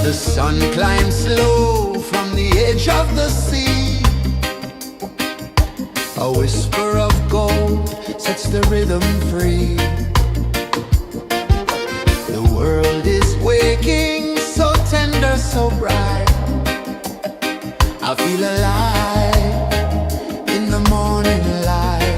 The sun climbs slow from the edge of the sea. A whisper of gold sets the rhythm free. The world is waking, so tender, so bright. I feel alive in the morning light.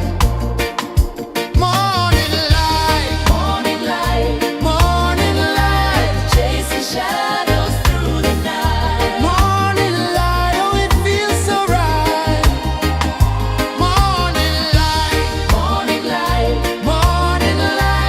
Morning light, Morning light, morning light, chasing shadows through the night. morning light, oh it feels so right. Morning light, Morning light, morning light.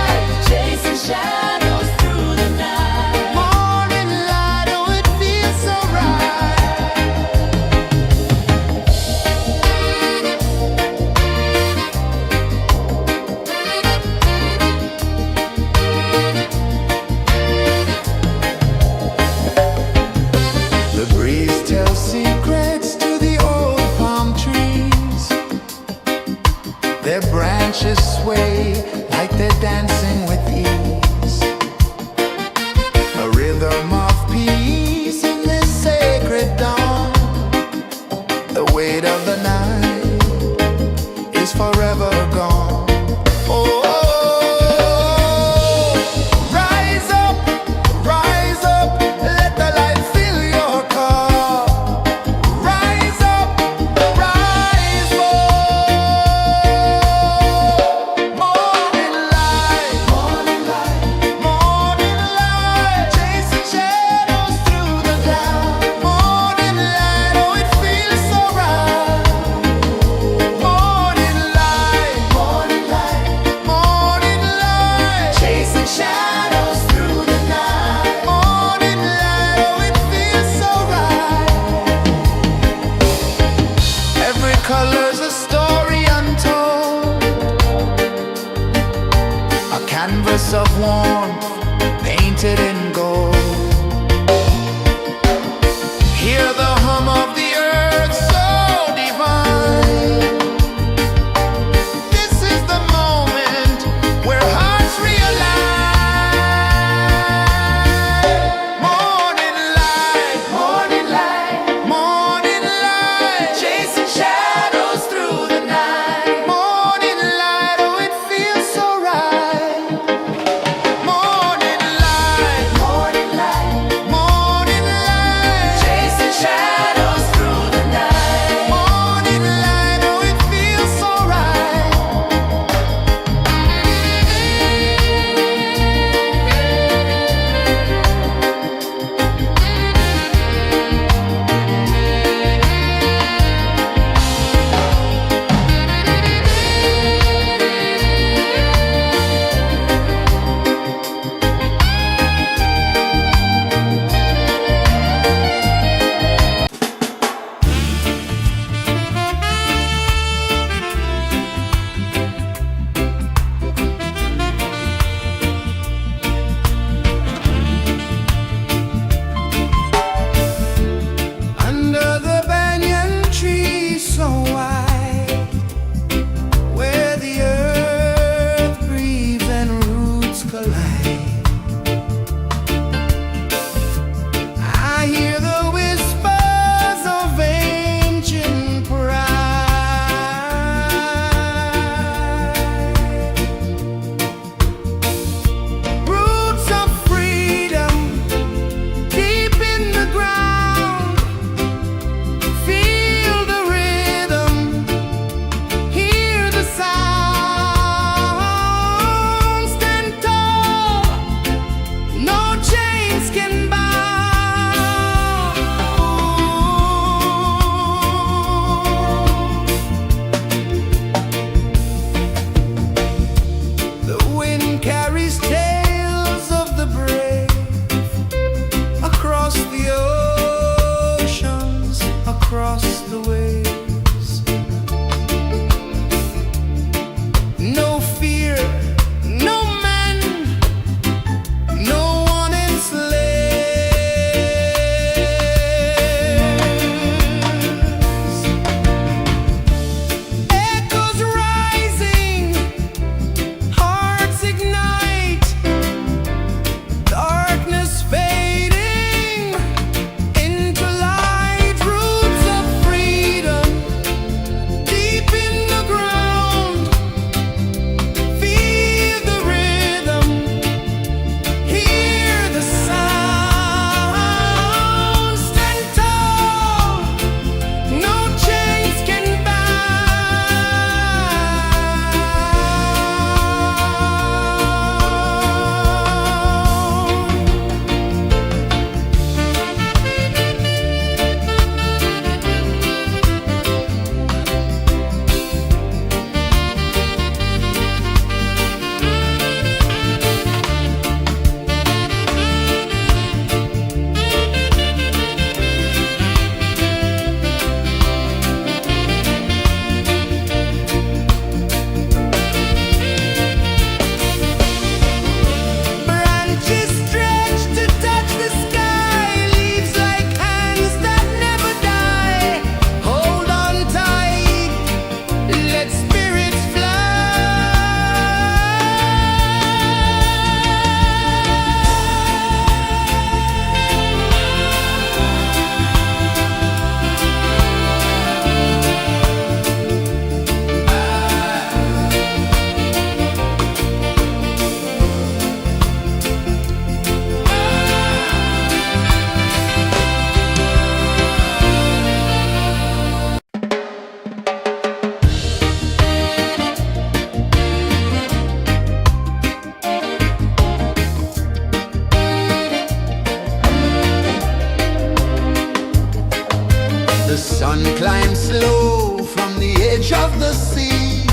The sun climbs slow from the edge of the sea.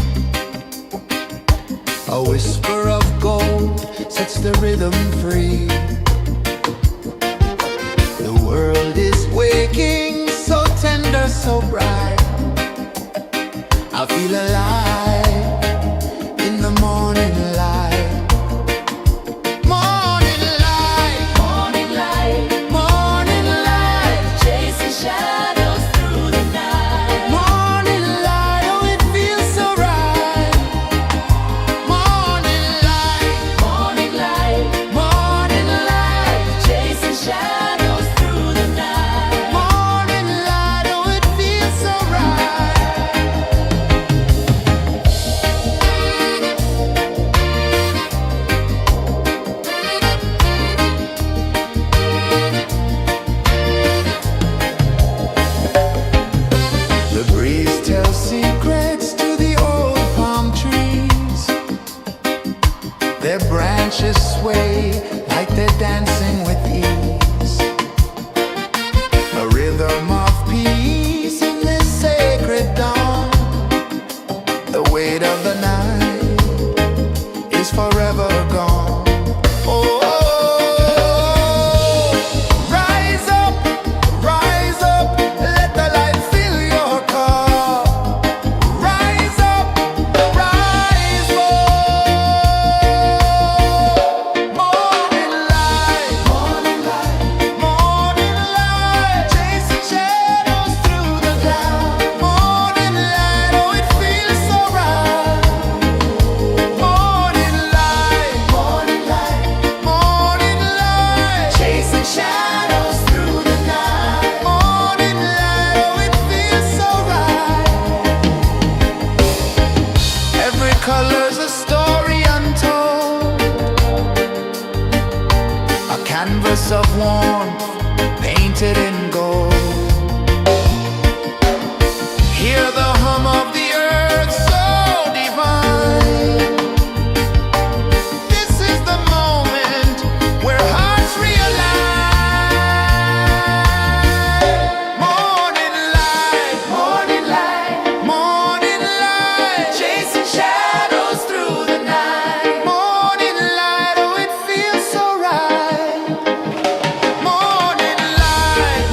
A whisper of gold sets the rhythm free. The world is waking, so tender, so bright. I feel alive in the morning light. Morning light, Morning light, morning light, chasing shadows through the night. morning light, oh it feels so right. Morning light, Morning light, morning light, chasing shadows through the night. morning light, oh it feels so right. The breeze tells secrets to the old palm trees. Their branches sway like they're dancing with ease. A rhythm of peace in this sacred dawn. The weight of the night is forever gone. Oh, rise up, let the light fill your cup. Rise up, rise up. Morning light, morning light, morning light, chasing shadows through the cloud. Morning light, oh it feels so right. Morning light, morning light, morning light, chasing shadows through the night. Morning light, oh it feels so right. Every color's a story untold, a canvas of warmth painted in gold. Hear the hum of the earth so divine. This is the moment where hearts realign. Morning light, morning light, morning light, chasing shadows through the night. Morning light, oh it feels so right. Morning light,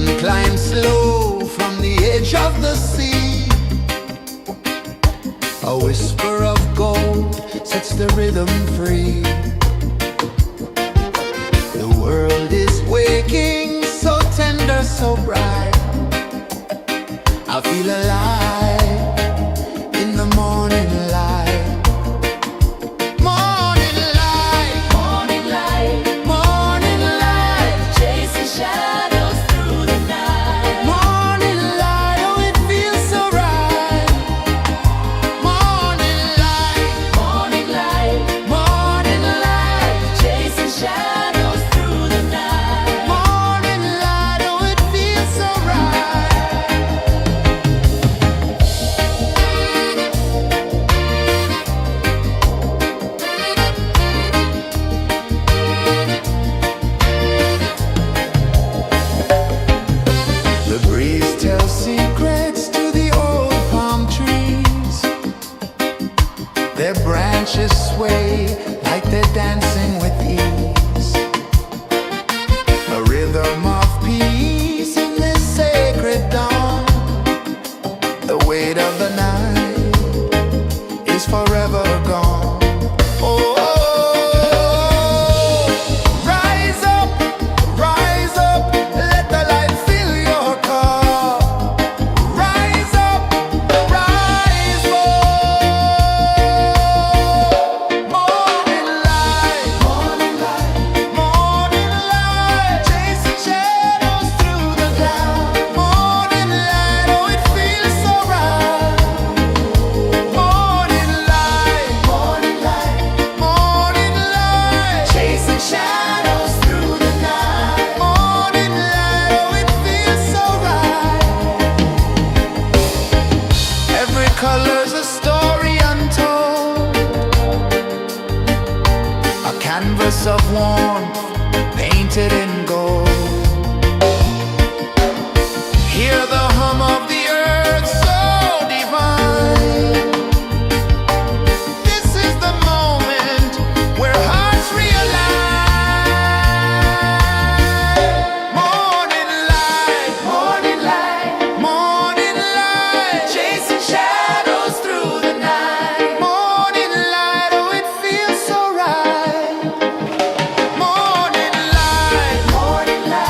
sun climbs slow from the edge of the sea. A whisper of gold sets the rhythm free. The world is waking, so tender, so bright. I feel alive in the morning light. Morning light, Morning light, morning light, chasing shadows through the night. morning light, oh it feels so right. Morning light, Morning light, morning light, chasing shadows through the night. morning light, oh it feels so right. The breeze tells secrets to the old palm trees. Their branches sway like they're dancing with ease. A rhythm of peace in this sacred dawn. The weight of the night is forever gone. Oh, rise up, let the light fill your cup. Rise up, rise up. Morning light, morning light, morning light, chasing shadows through the cloud. Morning light, oh it feels so right. Morning light, morning light, morning light, chasing shadows through the night. Morning light, oh it feels so right. Every color's a story untold, a canvas of warmth painted in gold. Hear the hum of the earth so divine. This is the moment where hearts realign. Morning light, morning light, morning light, chasing shadows through the night. Morning light, oh it feels so right. Morning light, morning light,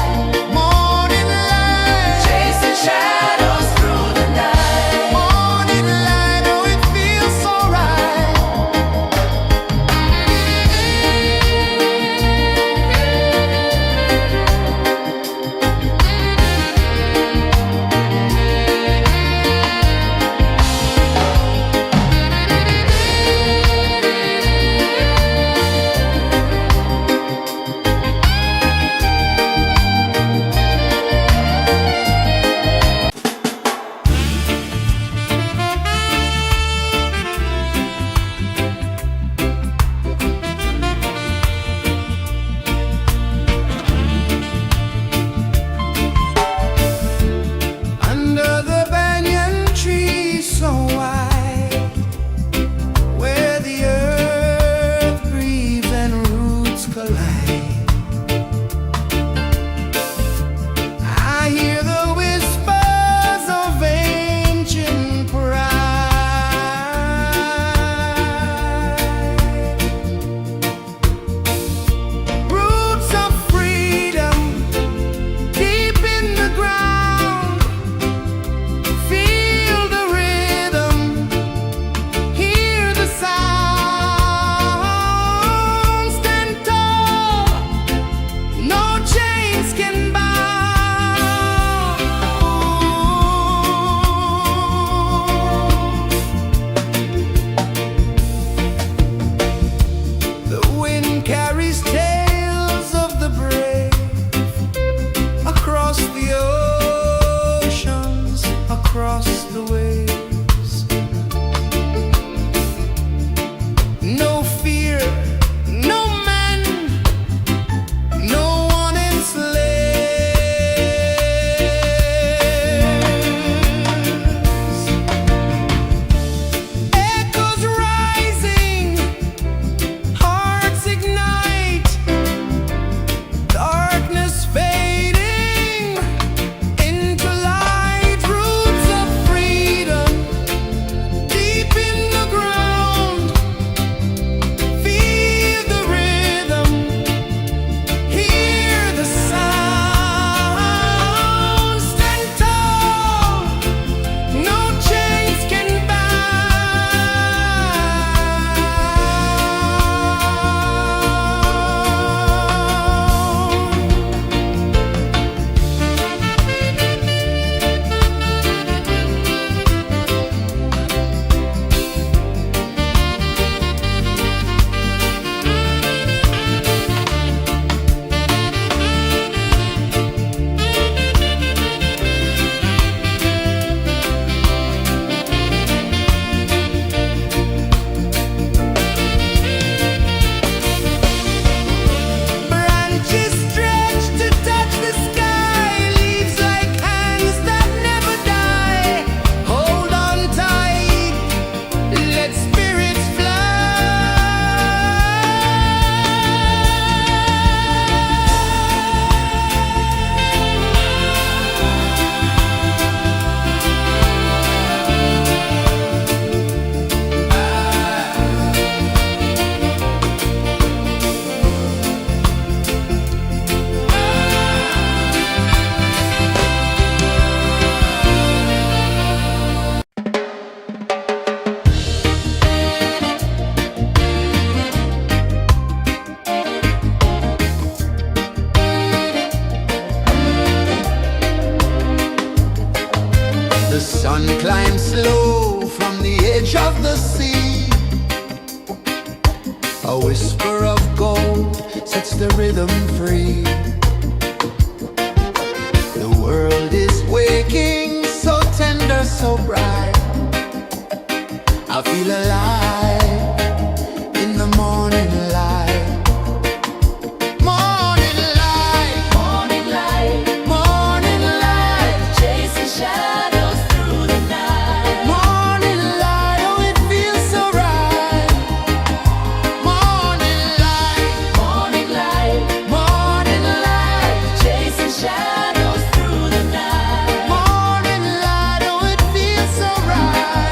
whisper of gold sets the rhythm free. The world is waking, so tender, so bright. I feel alive in the morning light. Morning light, Morning light, morning light, chasing shadows through the night. morning light. Oh, it feels so right. Morning light, Morning light, morning light, chasing shadows through the night. morning light. Oh, it feels so right.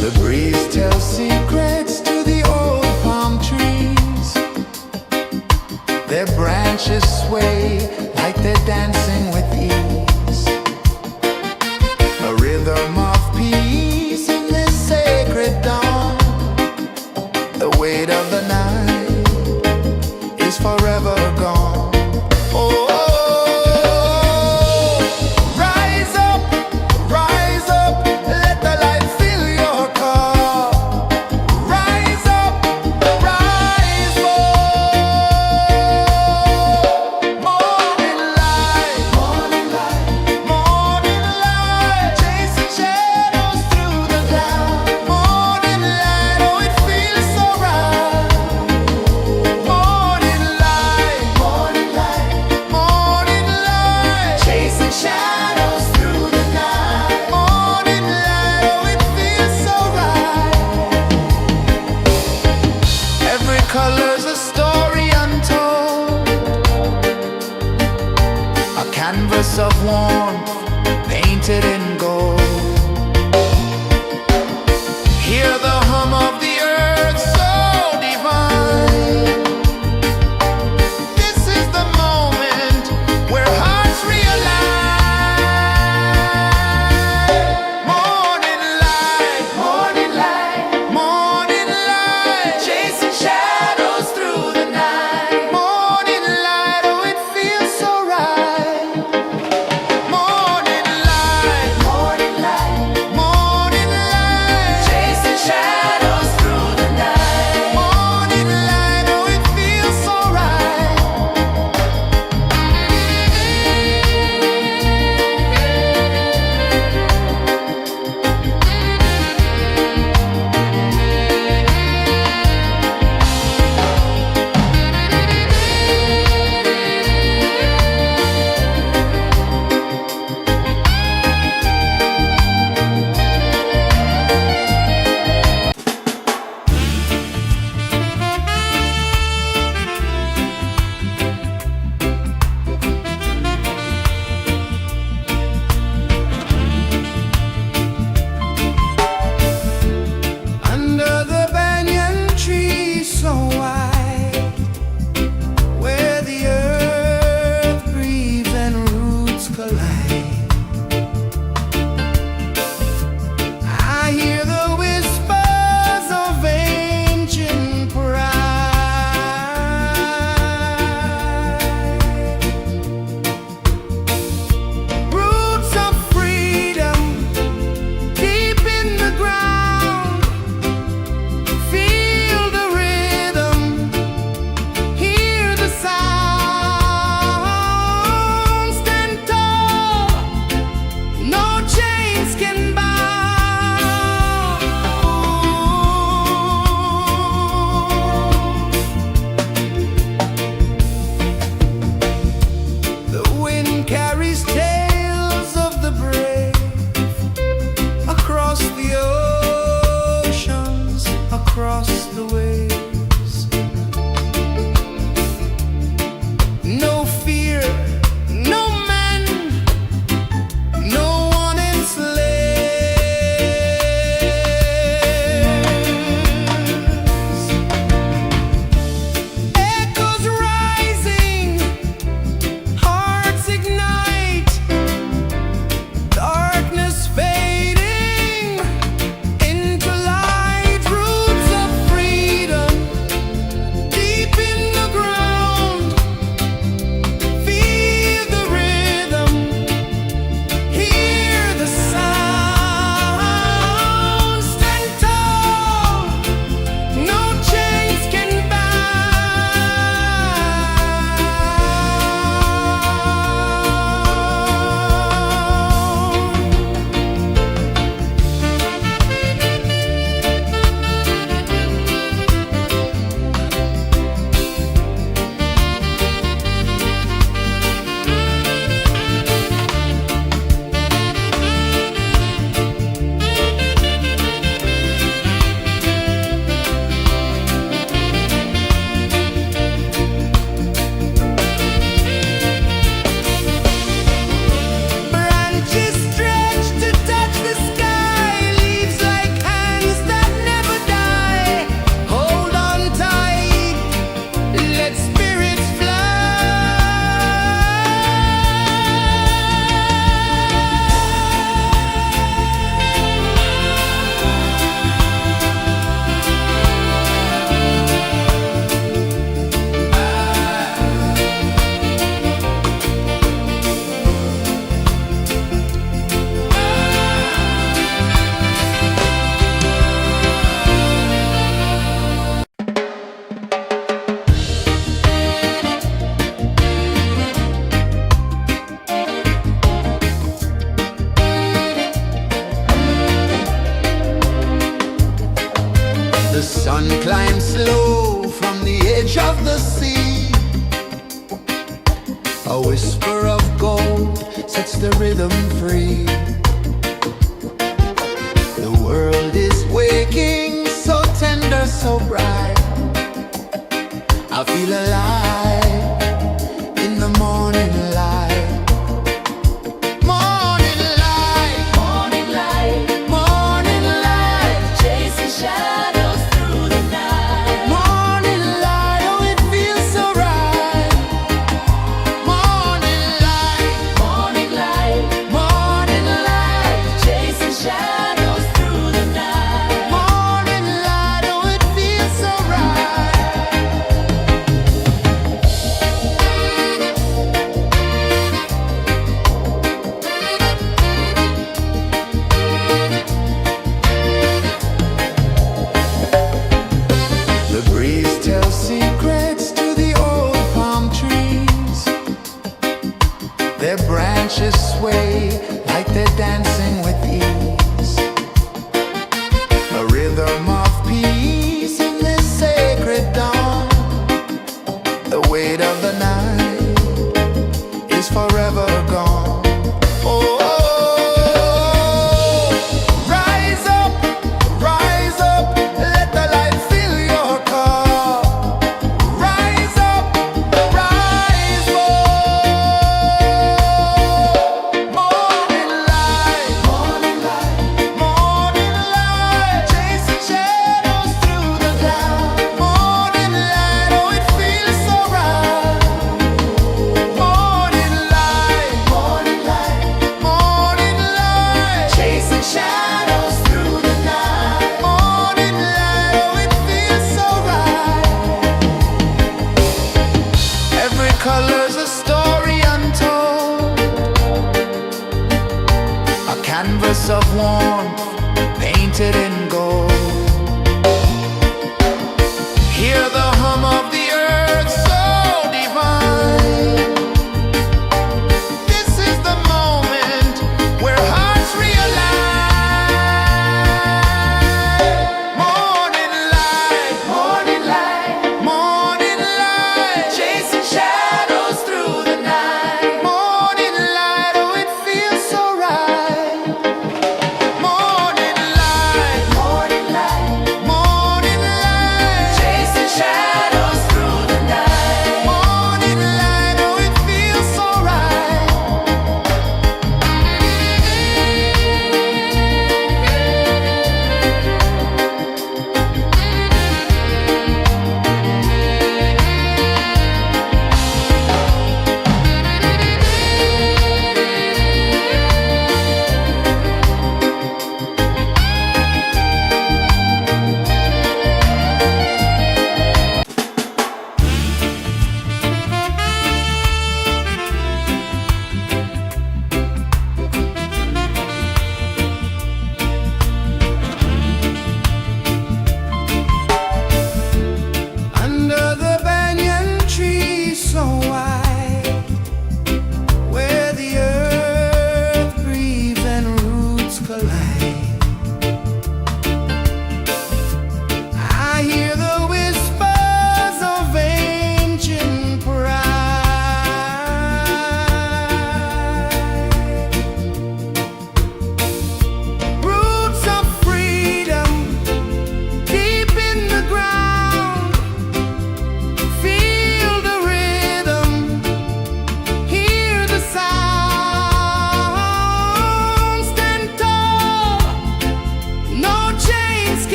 The breeze tells secrets to the old palm trees. Their branches sway like they're dancing with ease. A rhythm of peace in this sacred dawn. The weight of the night is forever gone. Oh, rise up, let the light fill your cup. Rise up, rise up. Morning light, morning light, morning light, chasing shadows through the cloud. Morning light, oh, it feels so right. Morning light, morning whisper of gold sets the rhythm free. The world is waking, so tender, so bright. I feel alive in the morning light. Morning light, Morning light, morning light, chasing shadows through the night. morning light, oh it feels so right. Morning light, Morning light, morning light, chasing shadows through the night. morning light, oh it feels so right. The breeze tells secrets to the old palm trees. Their branches sway like they're dancing with ease. A rhythm of peace in this sacred dawn. The weight of the night is forever gone. Oh, rise up, let the light fill your cup. Rise up, rise up. Morning light, morning light, morning light, chasing shadows through the cloud. Morning light, oh it feels so right. Morning light, morning light, morning light, chasing shadows through the night. Morning light, oh it feels so right. Every color's a story untold, a canvas of warmth painted in gold. Hear the hum of the earth so divine. This is the moment where hearts realign. Morning light, morning light, morning light, chasing shadows through the night. Morning light, oh it feels so right. Morning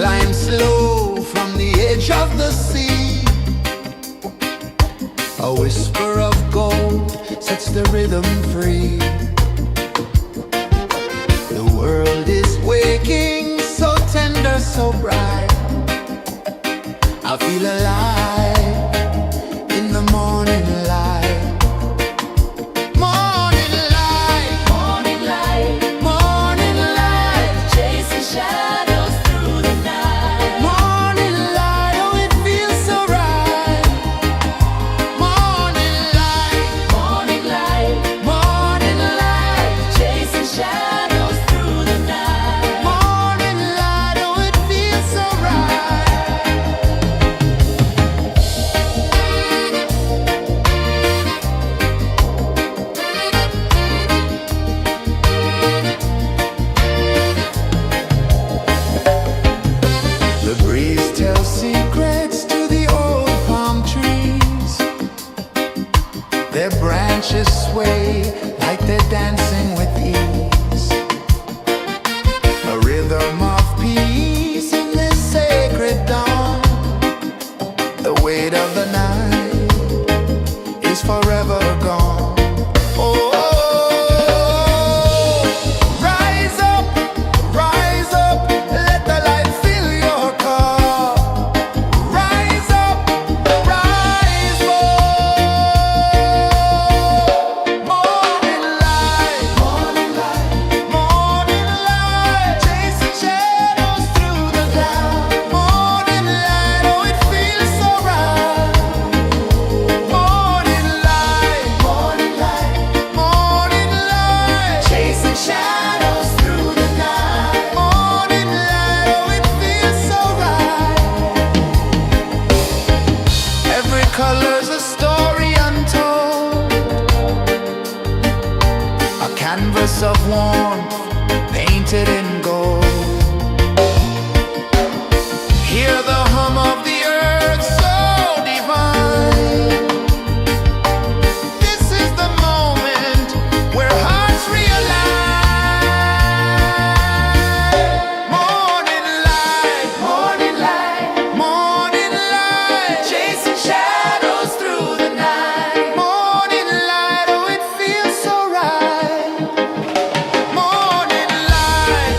climb slow from the edge of the sea. A whisper of gold sets the rhythm free. The world is waking, so tender, so bright. I feel alive in the morning light. Morning light, Morning light, morning light, chasing shadows through the night. morning light, oh it feels so right. Morning light, Morning light, morning light, chasing shadows through the night. morning light, oh it feels so right. The breeze tells secrets to the old palm trees. Their branches sway like they're dancing with ease. A rhythm of peace in this sacred dawn. The weight of the night is forever gone. Oh, rise up, let the light fill your cup. Rise up, rise up. Morning light, morning light, morning light, chasing shadows through the cloud. Morning light, oh it feels so right. Morning light, morning light, morning light, chasing shadows through the night. Morning light, oh it feels so right. Every color's a story untold, a canvas of warmth painted in gold. Hear the hum of the earth so divine. This is the moment where hearts realign. Morning light, morning light, morning light, chasing shadows through the night. Morning light, oh it feels so right. Morning light,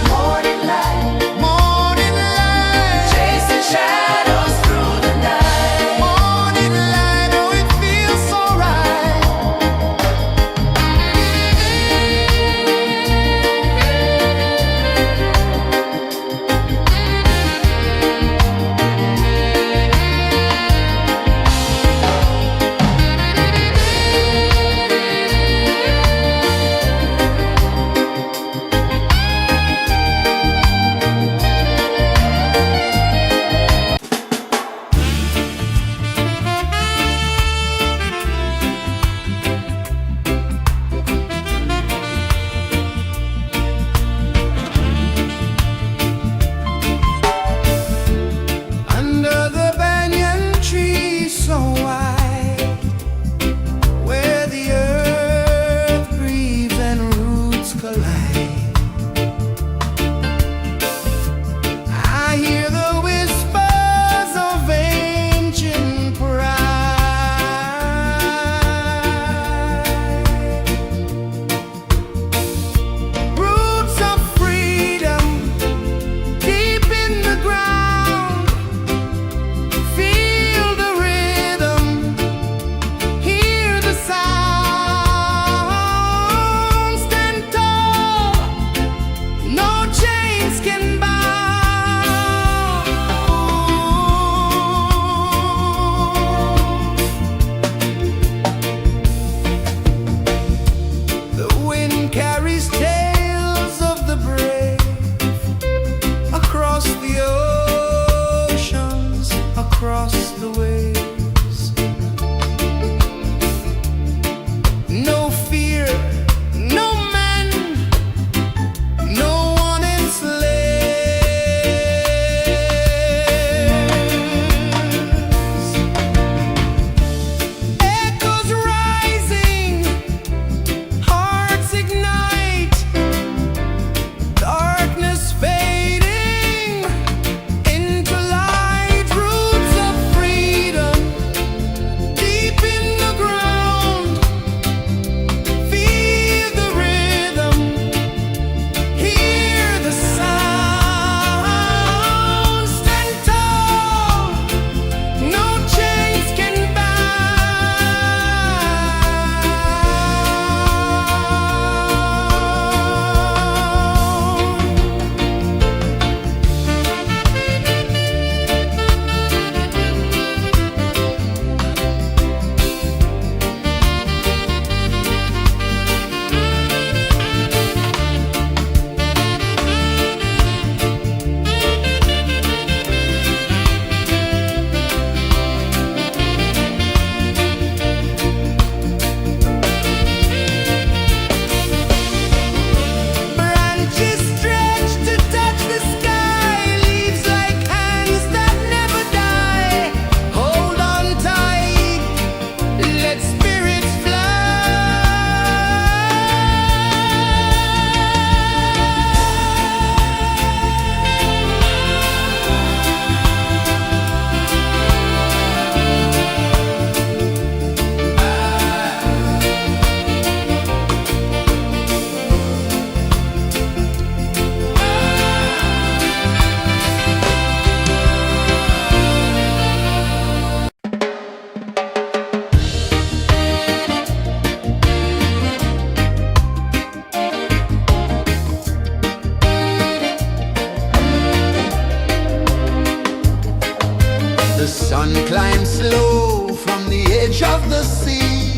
The sun climbs slow from the edge of the sea.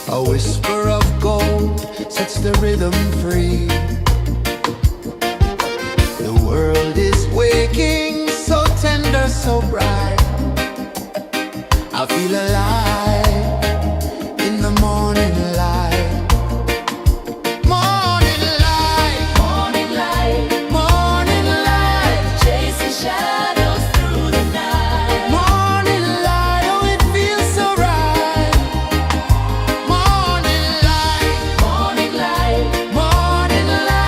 A whisper of gold sets the rhythm free. The world is waking, so tender, so bright. I feel alive in the morning light. Morning light, Morning light, morning light, chasing shadows through the night. morning light, oh it feels so right. Morning light, Morning light, morning light.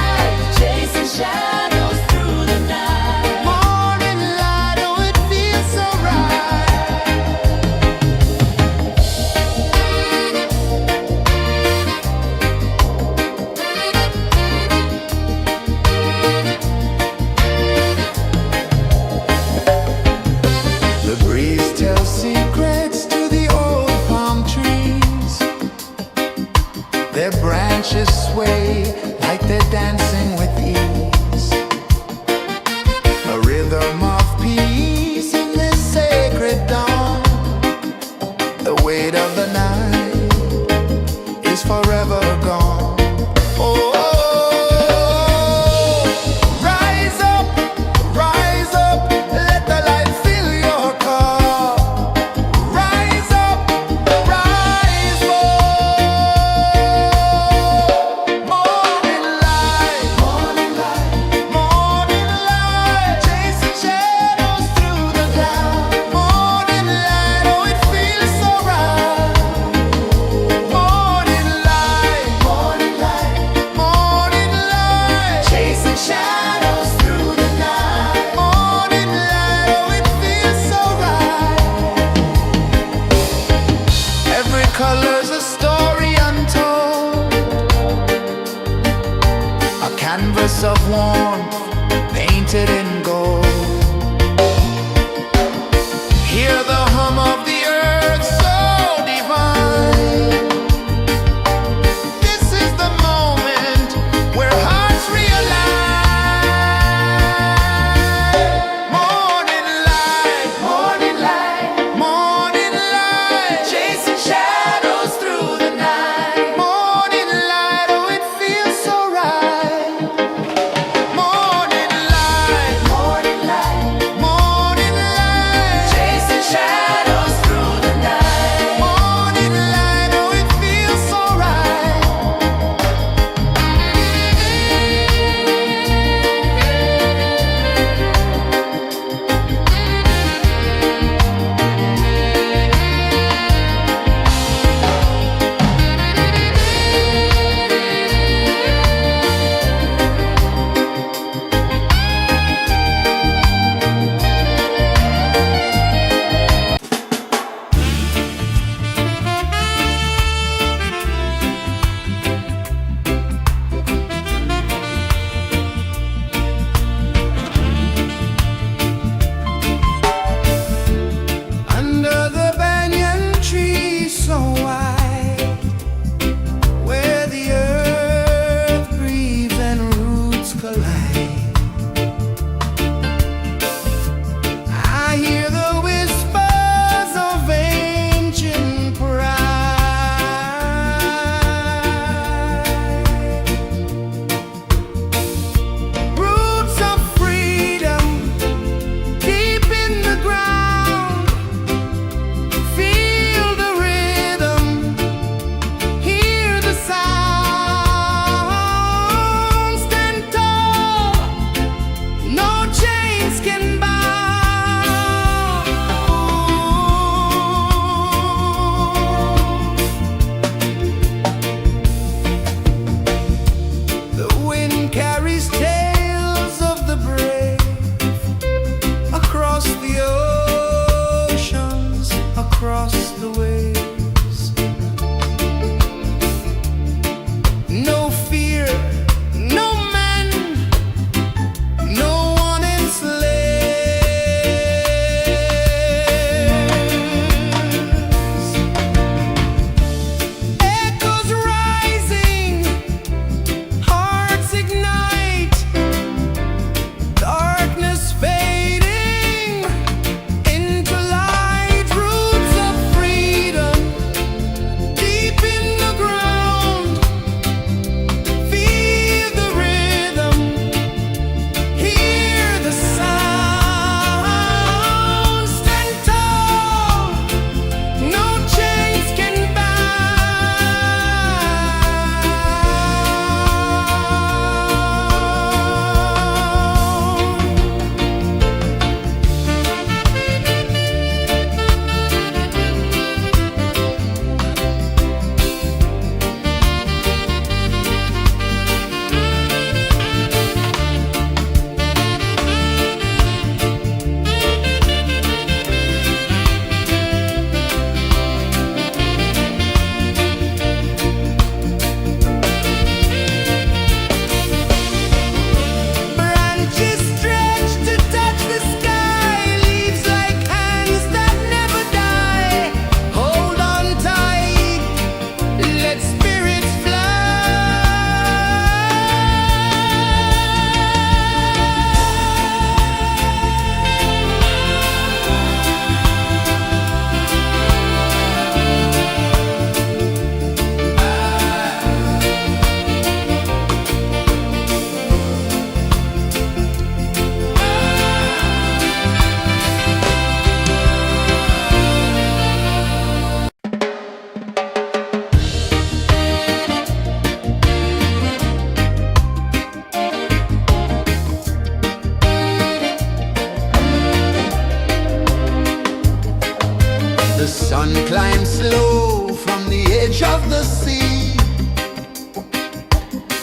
Sun climbs slow from the edge of the sea.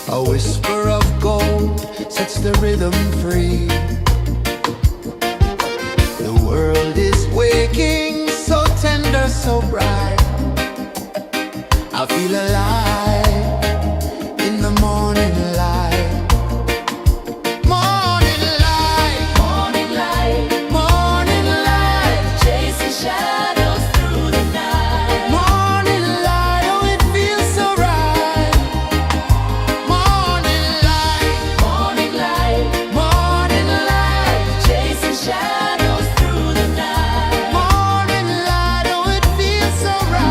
A whisper of gold sets the rhythm free. The world is waking, so tender, so bright. I feel alive in the morning light. Morning light, Morning light, morning light, chasing shadows through the night. morning light, oh it feels so right. Morning light, Morning light, morning light, chasing shadows through the night. morning light, oh it feels so right.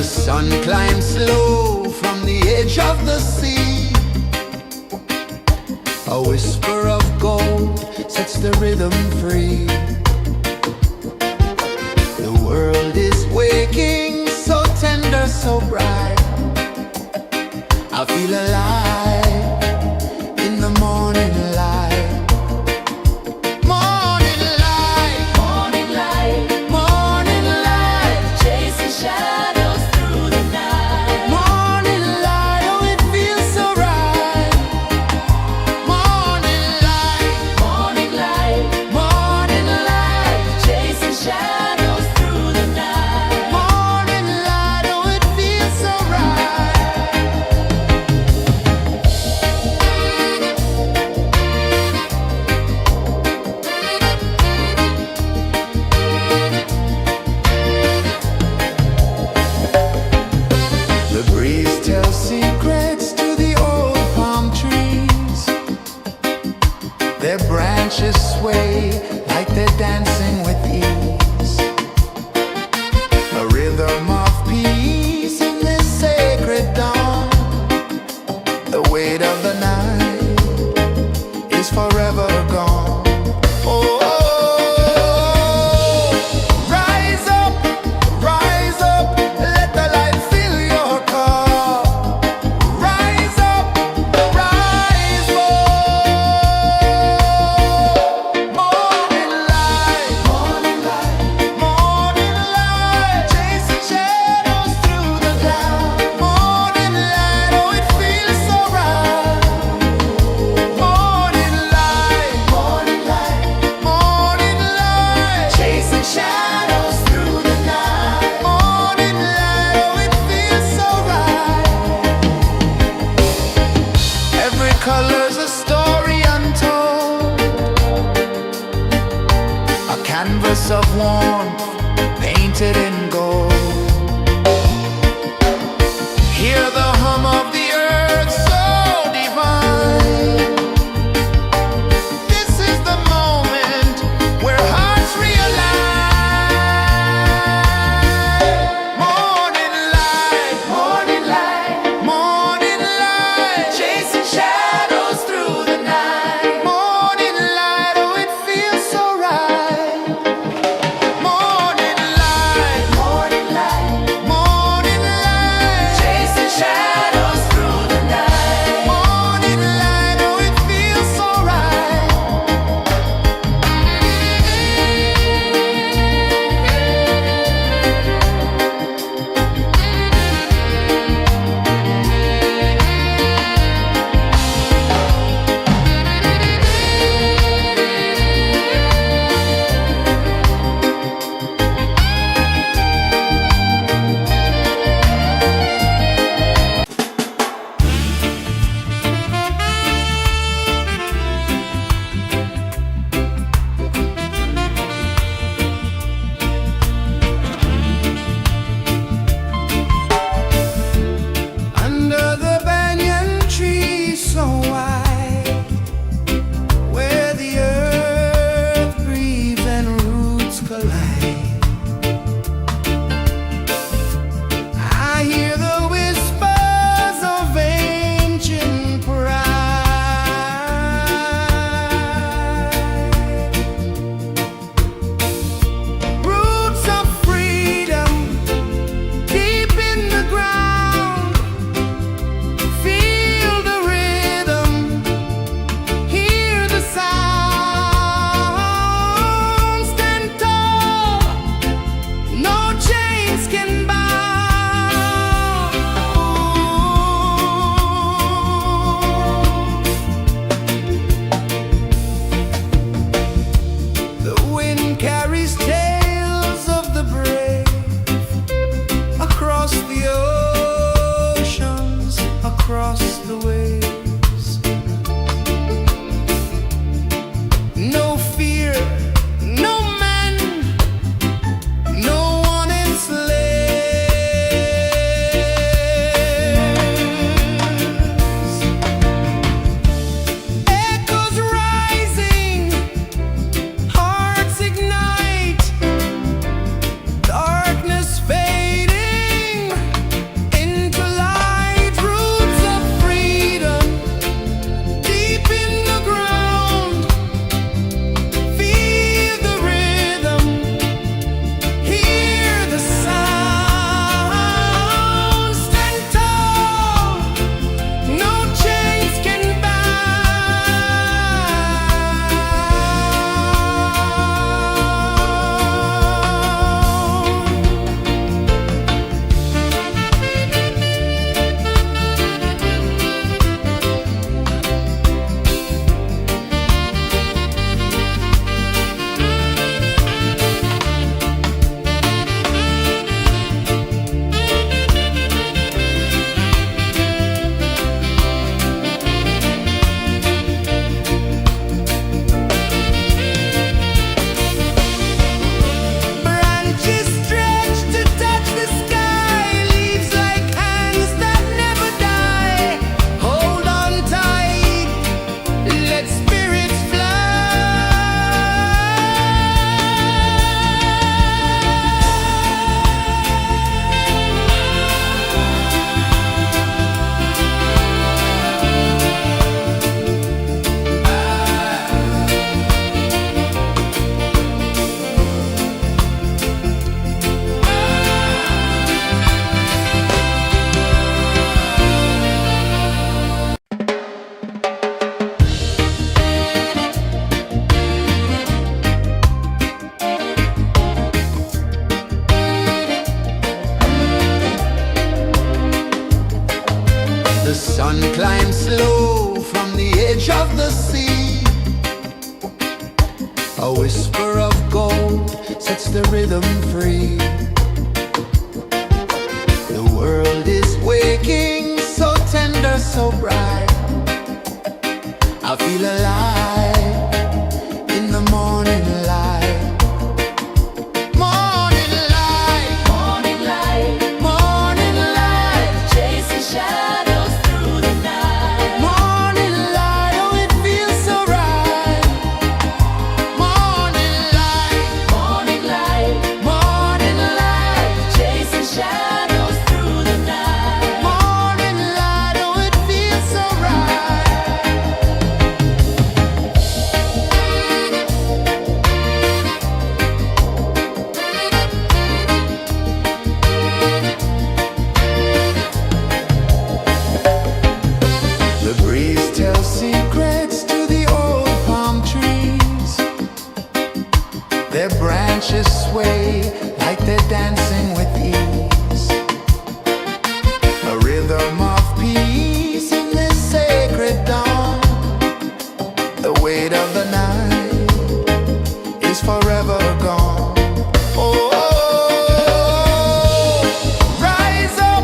The sun climbs slow from the edge of the sea. A whisper of gold sets the rhythm free. The world is waking, so tender, so bright. I feel alive in the morning light. Morning light, Morning light, morning light, chasing shadows through the night. morning light, oh it feels so right. Morning light, Morning light, morning light, chasing shadows through the night. morning light, oh it feels so right. The breeze tells secrets to the old palm trees. Their branches sway like they're dancing with ease. A rhythm of peace in this sacred dawn. The weight of the night is forever gone. Oh, rise up, let the light fill your cup. Rise up, rise more. Morning light, morning light, chasing shadows through the cloud. Morning light, oh it feels so right. Morning light, morning light, chasing shadows through the night. Morning light, oh it feels so right. Every color's a story untold, a canvas of warmth painted in gold. Hear the hum of the earth so divine. This is the moment where hearts realign. Morning light, morning light, chasing shadows through the night. Morning light, oh it feels so right. Morning light, A whisper of gold sets the rhythm free. The world is waking, so tender, so bright. I feel alive in the morning light. Morning light, Morning light, morning light, chasing shadows through the night. morning light. Oh, it feels so right. Morning light, Morning light, morning light, chasing shadows through the night. morning light. Oh, it feels so right. The breeze tells secrets to the old palm trees. Their branches sway like they're dancing with ease. A rhythm of peace in this sacred dawn. The weight of the night is forever gone. Oh, rise up,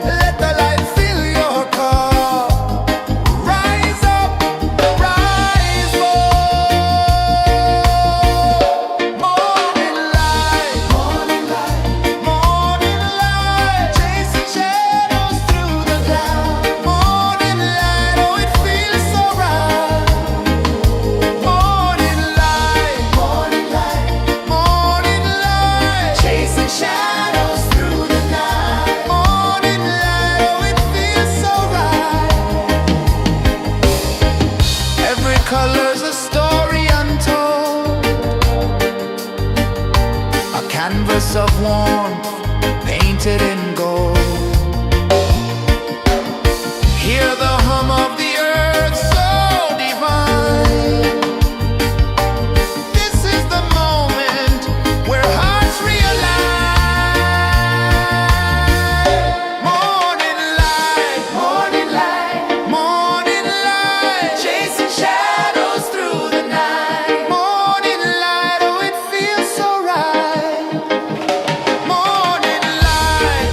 let the light fill your cup. Rise up, rise up. Morning light, morning light, morning light, chasing shadows through the cloud. Morning light, oh, it feels so right. Morning light, morning light, morning light, chasing shadows through the night. Morning light, oh, it feels so right. Every color's a story untold, a canvas of warmth painted in gold. Hear the hum of the earth so divine. This is the moment where hearts realign. Morning light, morning light, morning light, chasing shadows through the night. Morning light, oh, it feels so right. Morning light,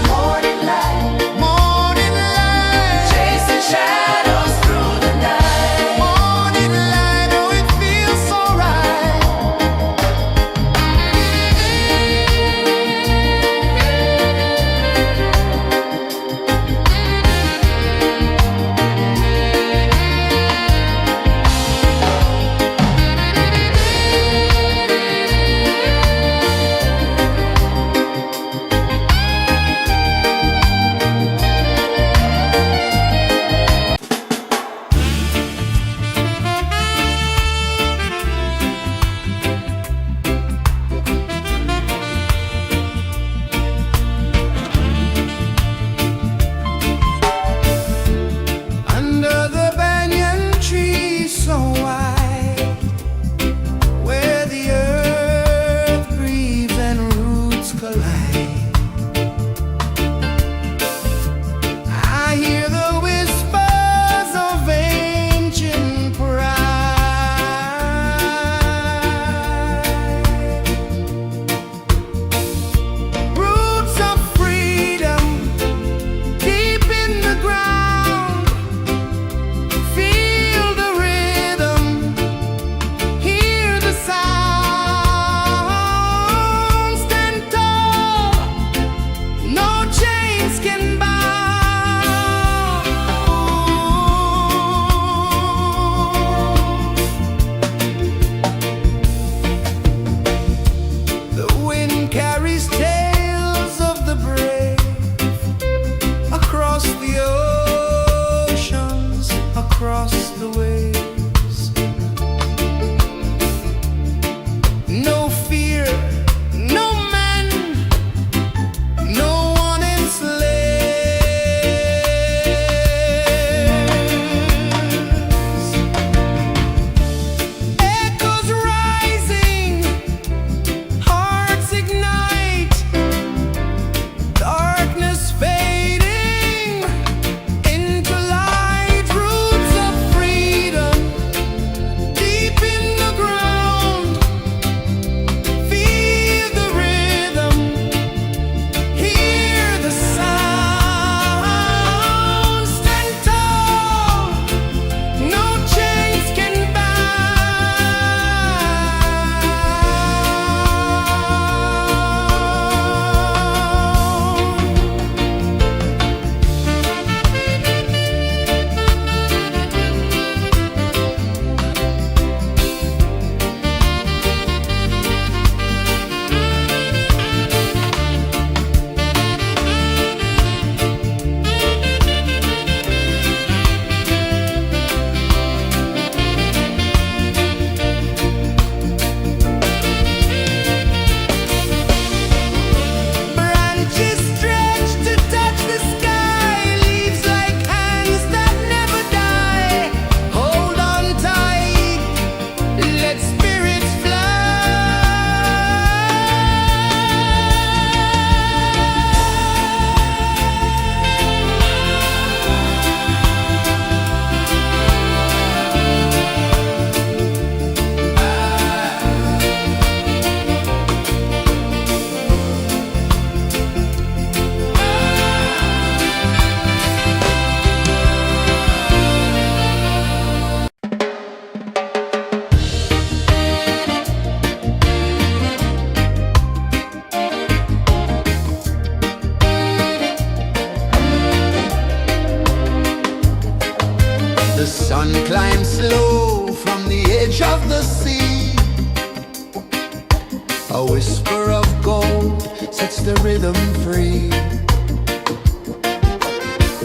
rhythm free.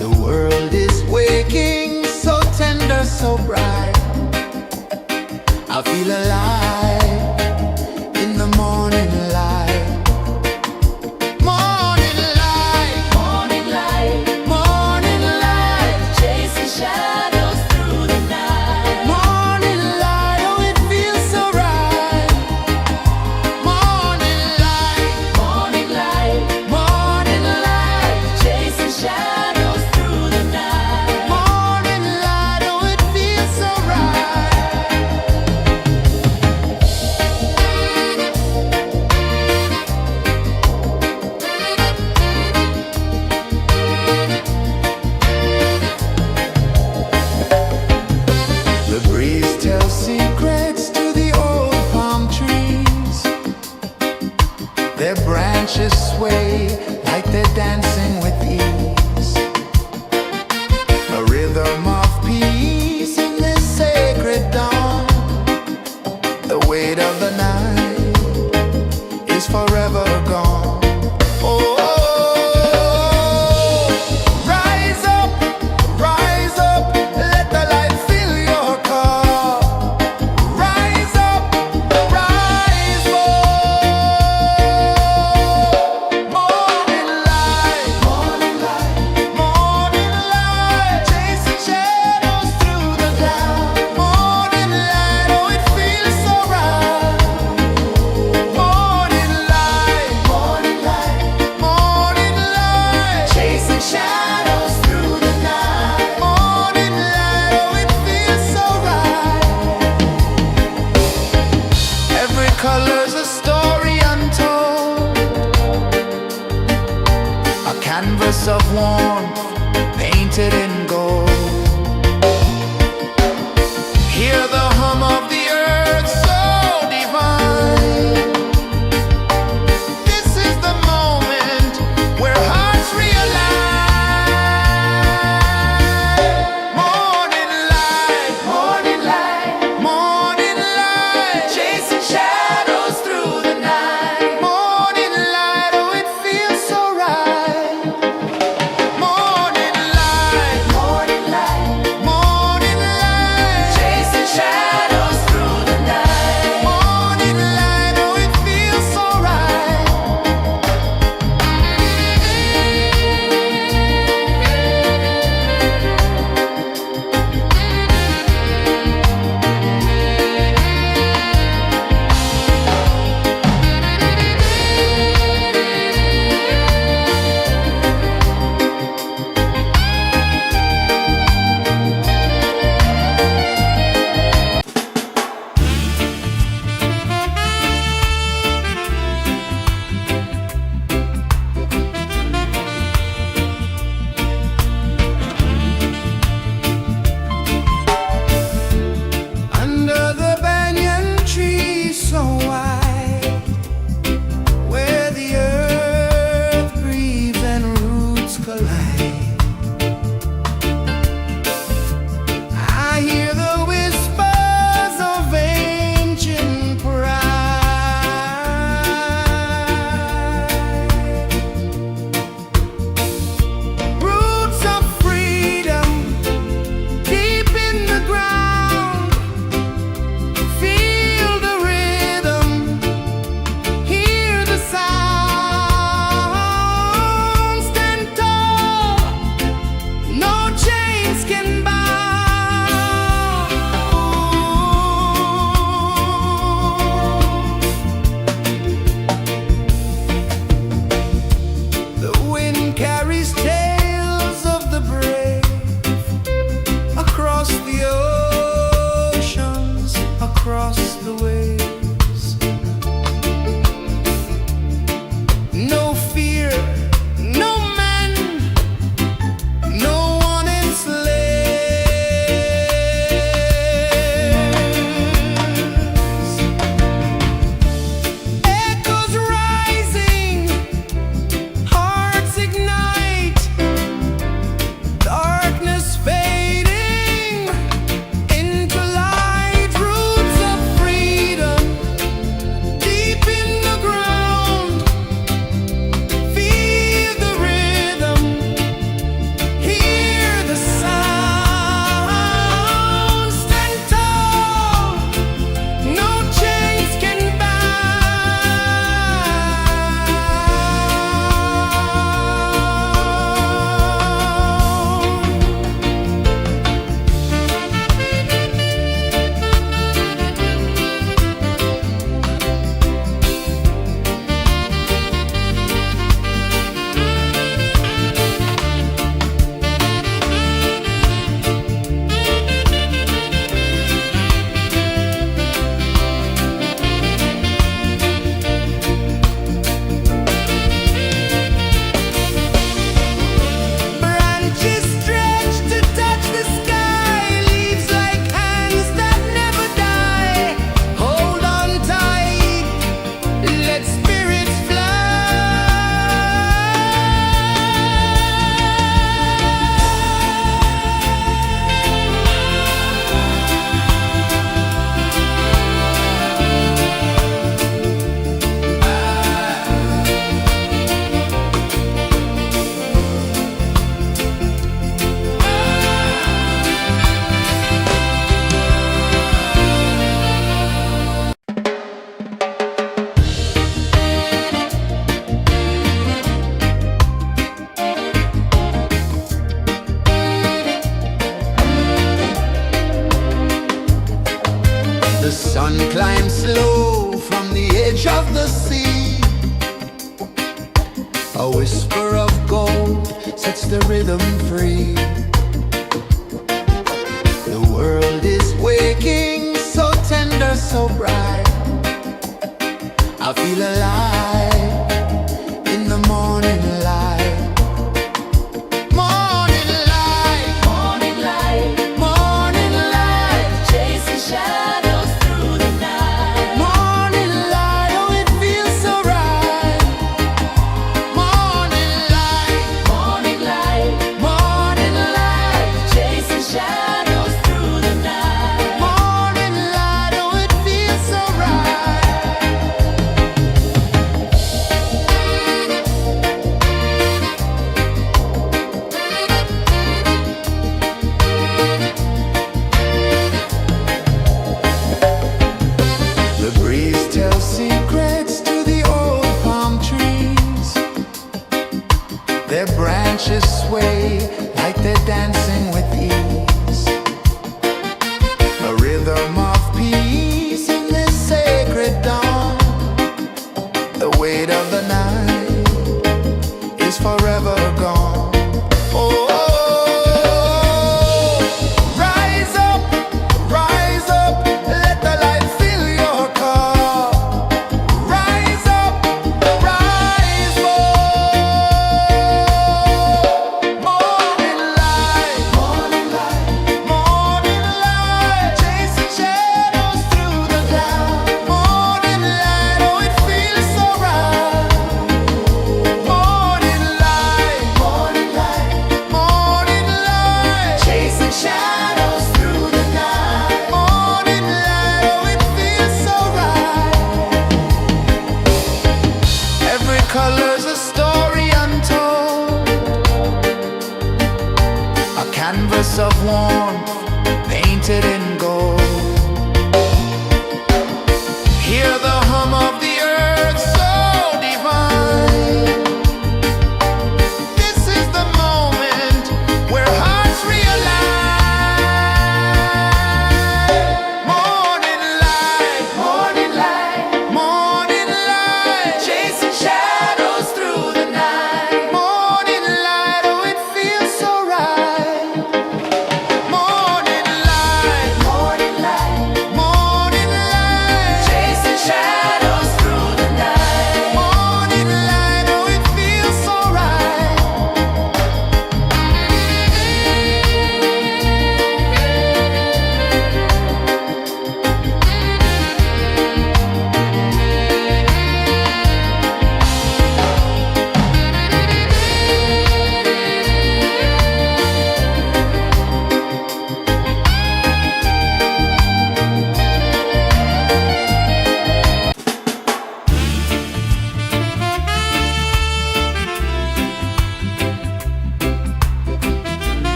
The world is waking, so tender, so bright. I feel alive in the morning light. Morning light, Morning light, morning light, chasing shadows through the night. morning light, oh it feels so right. Morning light, Morning light, morning light, chasing shadows through the night. morning light, oh it feels so right. The breeze tells secrets to the old palm trees. Their branches sway like they're dancing with ease. A rhythm of peace in this sacred dawn. The weight of the night is forever gone. Oh, rise up, let the light fill your car. Rise up, rise up. Morning light, morning light, morning light, chasing shadows through the cloud. Morning light, oh it feels so right. Morning light, of the sea. A whisper of gold sets the rhythm free. The world is waking, so tender, so bright. I feel alive in the morning light. Morning light, Morning light, morning light, chasing shadows through the night. morning light. Oh, it feels so right. Morning light, Morning light, morning light, chasing shadows through the night. morning light. Oh, it feels so right. The breeze tells secrets to the old palm trees. Their branches sway like they're dancing with ease. A rhythm of peace in this sacred dawn. The weight of the night is forever gone. Oh, rise up, let the light fill your cup. Rise up, rise up. Morning light, morning light, morning light, chasing shadows through the cloud. Morning light, oh, it feels so right. Morning light, morning light, morning light, chasing shadows through the night. Morning light, oh, it feels so right. Every color's a story untold, a canvas of warmth painted in gold. Hear the hum of the earth so divine. This is the moment where hearts realign. Morning light, morning light, morning light, chasing shadows through the night. Morning light, oh, it feels so right. Morning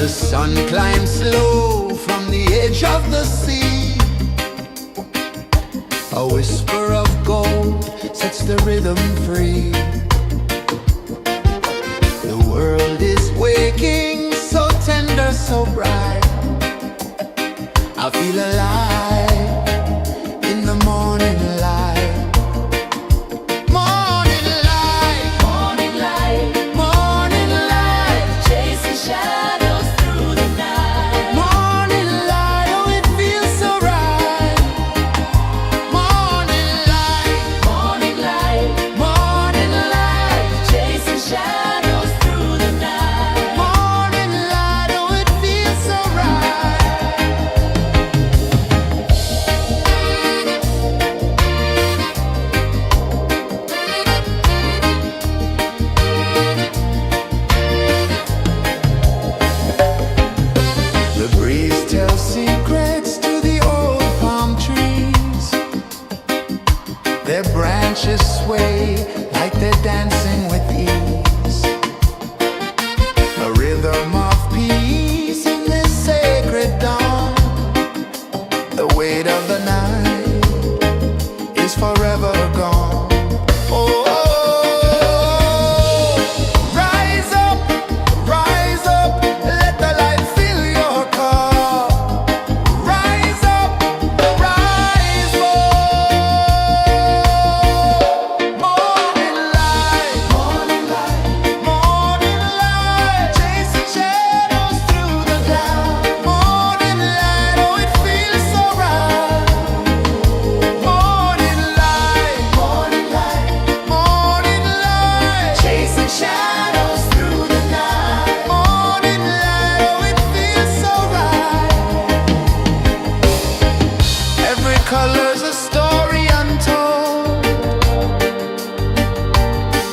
The sun climbs slow from the edge of the sea. A whisper of gold sets the rhythm free. The world is waking, so tender, so bright. I feel alive in the morning light. Morning light, Morning light, morning light, chasing shadows through the night. morning light, oh it feels so right. Morning light, Morning light, morning light, chasing shadows through the night. morning light, oh it feels so right. The breeze tells secrets to the old palm trees. Their branches sway like they're dancing with ease. A rhythm of peace in this sacred dawn. The weight of the night is forever gone. Oh, rise up, let the light fill your cup. Rise up, rise up. Morning light, morning light, morning light, chasing shadows through the cloud. Morning light, oh it feels so right. Morning light, morning light, morning light, chasing shadows through the night. Morning light, oh it feels so right. Every color's a story untold,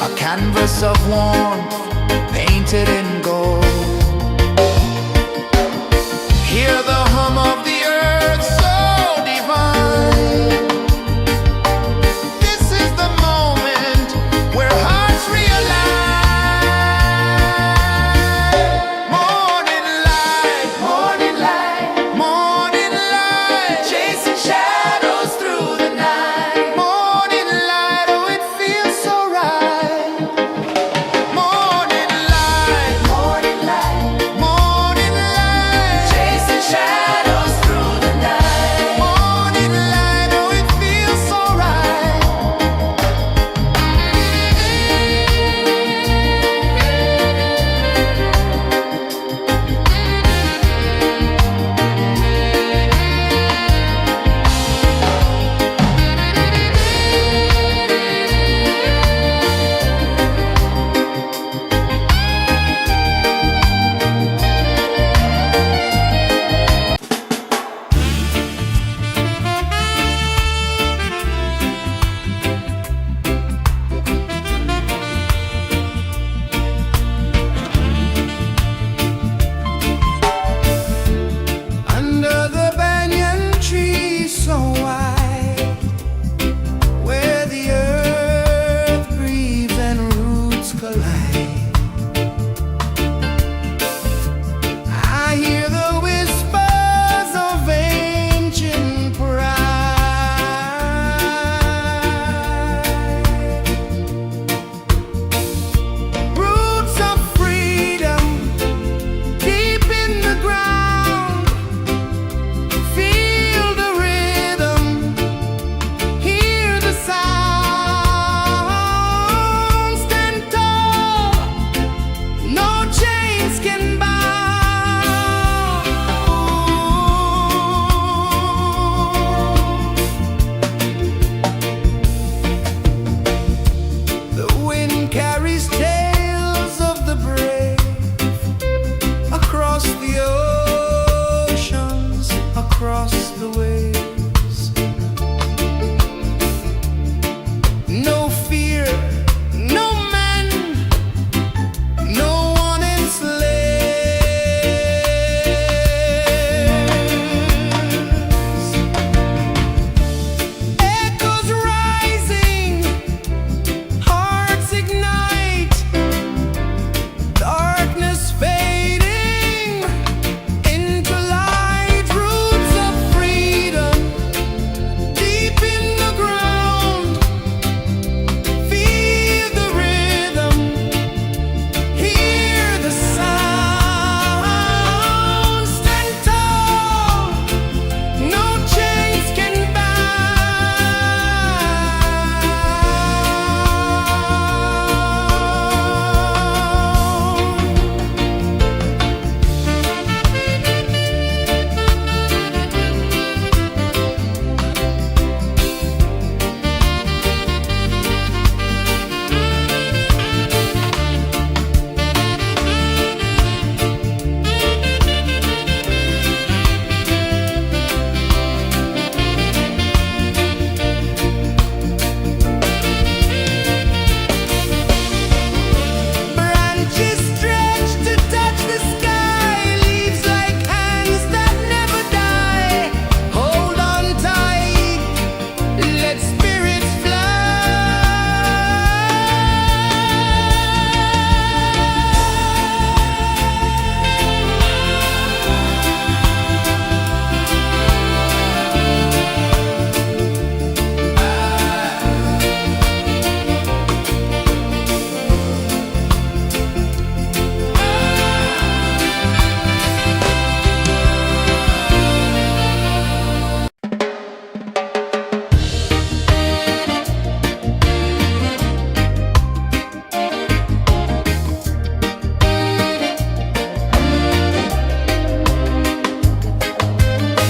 a canvas of warmth painted in gold. Hear the hum of the earth so divine. This is the moment where hearts realign. Morning light, morning light, morning light, chasing shadows through the night. Morning light, oh it feels so right.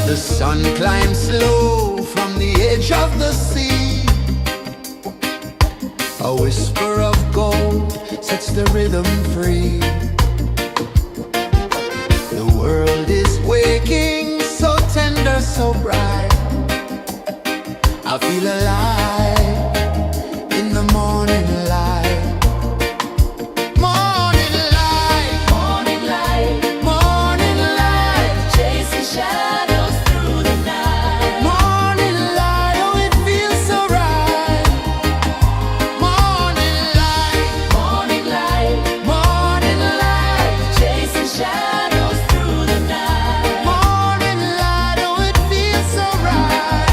The sun climbs slow from the edge of the sea. A whisper of gold sets the rhythm free. The world is waking, so tender, so bright. I feel alive in the morning light. Morning light, Morning light, morning light, chasing shadows through the night. morning light, oh it feels so right. Morning light, Morning light, morning light, chasing shadows through the night. morning light, oh it feels so right.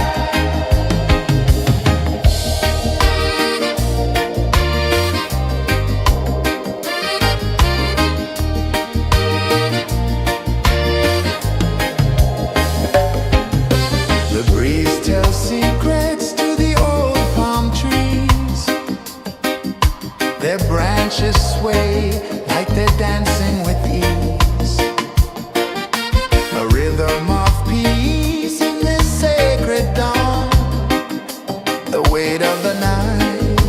The breeze tells secrets to the old palm trees. Their branches sway like they're dancing with ease. A rhythm of peace in this sacred dawn. The weight of the night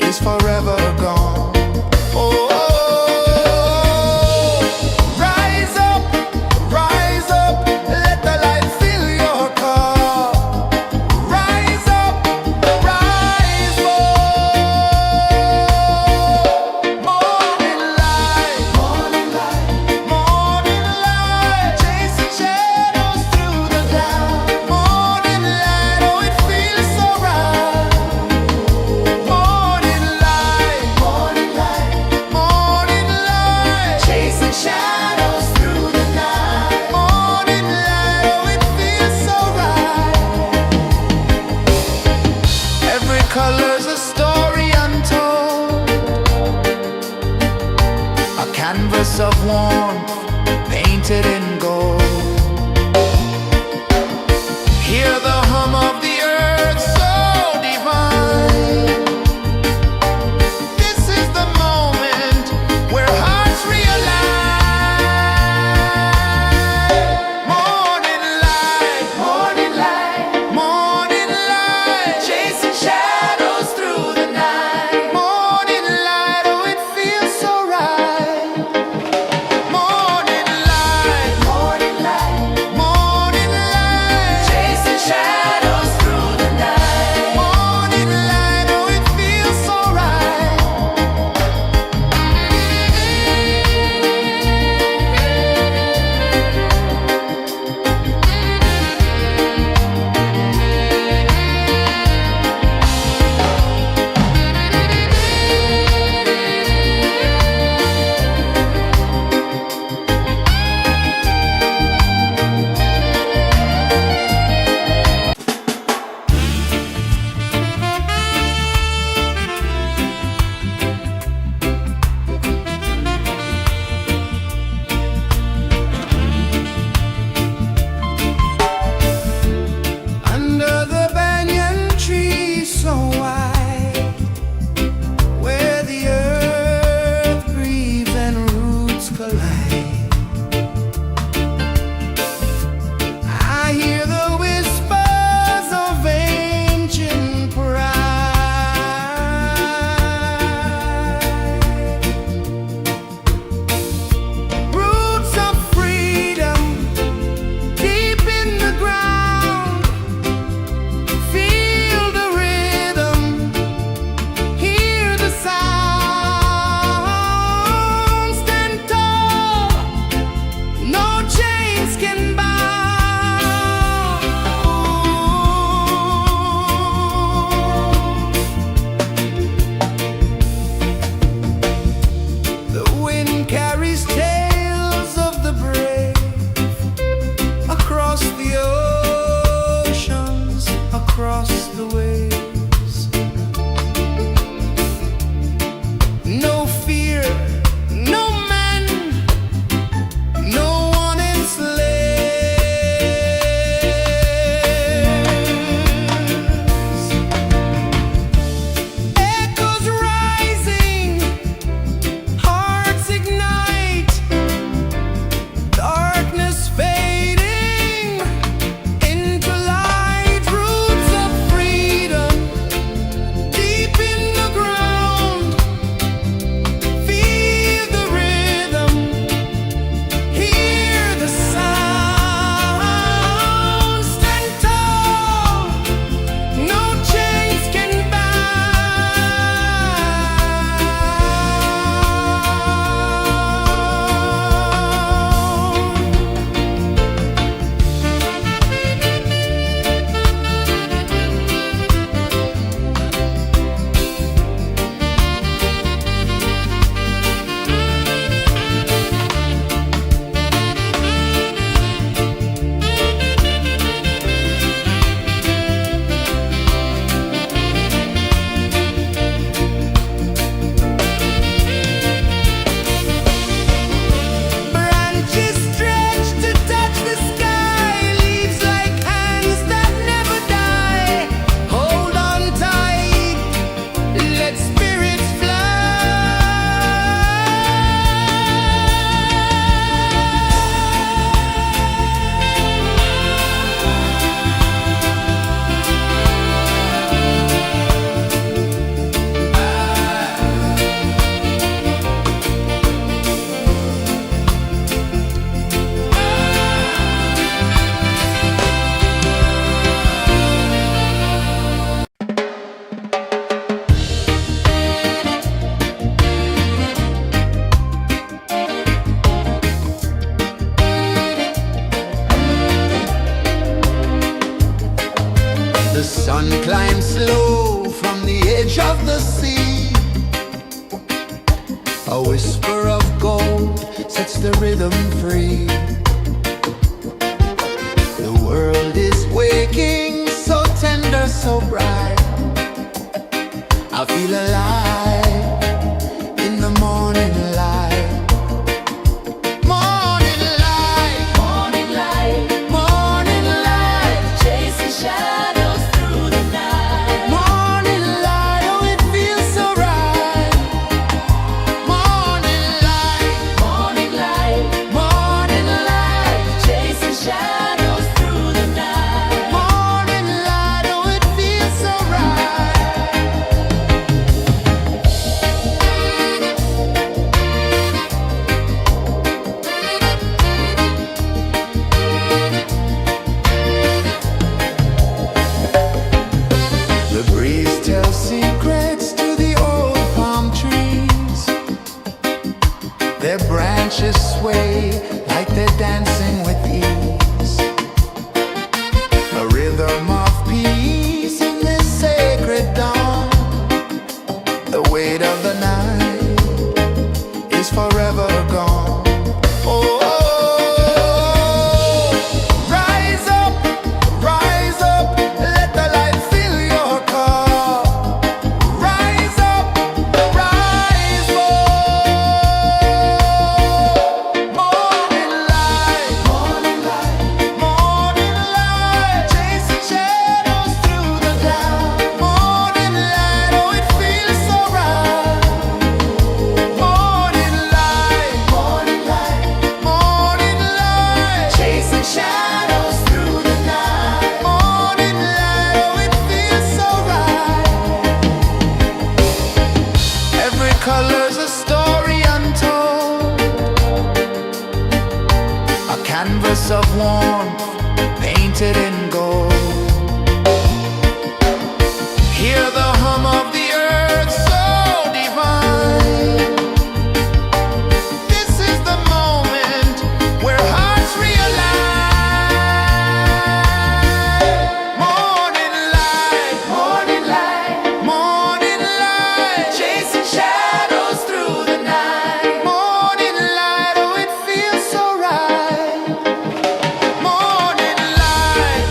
is forever gone. Oh, rise up, let the light fill your cup. Rise up, rise more. Morning light, morning light, morning light, chasing shadows through the cloud. Morning light, oh it feels so right. Morning light, morning light, morning light, chasing shadows through the night. Morning light, oh it feels so right. Every color's a story untold, a canvas of warmth painted in gold. Hear the hum of the earth so divine. This is the moment where hearts realign. Morning light, morning light, morning light, chasing shadows through the night. Morning light, oh it feels so right. Morning light, sun climbs slow from the edge of the sea. A whisper of gold sets the rhythm free. The world is waking, so tender, so bright. I feel alive in the morning light. Morning light, Morning light, morning light, chasing shadows through the night. morning light, oh it feels so right. Morning light, Morning light, morning light, chasing shadows through the night. morning light, oh it feels so right. The breeze tells secrets to the old palm trees. Their branches sway like they're dancing with ease. A rhythm of peace in this sacred dawn. The weight of the night is forever gone. Oh, rise up, let the light fill your cup. Rise up, rise more. Morning light, morning light, chasing shadows through the cloud. Morning light, oh it feels so right. Morning light, chasing shadows through the night. Morning light, oh it feels so right. Every color's a story untold, a canvas of warmth painted in gold. Hear the hum of the earth so divine. This is the moment where hearts realign. Morning light, morning light, chasing shadows through the night. Morning light, oh it feels so right. Morning light,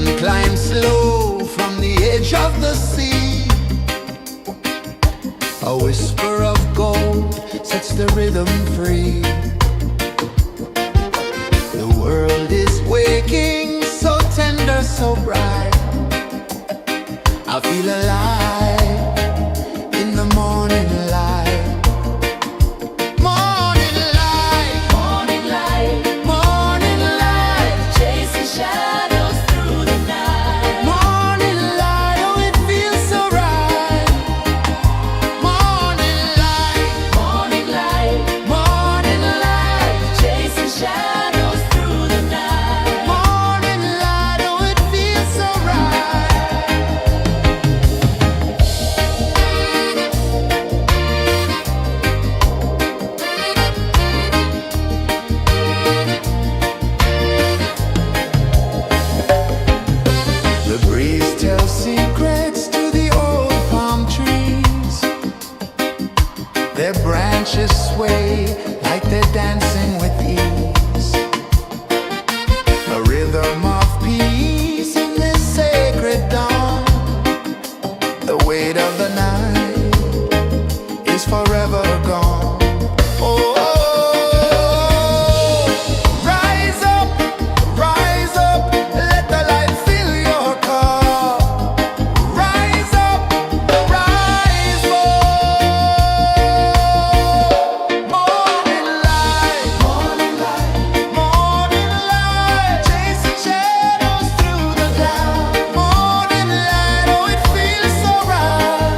sun climbs slow from the edge of the sea. A whisper of gold sets the rhythm free. The world is waking, so tender, so bright. I feel alive in the morning light. Morning light, Morning light, morning light, chasing shadows through the night. morning light, oh it feels so right. Morning light, Morning light, morning light, chasing shadows through the night. morning light, oh it feels so right. The breeze tells secrets to the old palm trees. Their branches sway like they're dancing with ease. A rhythm of peace in this sacred dawn. The weight of the night is forever gone. Oh, rise up, let the light fill your cup. Rise up, rise up. Morning light, morning light, morning light, chasing shadows through the cloud. Morning light, oh it feels so right.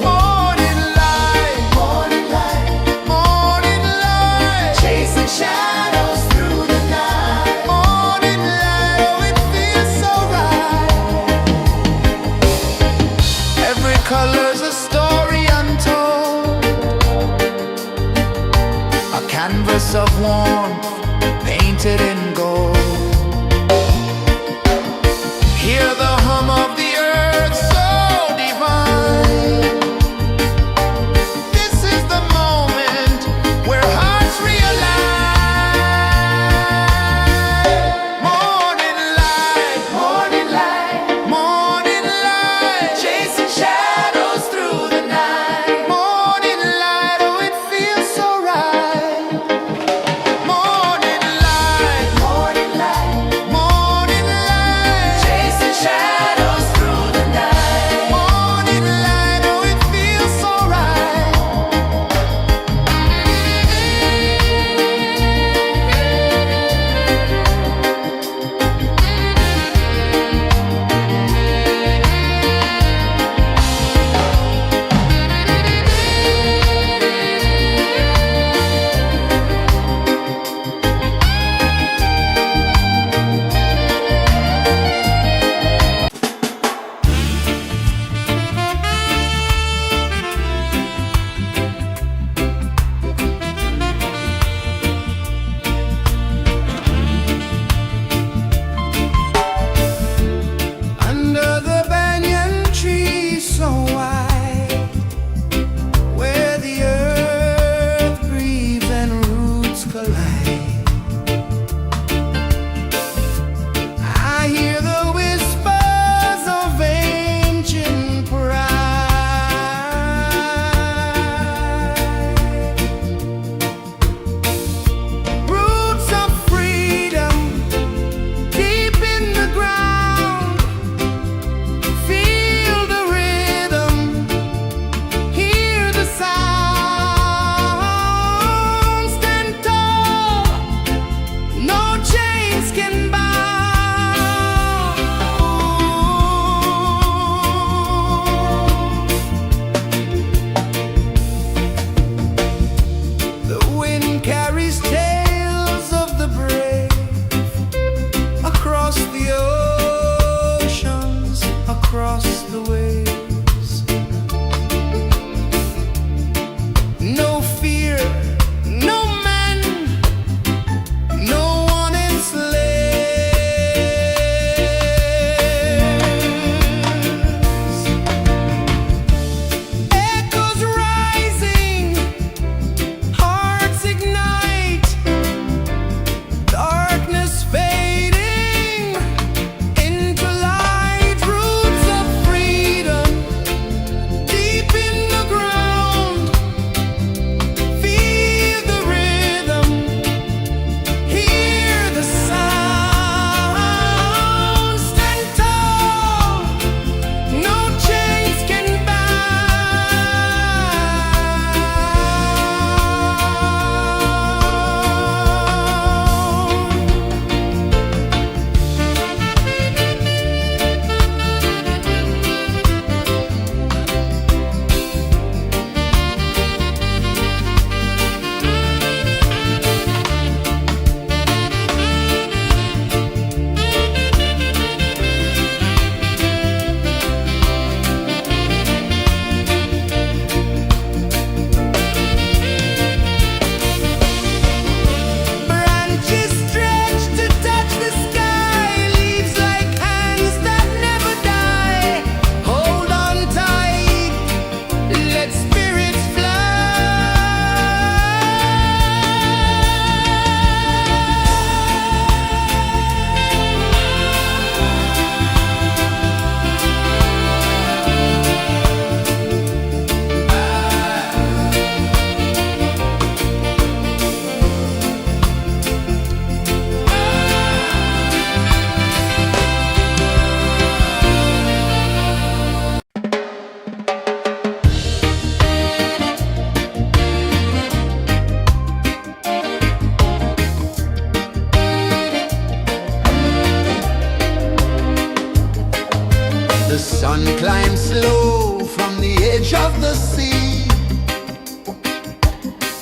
Morning light, morning light, morning light, chasing shadows through the night. Morning light, oh it feels so right. Every color's a story untold, a canvas of warmth painted in gold. Hear the hum of the earth so divine. This is the moment where hearts realign. Morning light, morning light, morning light, chasing shadows through the night. Morning light, oh it feels so right. Morning light, morning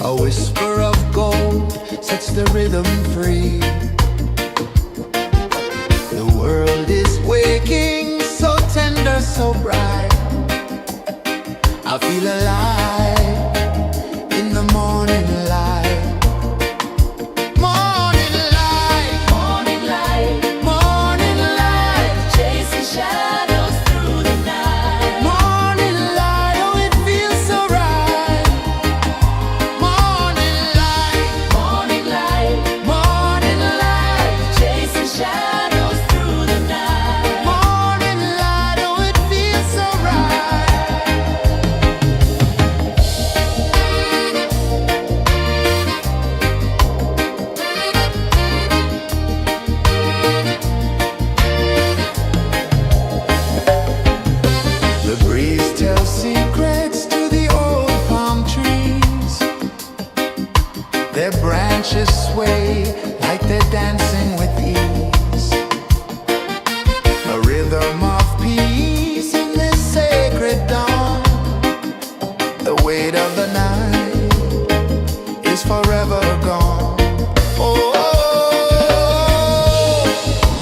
A whisper of gold sets the rhythm free. The world is waking, so tender, so bright. I feel alive in the morning light. Morning light, Morning light, morning light, chasing shadows through the night. morning light, oh it feels so right. Morning light, Morning light, morning light, chasing shadows through the night. morning light, oh it feels so right. The breeze tells secrets to the old palm trees. Their branches sway like they're dancing with ease. A rhythm of peace in this sacred dawn. The weight of the night is forever gone. Oh,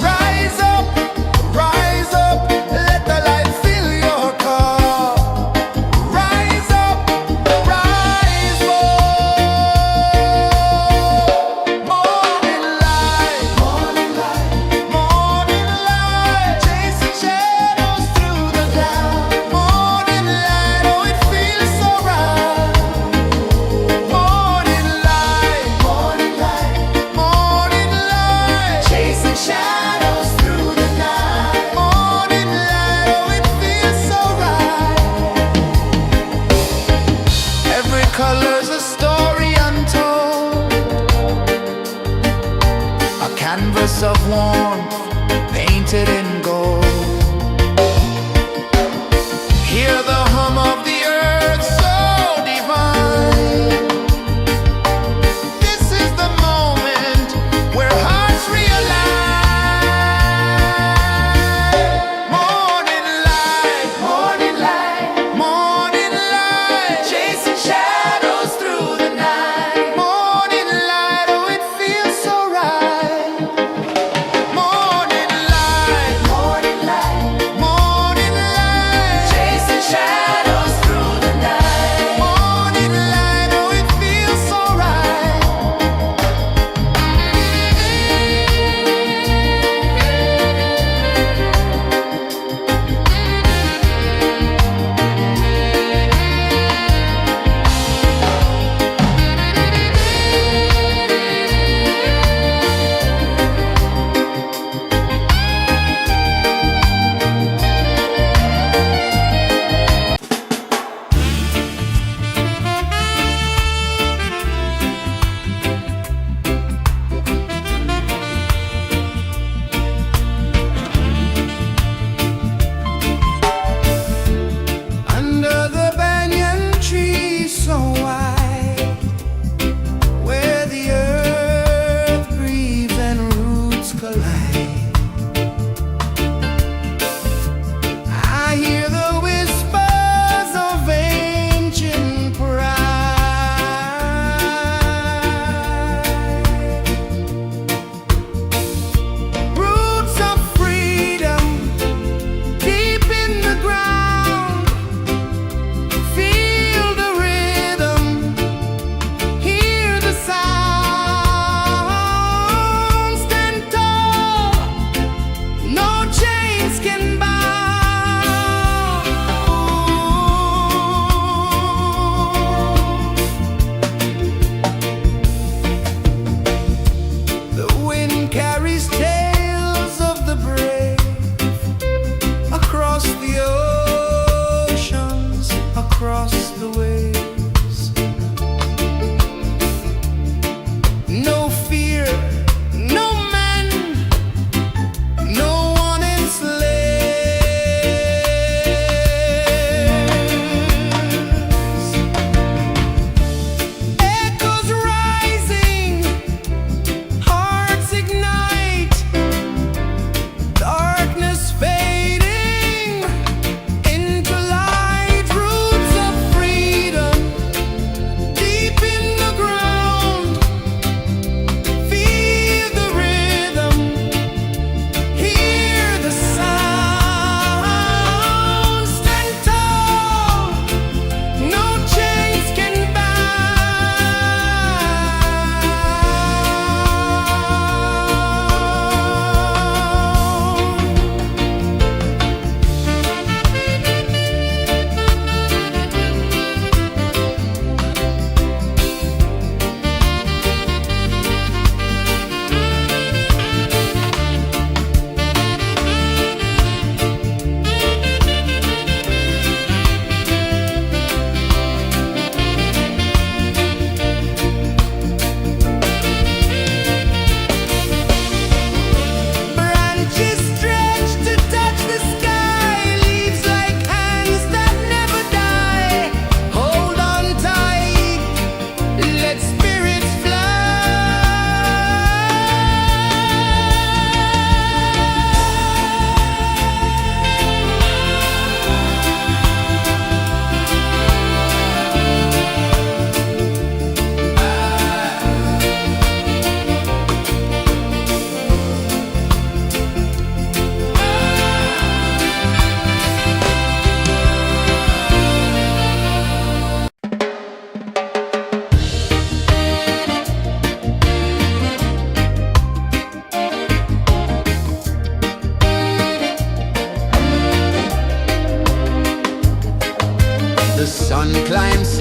rise up, let the light fill your cup. Rise up, rise more. Morning light, morning light, chasing shadows through the cloud. Morning light, oh it feels so right. Morning light, morning light, chasing shadows through the night. Morning light, oh it feels so right. Every color's a story untold, a canvas of warmth painted in gold. Hear the hum of the earth so divine. This is the moment where hearts realign. Morning light, morning light, chasing shadows through the night. Morning light, oh it feels so right. Morning light,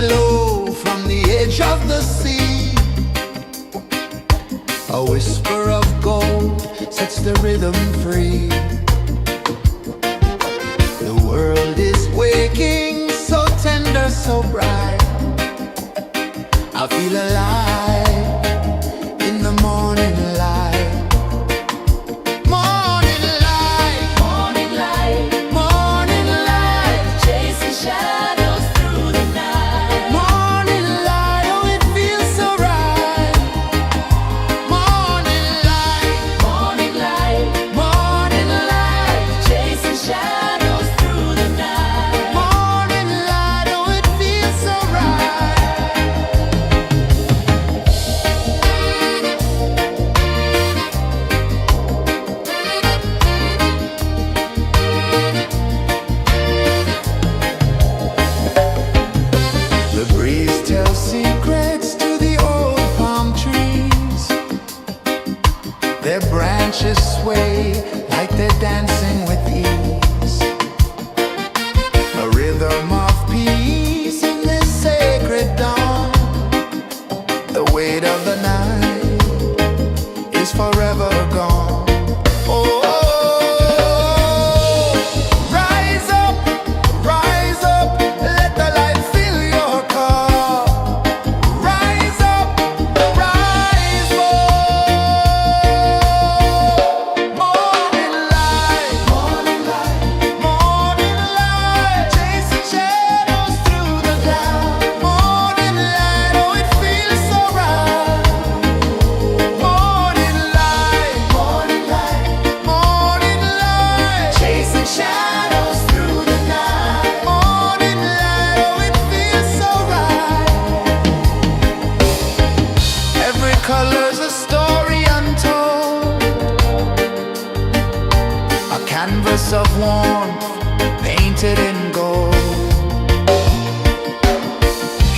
glow from the edge of the sea. A whisper of gold sets the rhythm free. The world is waking, so tender, so bright. I feel alive in the morning light. Morning light, Morning light, morning light, chasing shadows through the night. morning light, oh it feels so right. Morning light, Morning light, morning light, chasing shadows through the night. morning light, oh it feels so right. The breeze tells secrets to the old palm trees. Their branches sway like they're dancing with ease. A rhythm of peace in this sacred dawn. The weight of the night is forever gone. Oh, rise up, let the light fill your cup. Rise up, rise more. Morning light, morning light, chasing shadows through the cloud. Morning light, oh it feels so right. Morning light, morning light, chasing shadows through the night. Morning light, oh it feels so right. Every color's a story untold, a canvas of warmth painted in gold.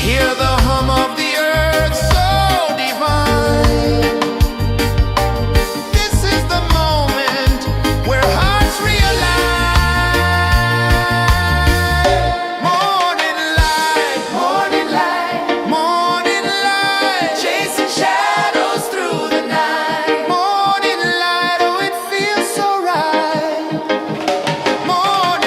Hear the hum of the earth so divine. This is the moment where hearts realign. Morning light, morning light, chasing shadows through the night. Morning light, oh it feels so right. Morning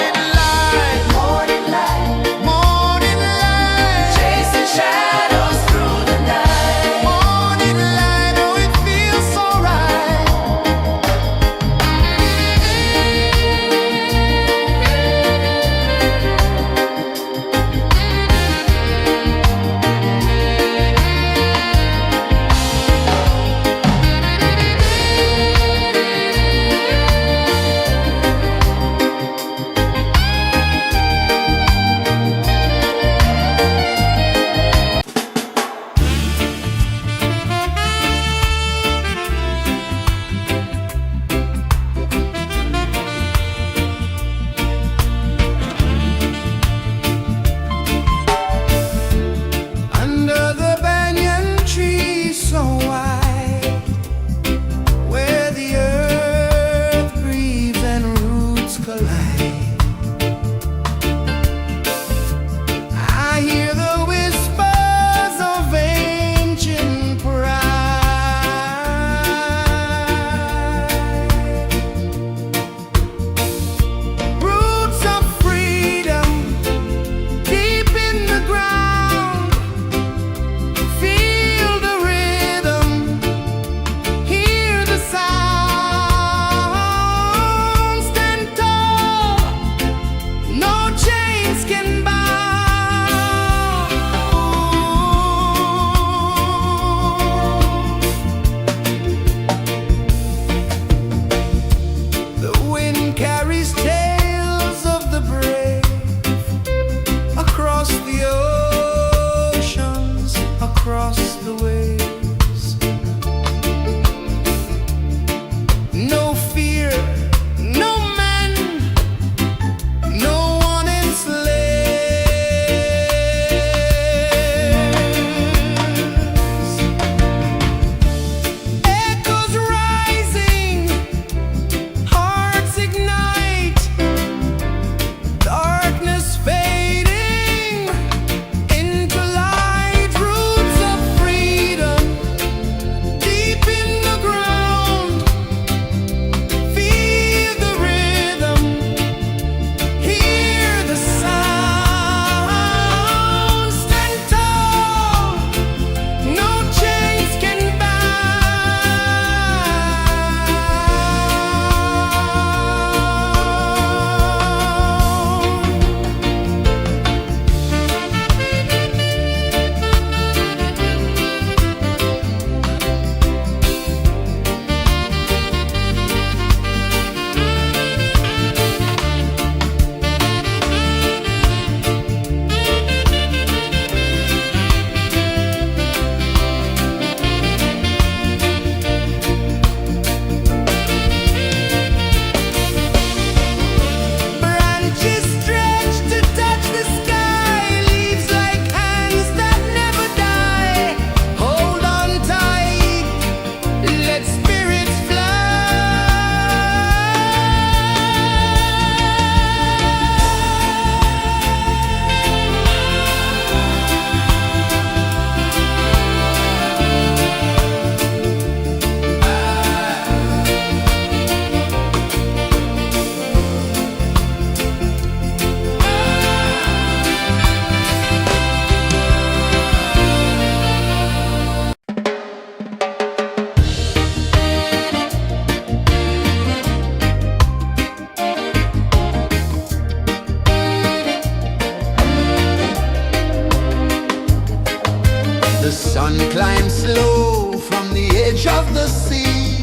The sun climbs slow from the edge of the sea.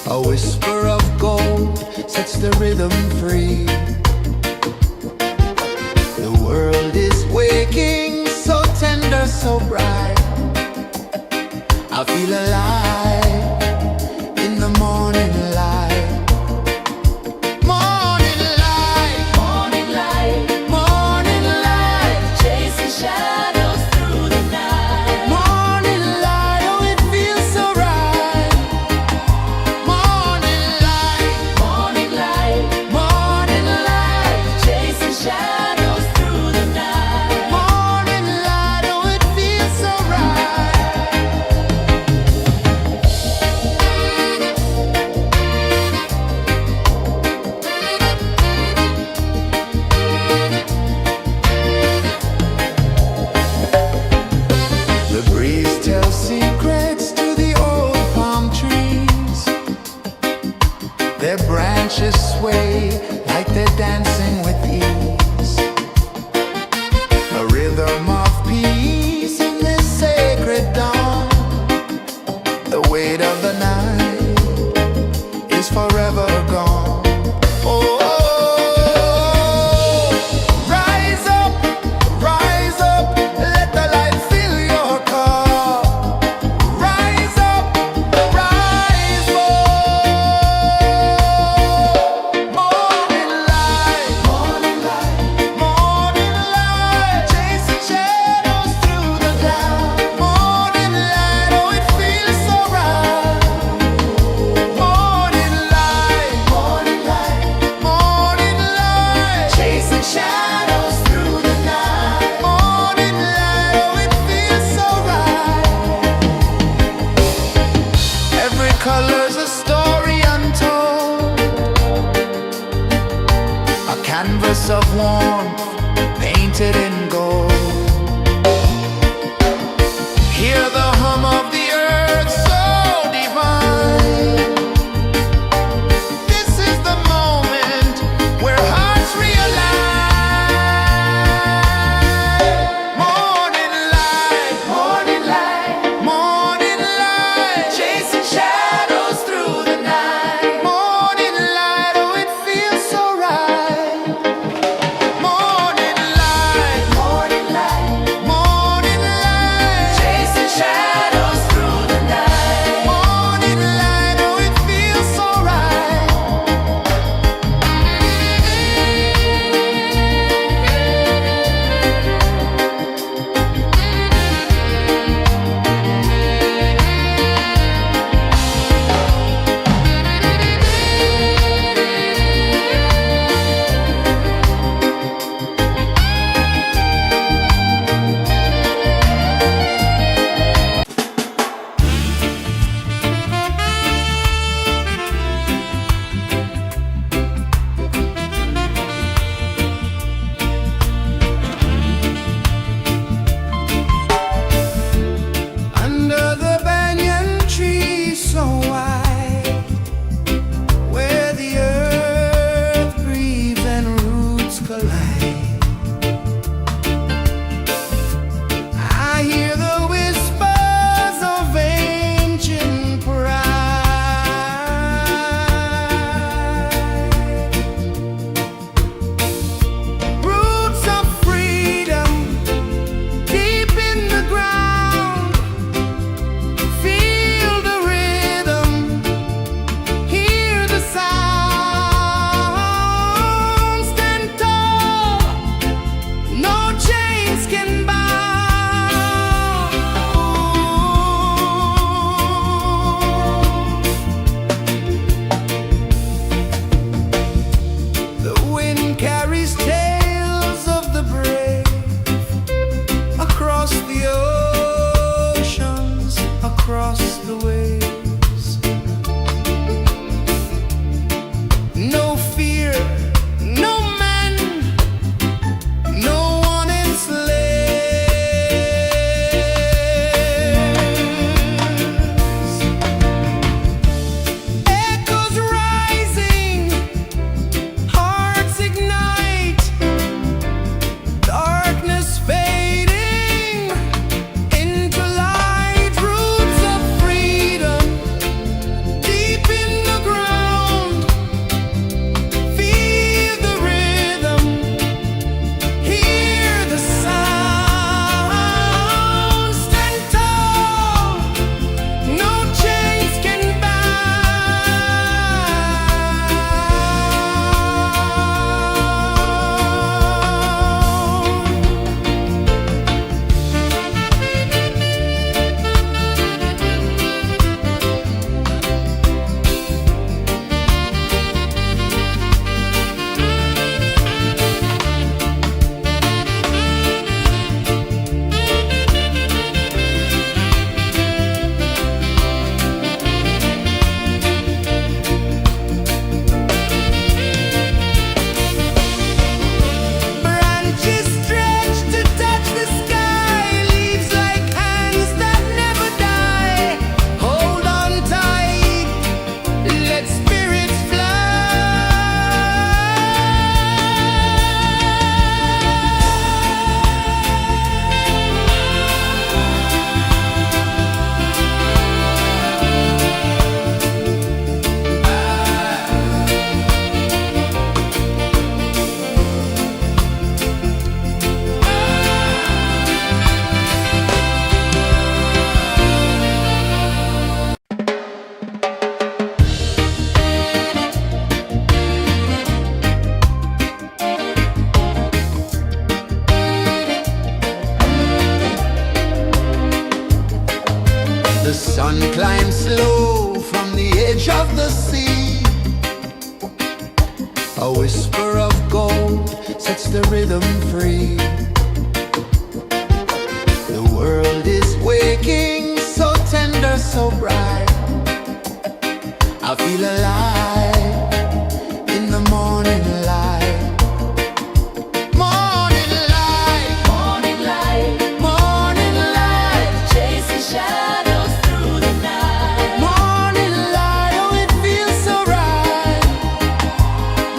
A whisper of gold sets the rhythm free. The world is waking, so tender, so bright. I feel alive in the morning light. Morning light, Morning light, morning light, chasing shadows through the night. morning light, oh it feels so right. Morning light, Morning light, morning light, chasing shadows through the night. morning light, oh it feels so right. The breeze tells secrets to the old palm trees. Their branches sway like they're dancing with ease. A rhythm of peace in this sacred dawn. The weight of the night is forever gone. Oh, rise up, let the light fill your cup. Rise up, rise more. Morning light, morning light, chasing shadows through the cloud. Morning light, oh it feels so right. Morning light, chasing shadows through the night. Morning light, oh it feels so right. Every color's a story untold, a canvas of warmth painted in gold. Hear the hum of the earth so divine. This is the moment where hearts realign. Morning light, morning light, chasing shadows through the night. Morning light, oh it feels so right. Morning light, The sun climbs slow from the edge of the sea. A whisper of gold sets the rhythm free. The world is waking, so tender, so bright. I feel alive in the morning light. Morning light, Morning light, morning light, chasing shadows through the night. morning light, oh it feels so right.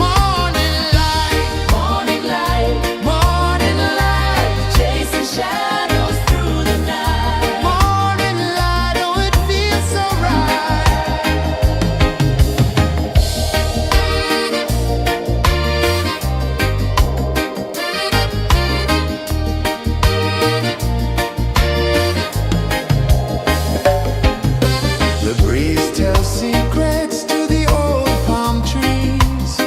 Morning light, Morning light, morning light, chasing shadows through the night. morning light, oh it feels so right. The breeze tells secrets to the old palm trees.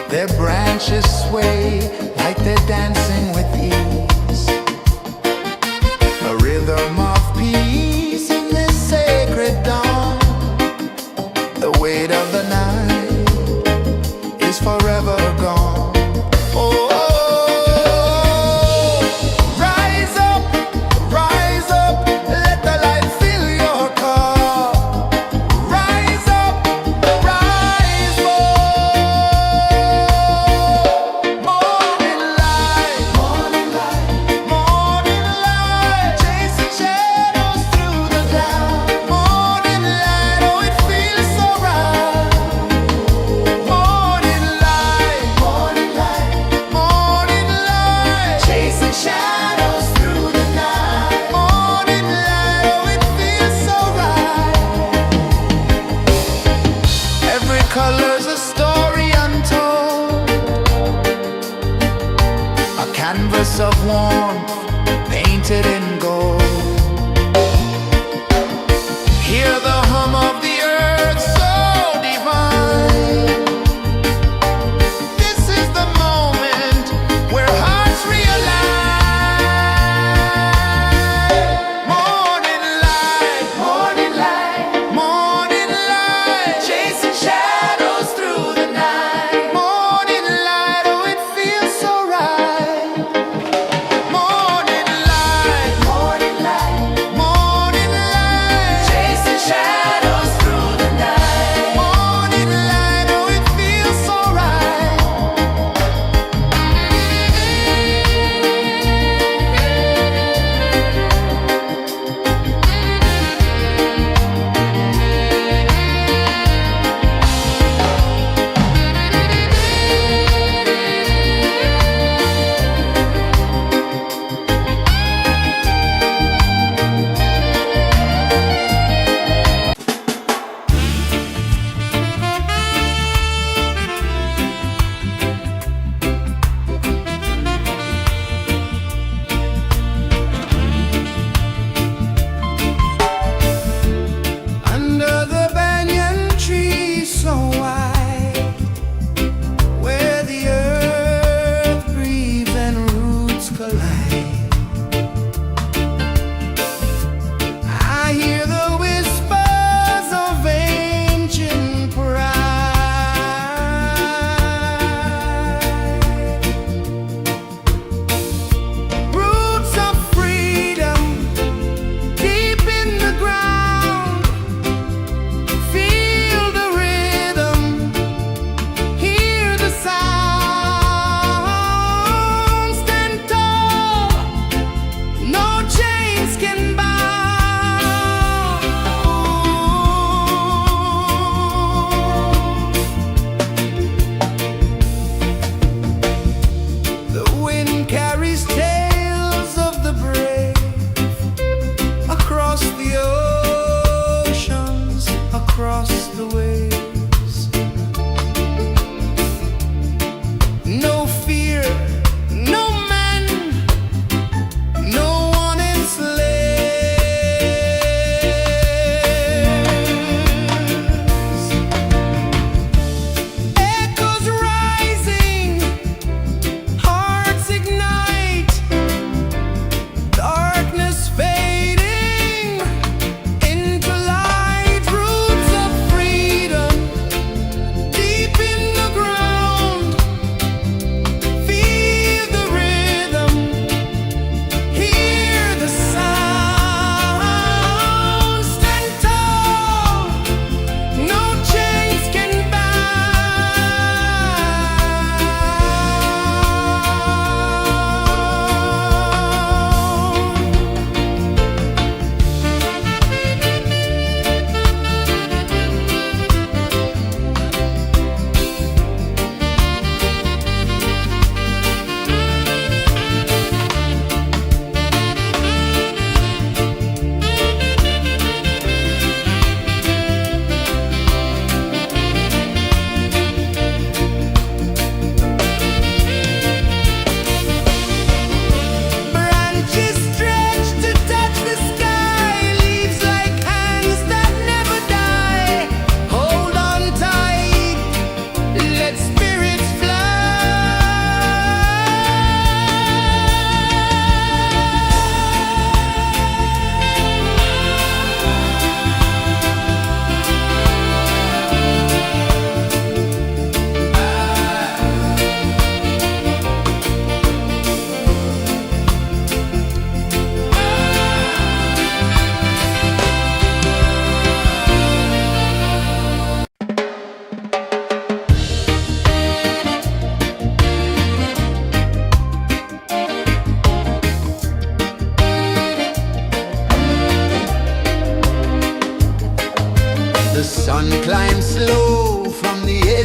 Their branches sway like they're dancing with ease. A rhythm of peace in this sacred dawn. The weight of the night is forever gone. Oh, rise up, let the light fill your cup. Rise up, rise up. Morning light, morning light, morning light, chasing shadows through the cloud. Morning light, oh it feels so right. Morning light, morning light, morning light, chasing shadows through the night. Morning light, oh it feels so right. Every color's a story untold, a canvas of warmth painted in gold. Hear the hum of the earth so divine. This is the moment where hearts realign. Morning light, morning light, morning light, chasing shadows through the night. Morning light, oh it feels so right. Morning light, morning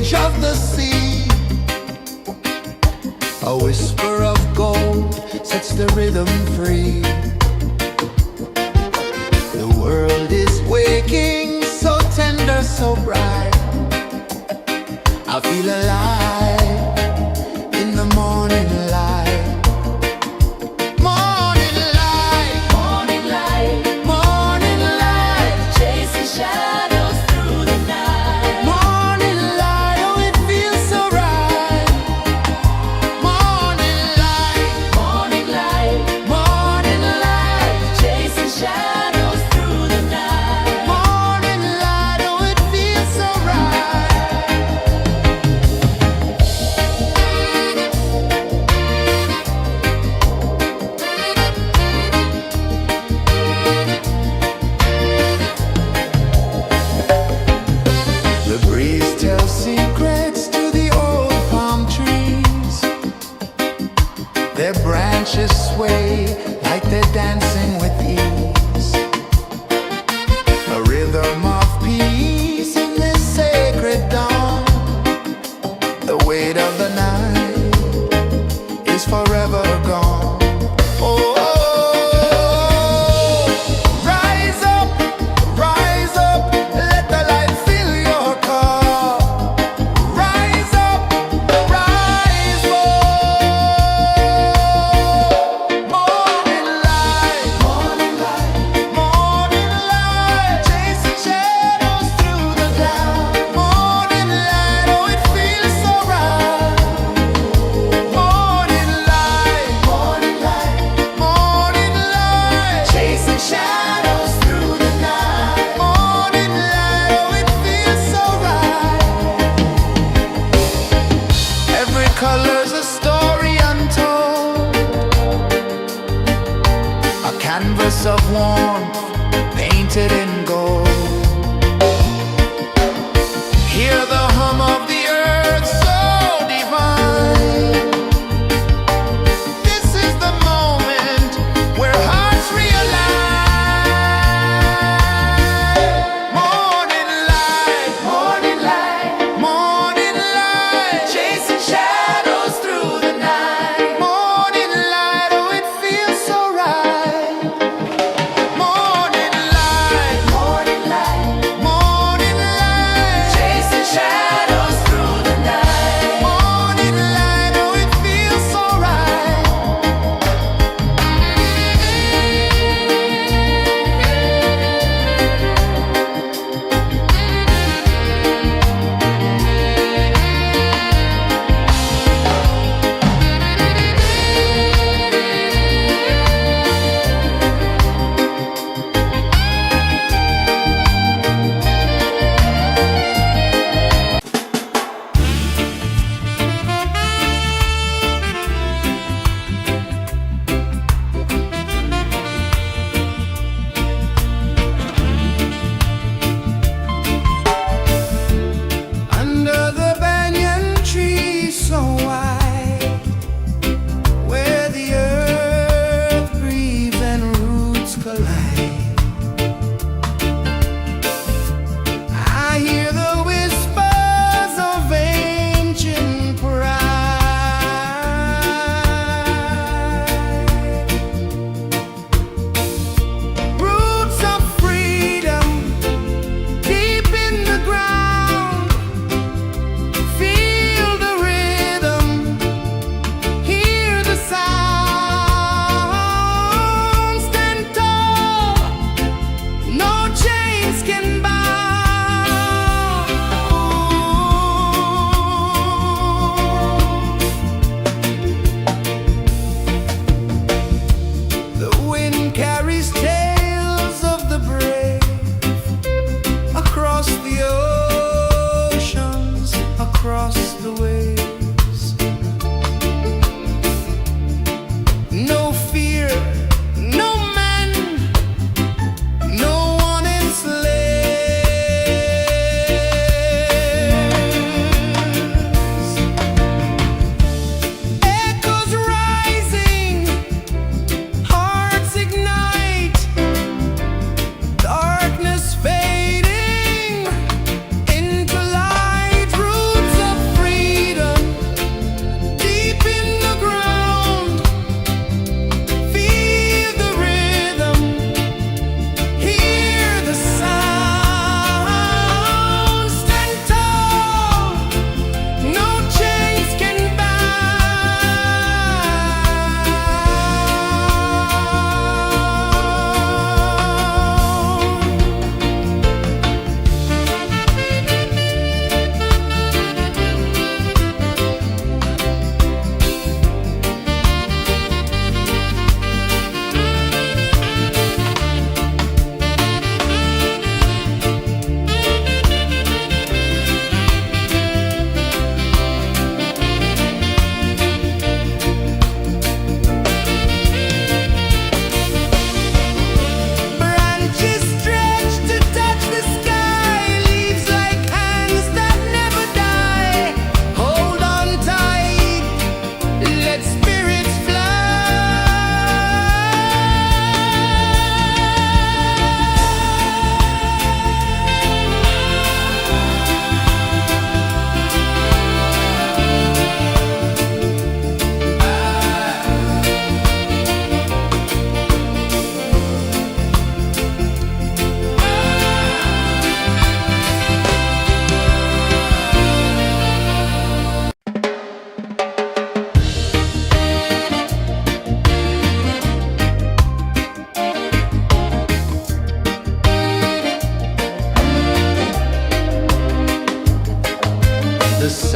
edge of the sea. A whisper of gold sets the rhythm free. The world is waking, so tender, so bright. I feel alive in the morning light. Morning light, Morning light, morning light, chasing shadows through the night. morning light, oh it feels so right. Morning light, Morning light, morning light, chasing shadows through the night. morning light, oh it feels so right. The breeze tells secrets to the old palm trees. Their branches sway like they're dancing with ease. A rhythm of peace in this sacred dawn. The weight of the night is forever gone. Oh, rise up, let the light fill your car. Rise up, rise up. Morning light, morning light, morning light, chasing shadows through the cloud. Morning light, oh it feels so right. Morning light, morning light, morning light, chasing shadows through the night. Morning light, oh it feels so right. Every color's a story untold, a canvas of warmth painted in gold. Hear the hum of the earth so divine. This is the moment where hearts realign. Morning light, morning light, morning light, chasing shadows through the night. Morning light, oh it feels so right. Morning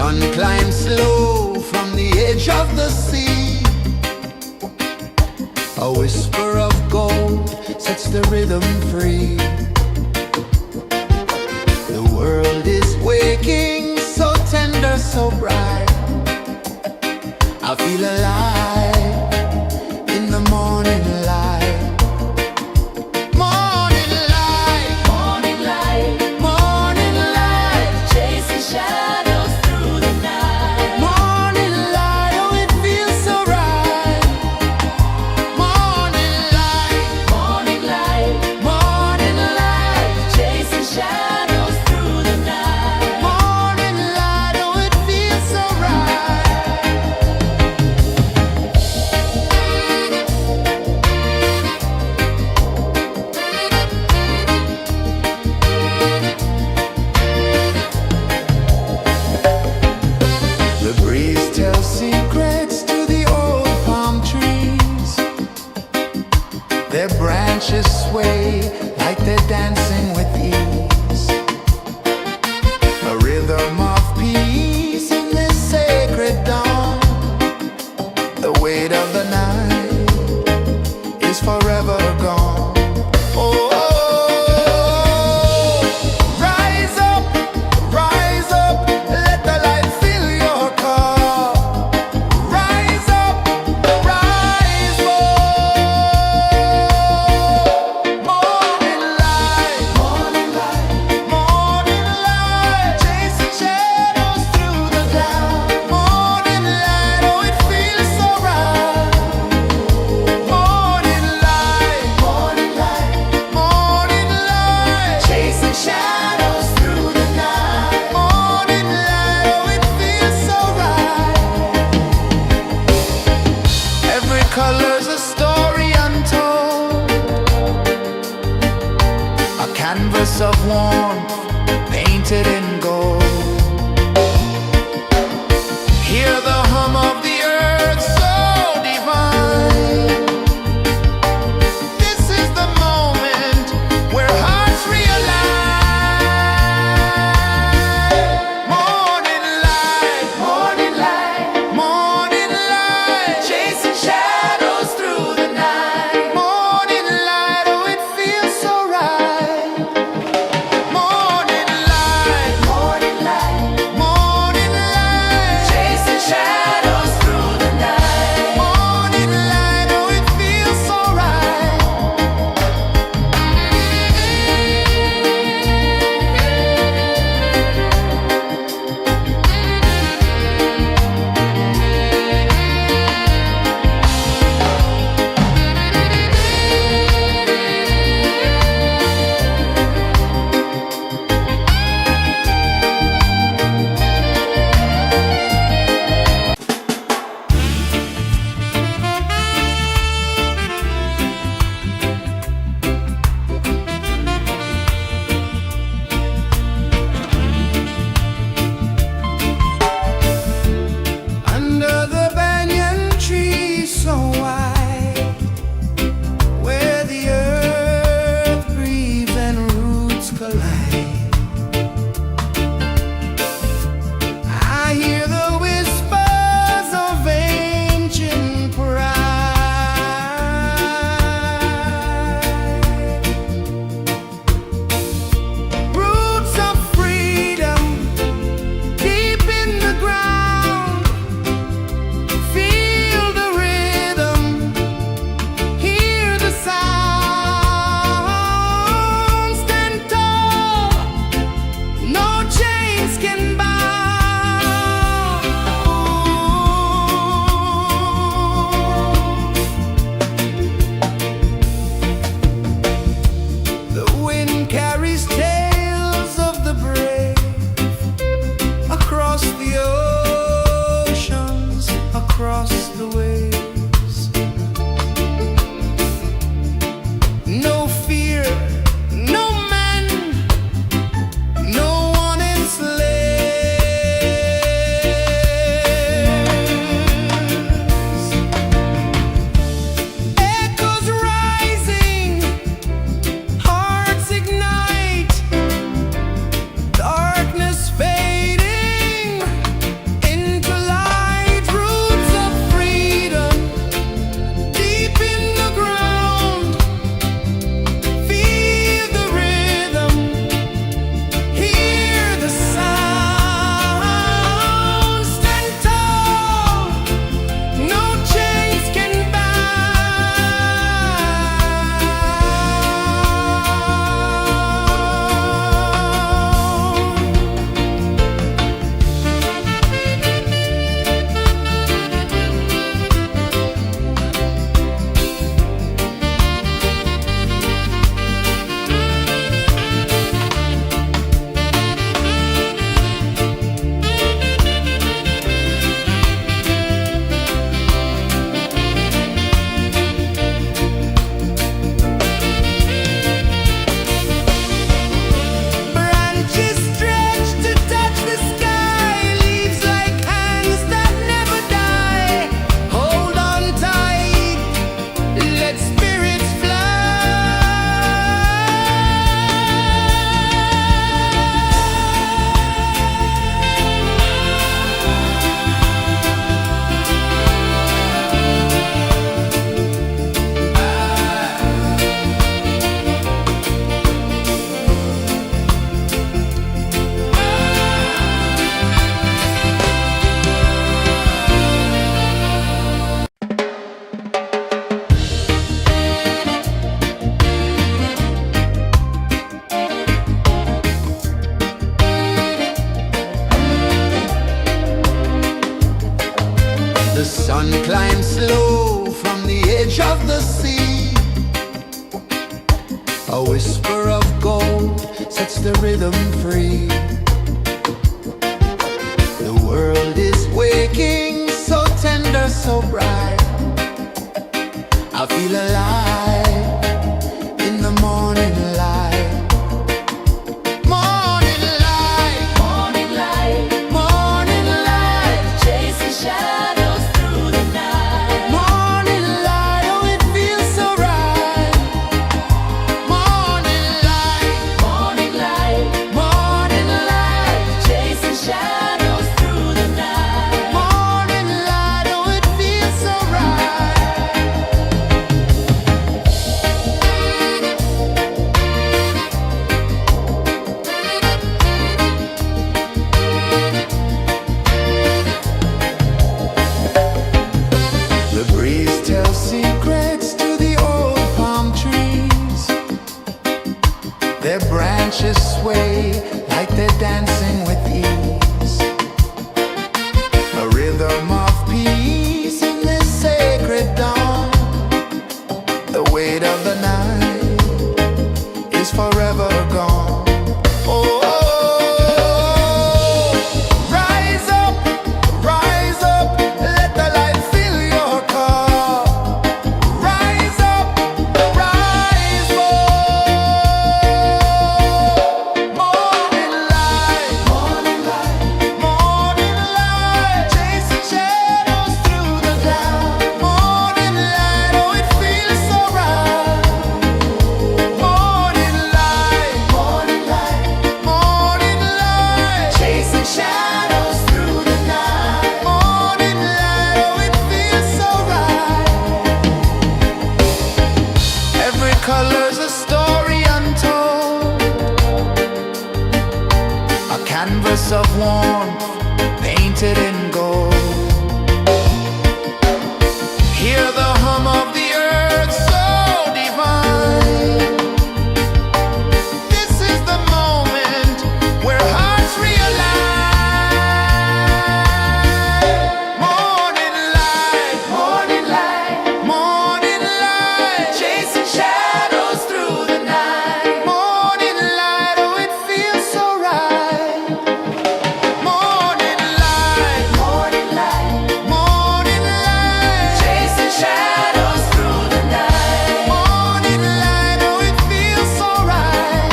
sun climbs slow from the edge of the sea. A whisper of gold sets the rhythm free. The world is waking, so tender, so bright. I feel alive in the morning light. Morning light, Morning light, morning light, chasing shadows through the night. morning light, oh it feels so right. Morning light, Morning light, morning light, chasing shadows through the night. morning light, oh it feels so right. The breeze tells secrets to the old palm trees. Their branches sway like they're dancing with ease. A rhythm of peace in this sacred dawn. The weight of the night is forever gone. Oh, rise up, let the light fill your cup. Rise up, rise up. Morning light, morning light, morning light, chasing shadows through the cloud. Morning light, oh it feels so right. Morning light, morning light, morning light, chasing shadows through the night. Morning light, oh it feels so right. Every color's a story untold, a canvas of warmth painted in gold. Hear the hum of the earth so divine. This is the moment where hearts realign. Morning light, morning light, morning light, chasing shadows through the night. Morning light, oh it feels so right. Morning A whisper of gold sets the rhythm free. The world is waking, so tender, so bright. I feel alive in the morning light. Morning light, Morning light, morning light, chasing shadows through the night. morning light, oh it feels so right. Morning light, Morning light, morning light, chasing shadows through the night. morning light, oh it feels so right. The breeze tells secrets to the old palm trees. Their branches sway like they're dancing with ease. A rhythm of peace in this sacred dawn. The weight of the night is forever gone. Oh, rise up, let the light fill your cup. Rise up, rise more. Morning light, morning light, morning light, chasing shadows through the cloud. Morning light, oh it feels so right. Morning light, morning light, morning light, chasing shadows through the night. Morning light, oh it feels so right. Every color's a story untold, a canvas of warmth painted in gold. Hear the hum of the earth so divine. This is the moment where hearts realign. Morning light, morning light, morning light, chasing shadows through the night. Morning light, oh it feels so right. Morning light, morning light, morning light, chasing shadows through the night. Morning light, oh it feels so right.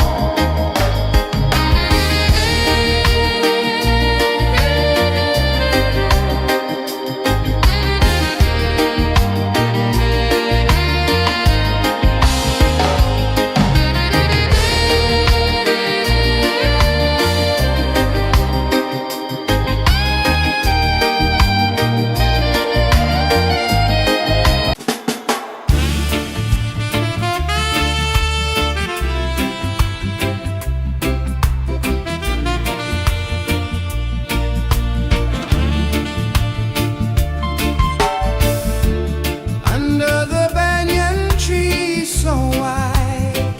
Under the banyan tree so wide,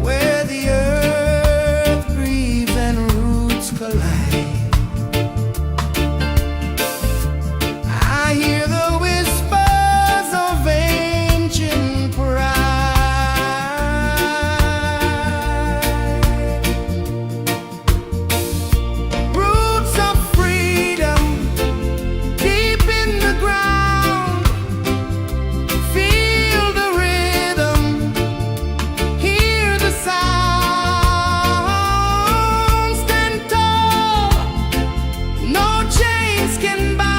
where the earth breathes and roots collide, I hear the whispers of ancient pride. Roots of freedom deep in the ground. Feel the rhythm, hear the sound. Stand tall, no chains can bound.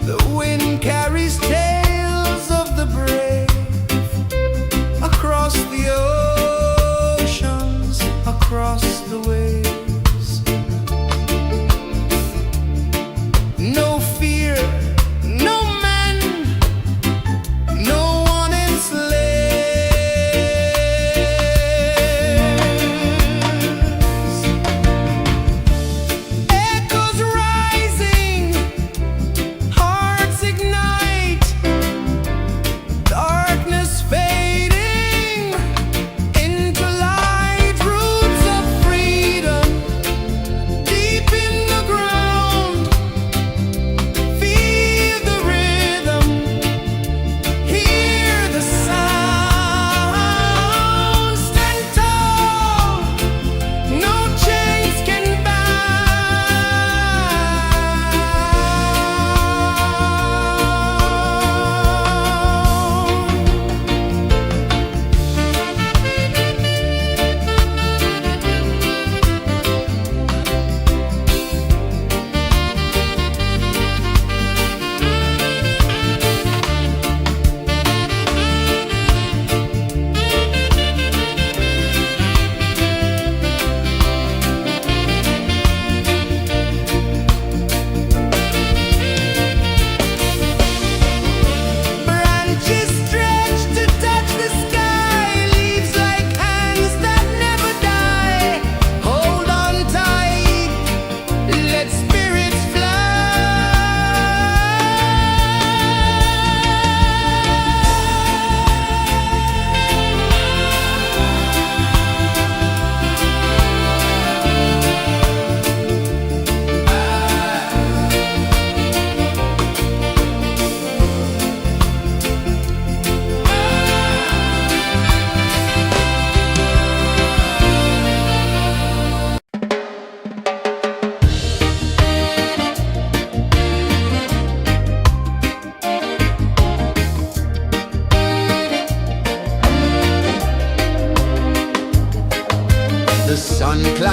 The wind carries tales of the brave across the oceans, across the waves. No fear, no man, no one enslaves. Echoes rising, hearts ignite, darkness fading into light. Roots of freedom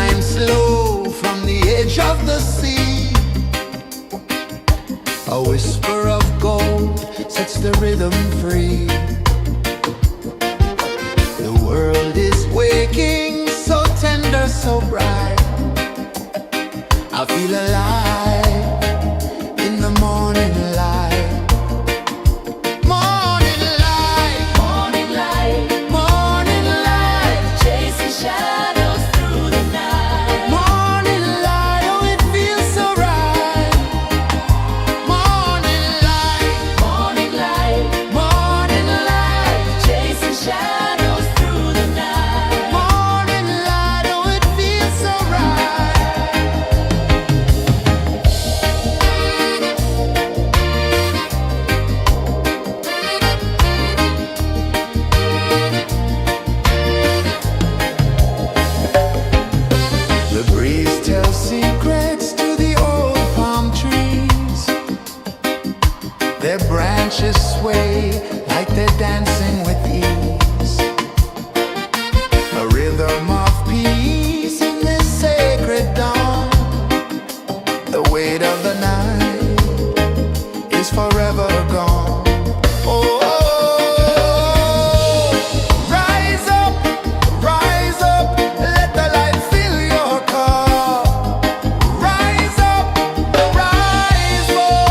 wind slow from the edge of the sea. A whisper of gold sets the rhythm free. The world is waking, so tender, so bright. I feel alive in the morning light. Morning light, Morning light, morning light, chasing shadows through the night. morning light, oh it feels so right. Morning light, Morning light, morning light, chasing shadows through the night. morning light, oh it feels so right. The breeze tells secrets to the old palm trees. Their branches sway like they're dancing with ease. A rhythm of peace in this sacred dawn. The weight of the night is forever gone. Oh, rise up, let the light fill your cup. Rise up, rise more.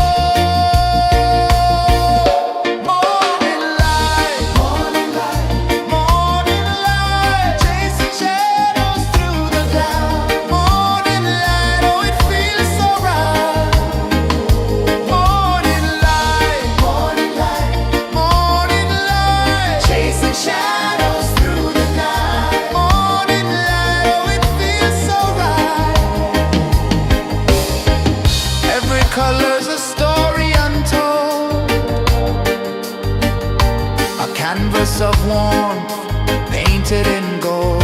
Morning light, morning light, morning light, chasing shadows through the cloud. Morning light, oh it feels so right. Morning light, morning light, morning light, chasing shadows through the night. Morning light, oh it feels so right. Every color's a story untold, a canvas of warmth painted in gold.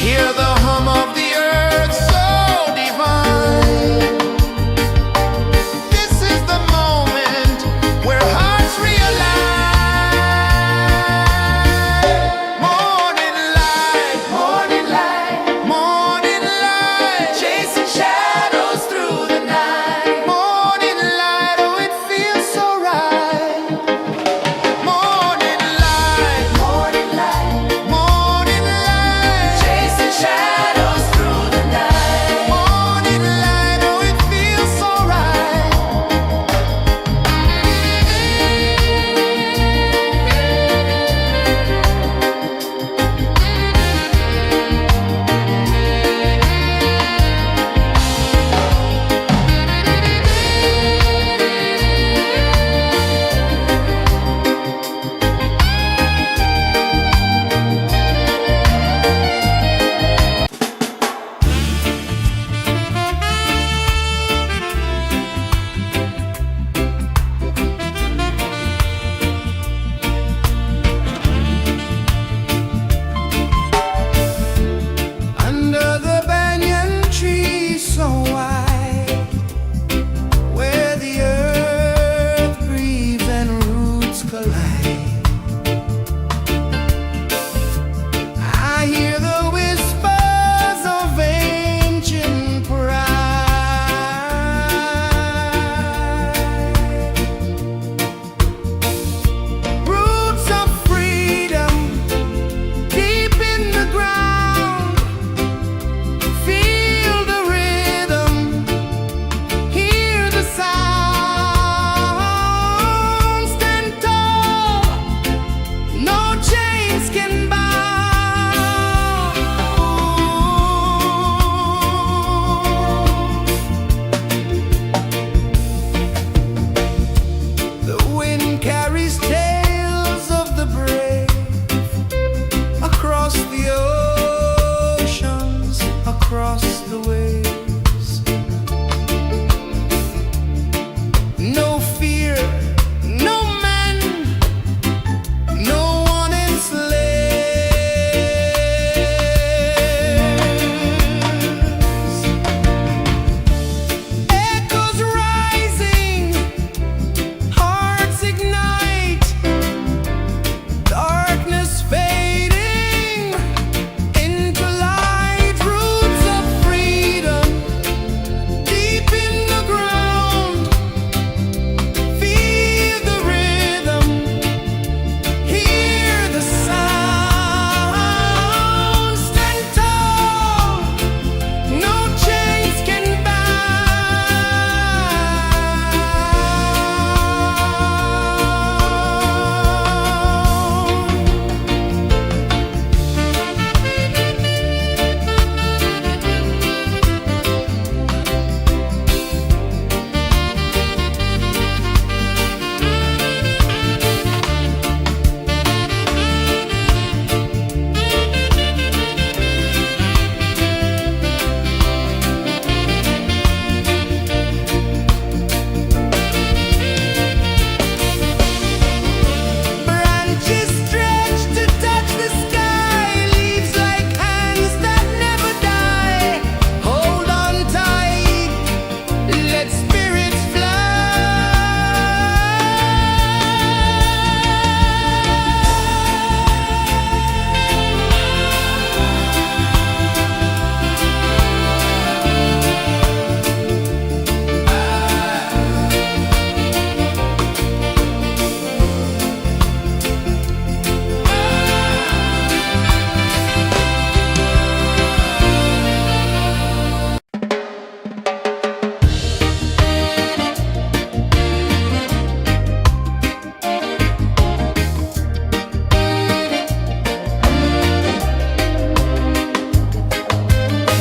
Hear the hum of the earth so divine. This is the moment where hearts realign. Morning light, morning light, morning light, chasing shadows through the night. Morning light, oh it feels so right. Morning light, Morning light, morning light, chasing shadows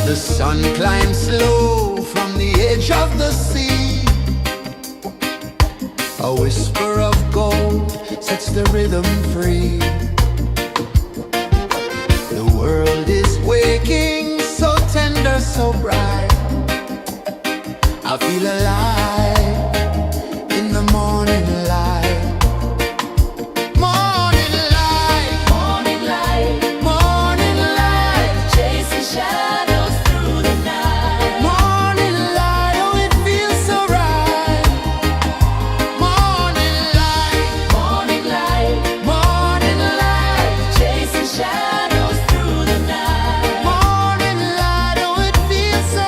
The sun climbs slow from the edge of the sea. A whisper of gold sets the rhythm free. The world is waking, so tender, so bright. I feel alive in the morning light. Morning light, Morning light, morning light, chasing shadows through the night. morning light, oh it feels so right. Morning light, Morning light, morning light, chasing shadows through the night. morning light, oh it feels so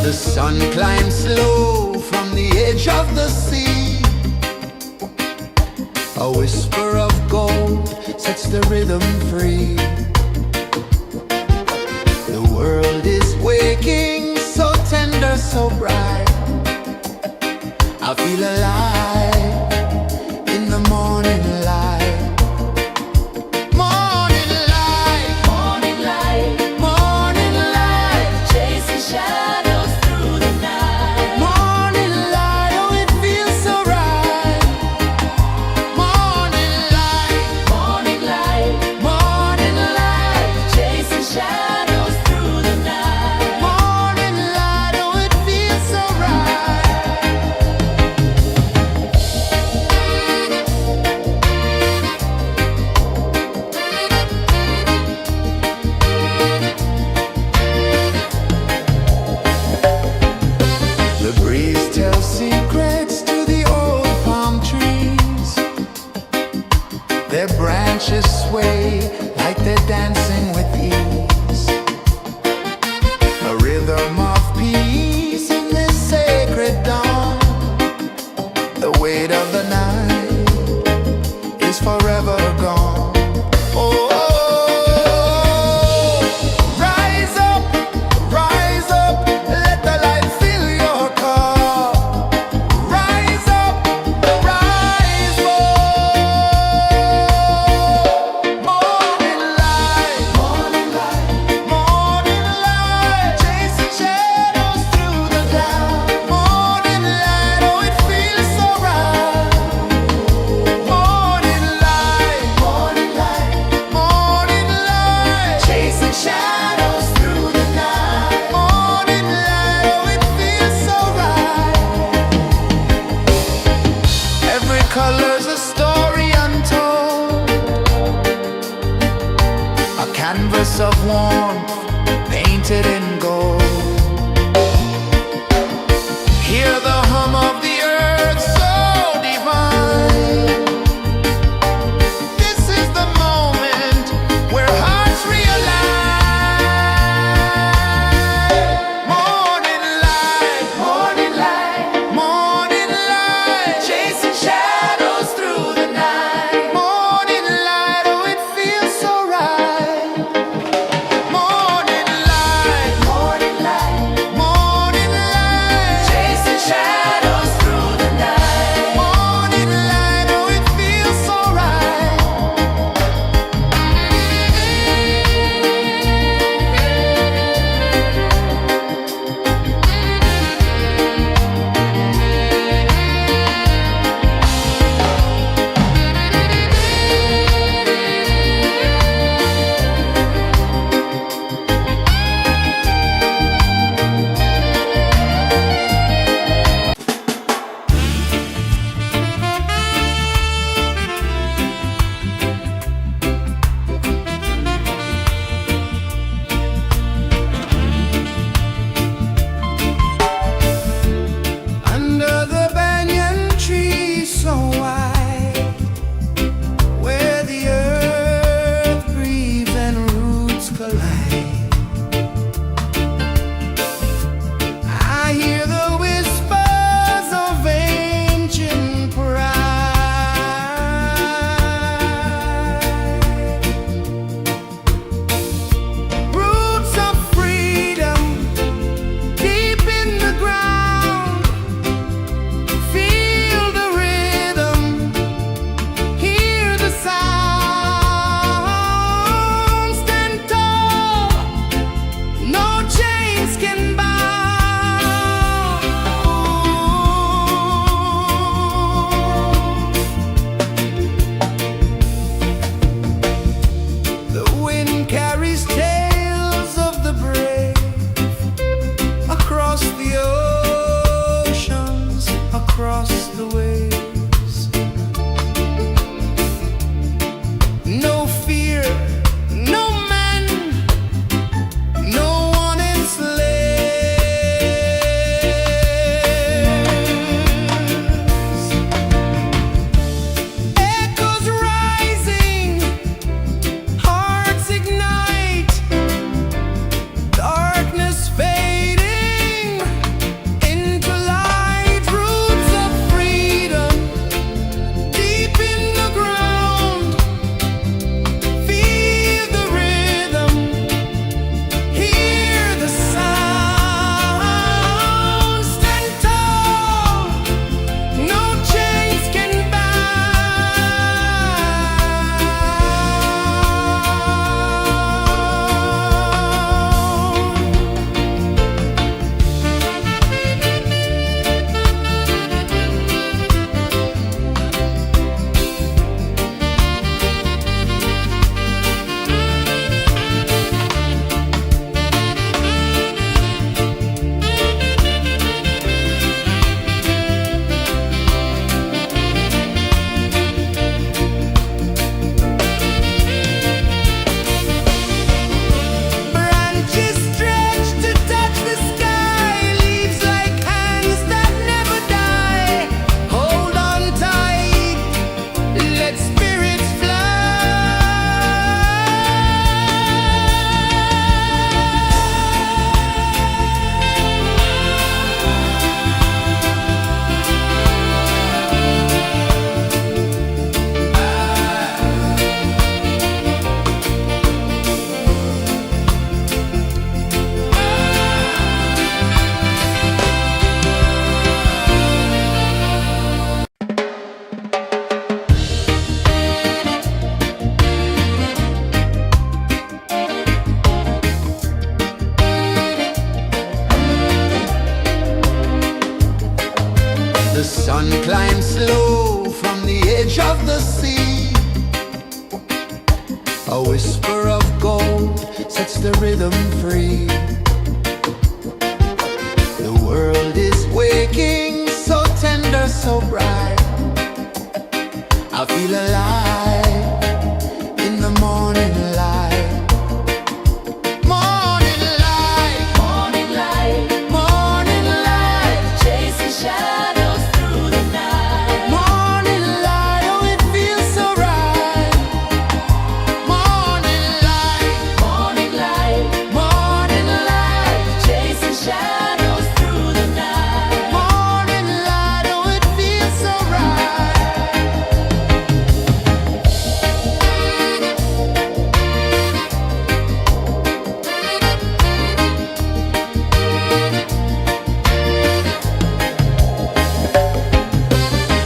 The sun climbs slow from the edge of the sea. A whisper of gold sets the rhythm free. The world is waking, so tender, so bright. I feel alive in the morning light. Morning light, Morning light, morning light, chasing shadows through the night. morning light, oh it feels so right. Morning light, Morning light, morning light, chasing shadows through the night. morning light, oh it feels so right. The breeze tells secrets to the old palm trees. Their branches sway like they're dancing with ease. A rhythm of peace in this sacred dawn. The weight of the night is forever gone. Oh, rise up, let the light fill your cup. Rise up, rise up. Morning light, morning light, chasing shadows through the cloud. Morning light, oh it feels so right. Morning light, chasing shadows through the night. Morning light, oh it feels so right. Every color's a story untold, a canvas of warmth painted in gold. Hear the hum of the earth so divine. This is the moment where hearts realign. Morning light, morning light, chasing shadows through the night. Morning light, oh it feels so right. Morning light, chasing shadows. Sun climbs slow from the edge of the sea. A whisper of gold sets the rhythm free. The world is waking, so tender, so bright. I feel alive in the morning light. Morning light, Morning light, morning light, chasing shadows through the night. morning light, oh it feels so right. Morning light, Morning light, morning light, chasing shadows through the night. morning light, oh it feels so right.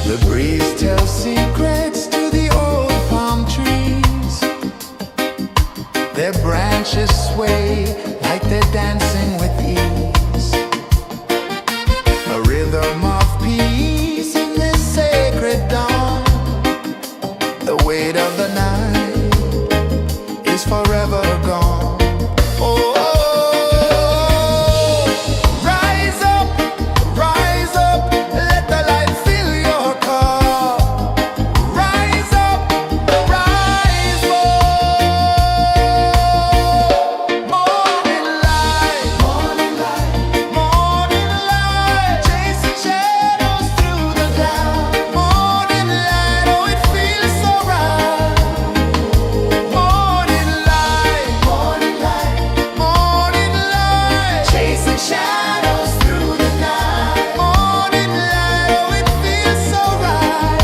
The breeze tells secrets to the old palm trees. Their branches sway like they're dancing with ease. A rhythm of peace in this sacred dawn. The weight of the night is forever gone. Oh, rise up, let the light fill your cup. Rise up, rise up. Morning light, morning light, chasing shadows through the cloud. Morning light, oh it feels so right. Morning light, chasing shadows through the night. Morning light, oh it feels so right.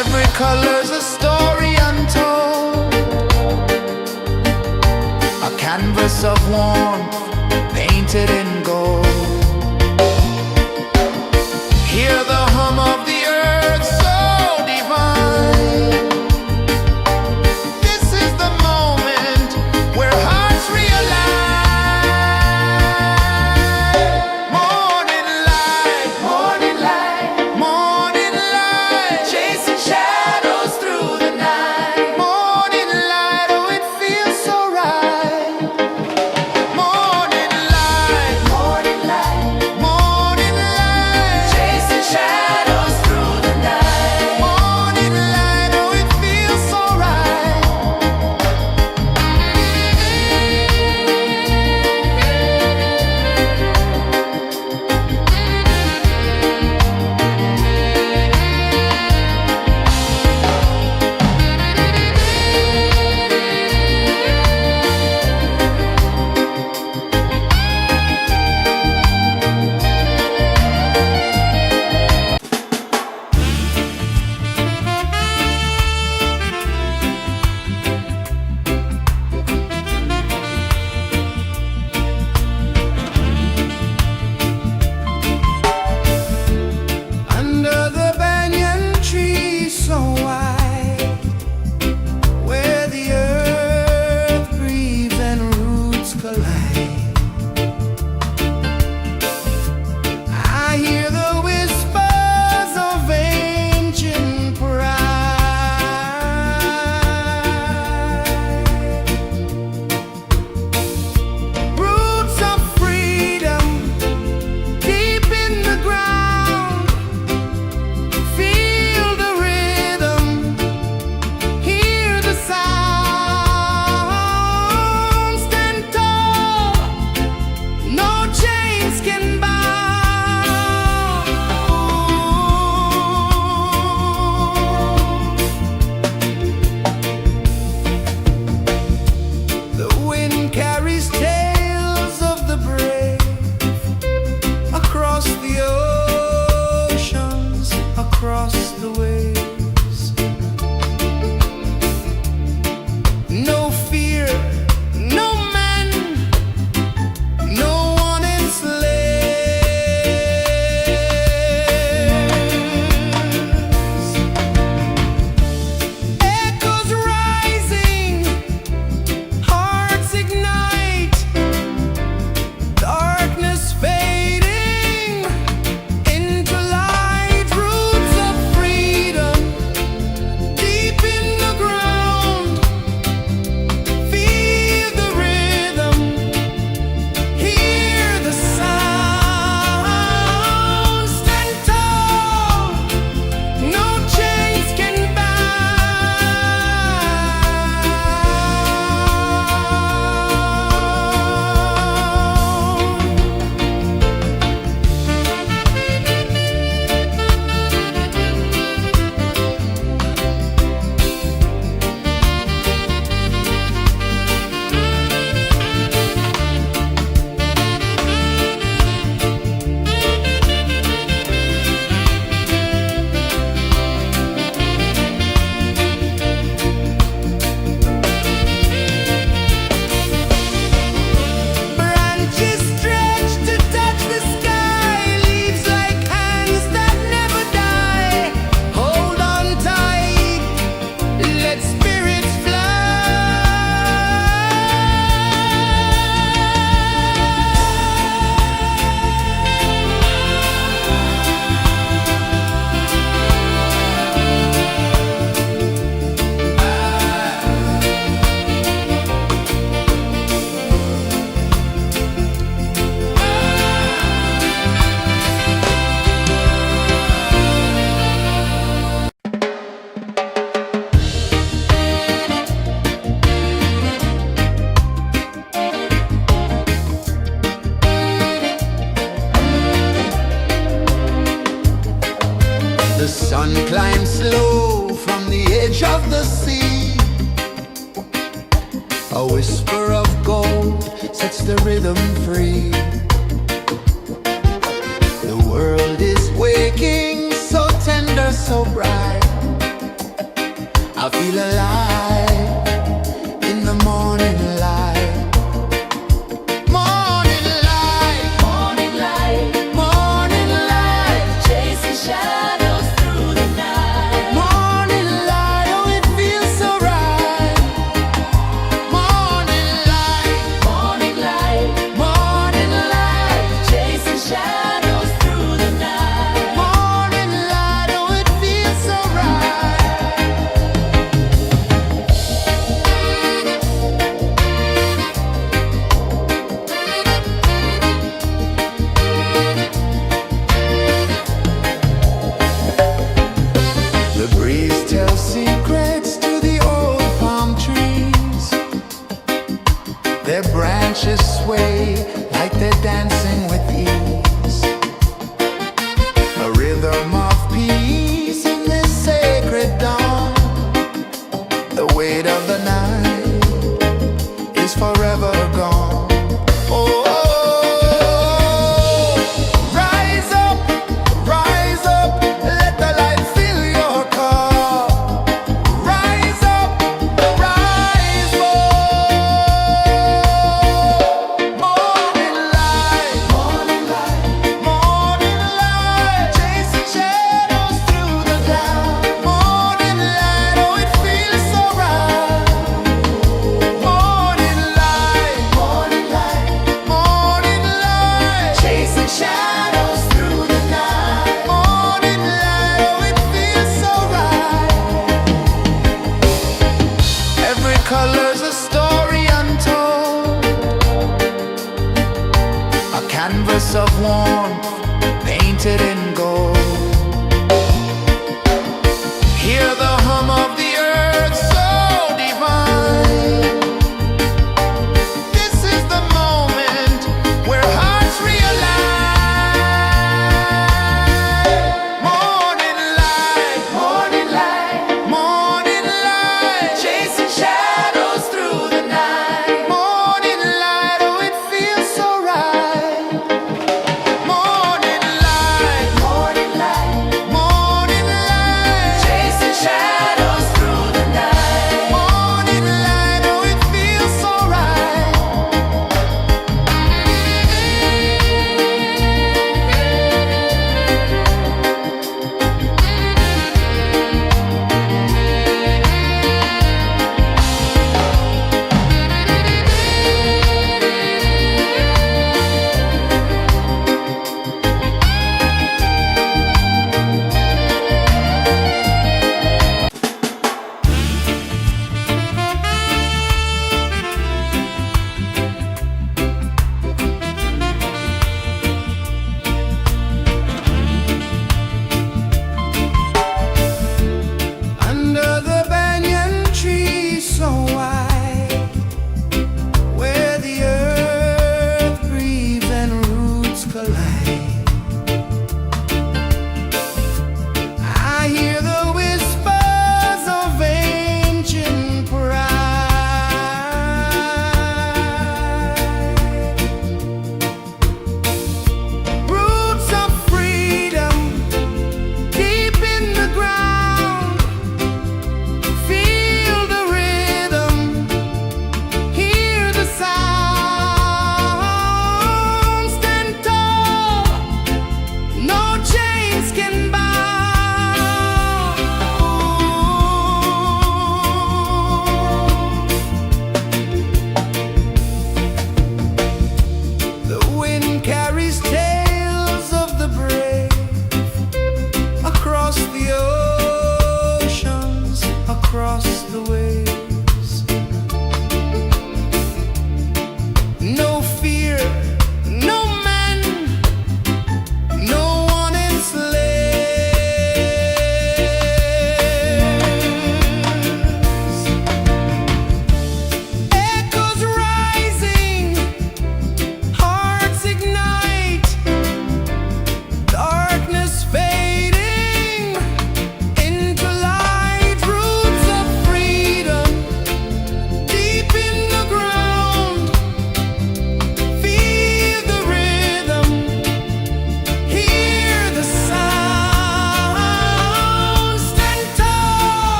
Every color's a story untold, a canvas of warmth painted in gold. Hear the hum of the earth so divine. This is the moment where hearts realign. Morning light, morning light, chasing shadows through the night. Morning light, oh it feels so right. Morning light, A whisper of gold sets the rhythm free. The world is waking, so tender, so bright. I feel alive in the morning light. Morning light, Morning light, morning light, chasing shadows through the night. morning light, oh it feels so right. Morning light, Morning light, morning light, chasing shadows through the night. morning light, oh it feels so right. The breeze tells secrets to the old palm trees. Their branches sway like they're dancing with ease. A rhythm of peace in this sacred dawn. The weight of the night is forever gone. Oh, rise up, let the light fill your cup. Rise up, rise more. Morning light, morning light, chasing shadows through the cloud. Morning light, oh it feels so right. Morning light, morning light, chasing shadows through the night. Morning light, oh it feels so right. Every color's a story untold, a canvas of warmth painted in gold. Hear the hum of the earth so divine. This is the moment where hearts realign. Morning light, morning light, chasing shadows through the night. Morning light, oh it feels so right.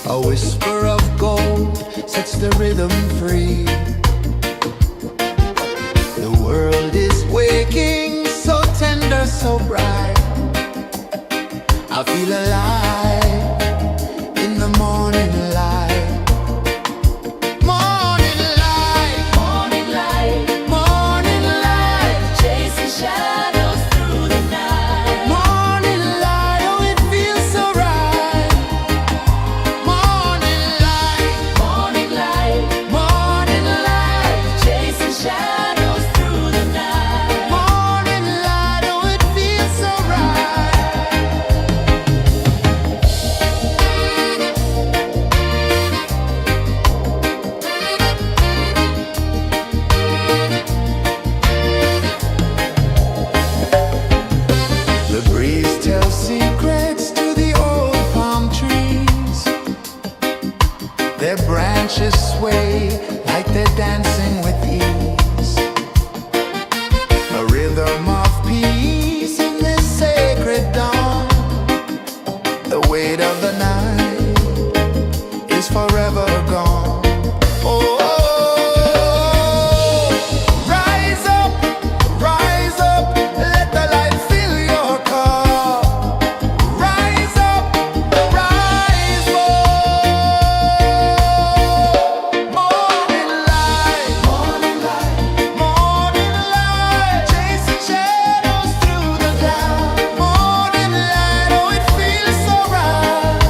A whisper of gold sets the rhythm free. The world is waking, so tender, so bright. I feel alive in the morning light. Morning light, Morning light, morning light, chasing shadows through the night. morning light. Oh, it feels so right. Morning light, Morning light, morning light, chasing shadows through the night. morning light. Oh, it feels so right. The breeze tells secrets to the old palm trees. Their branches sway like they're dancing with ease. A rhythm of peace in this sacred dawn. The weight of the night is forever gone. Oh, rise up, let the light fill your cup. Rise up, rise more. Morning light, morning light, morning light, chasing shadows through the cloud. Morning light, oh, it feels so right.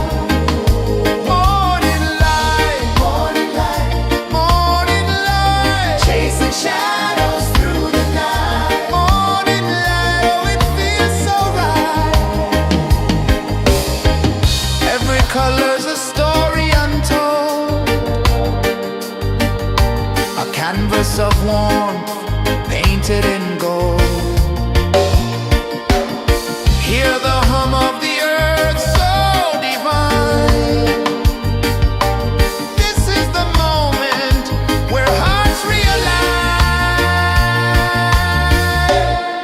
Morning light, morning light, morning light, chasing shadows through the night. Morning light, oh, it feels so right. Every color's a story untold, a canvas of warmth painted in gold. Hear the hum of the earth so divine. This is the moment where hearts realign.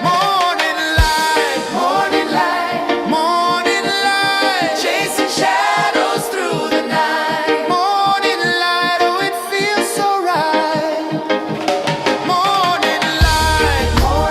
Morning light, morning light, morning light, chasing shadows through the night. Morning light, oh, it feels so right. Morning light, morning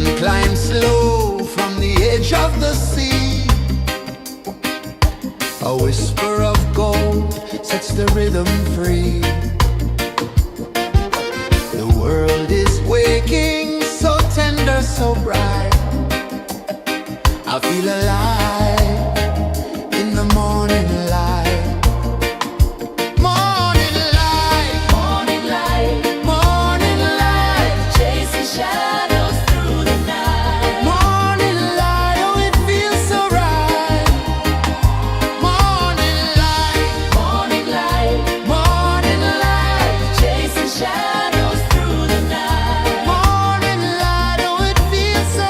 sun climbs slow from the edge of the sea. A whisper of gold sets the rhythm free. The world is waking, so tender, so bright. I feel alive in the morning light. Morning light, Morning light, morning light, chasing shadows through the night. morning light, oh it feels so right. Morning light, Morning light, morning light, chasing shadows through the night. morning light, oh it feels so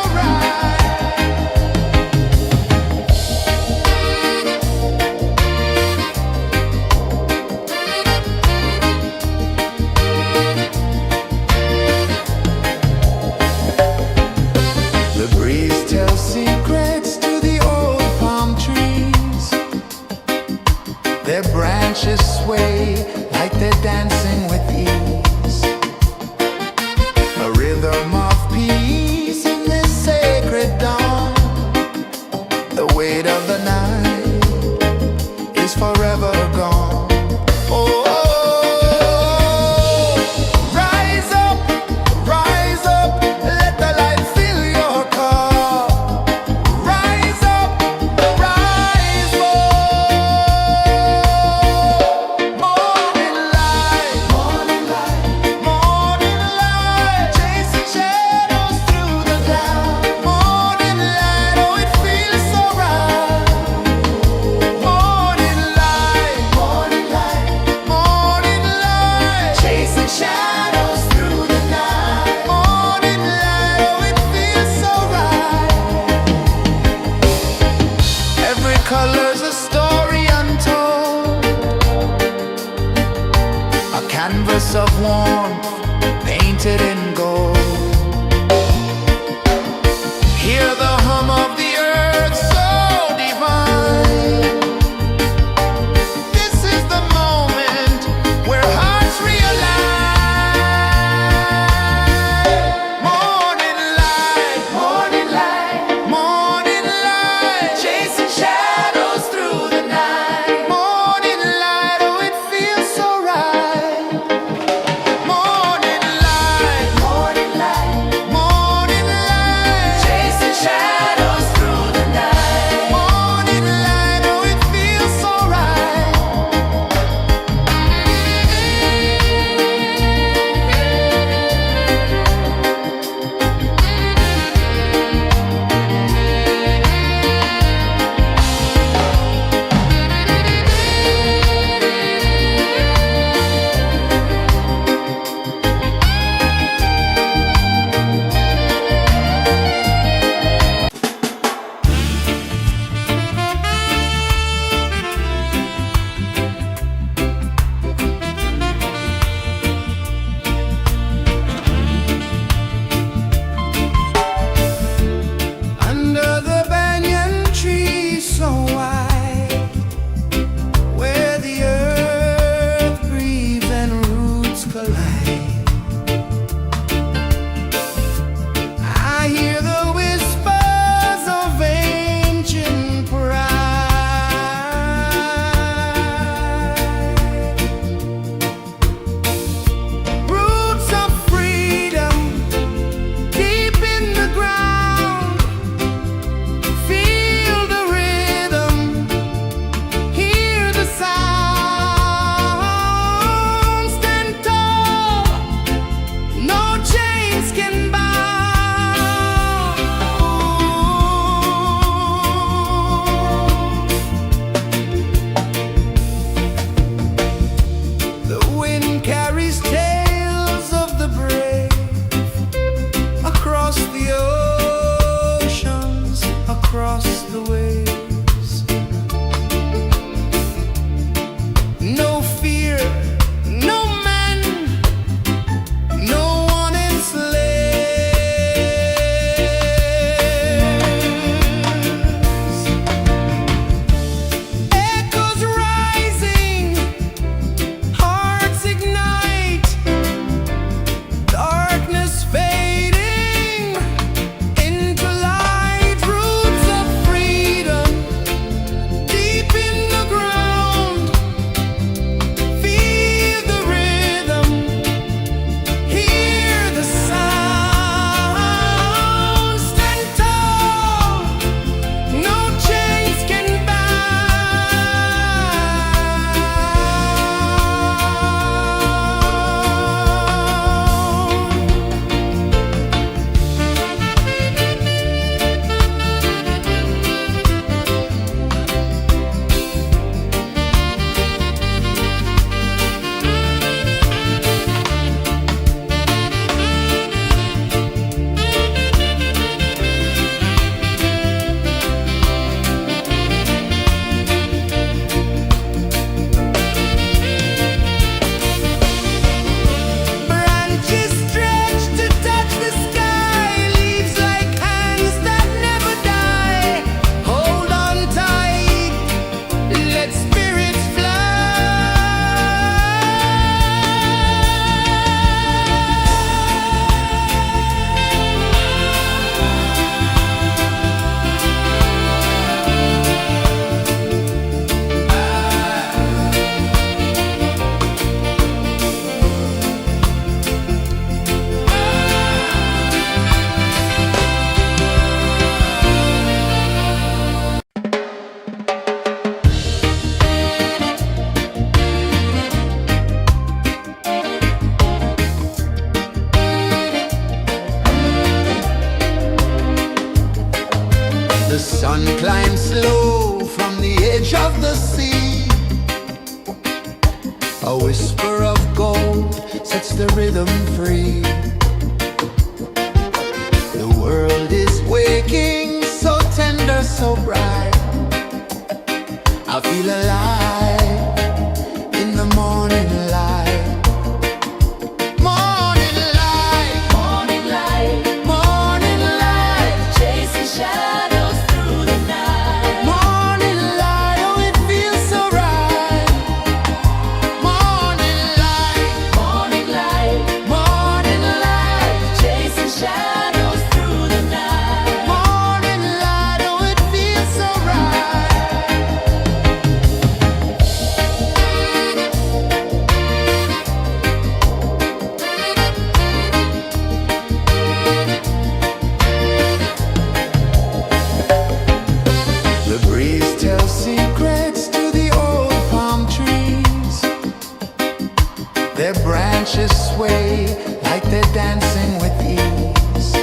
The sun climbs slow from the edge of the sea. A whisper of gold sets the rhythm free. The world is waking, so tender, so bright. I feel alive in the morning light. Morning light, Morning light, morning light, chasing shadows through the night. morning light, oh it feels so right. Morning light, Morning light, morning light, chasing shadows through the night. morning light, oh it feels so right. The breeze tells secrets to the old palm trees. Their branches sway like they're dancing with ease.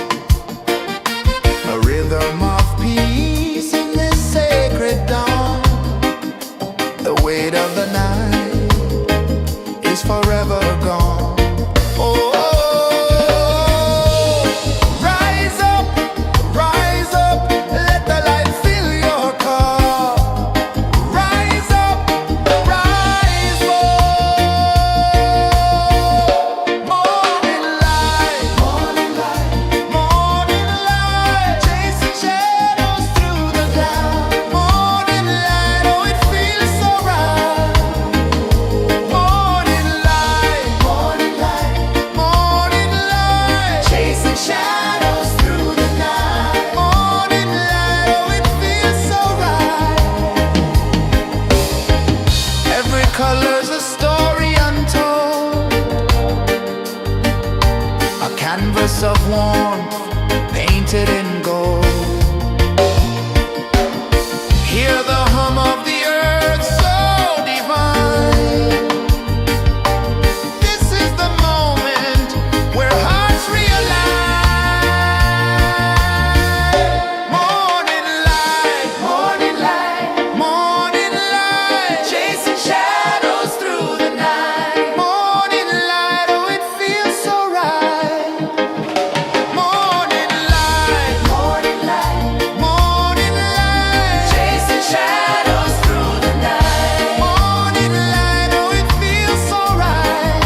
A rhythm of peace in this sacred dawn. The weight of the night is forever gone. Oh, rise up, let the light fill your cup. Rise up, rise up. Morning light, morning light, morning light, chasing shadows through the cloud. Morning light, oh it feels so right. Morning light, morning light, morning light, chasing shadows through the night. Morning light, oh it feels so right. Every color's a story untold, a canvas of warmth painted in gold. Hear the hum of the earth so divine. This is the moment where hearts realign. Morning light, morning light, morning light, chasing shadows through the night. Morning light, oh it feels so right. Morning light, morning light, morning light, chasing shadows through the night. Morning light, oh it feels so right.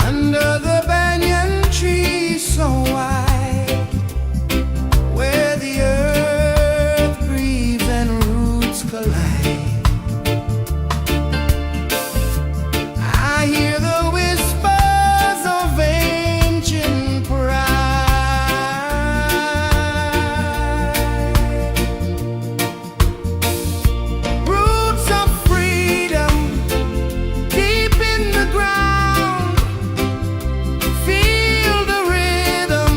Under the banyan tree so wide, where the earth breathes and roots collide, I hear the whispers of ancient pride. Roots of freedom deep in the ground. Feel the rhythm,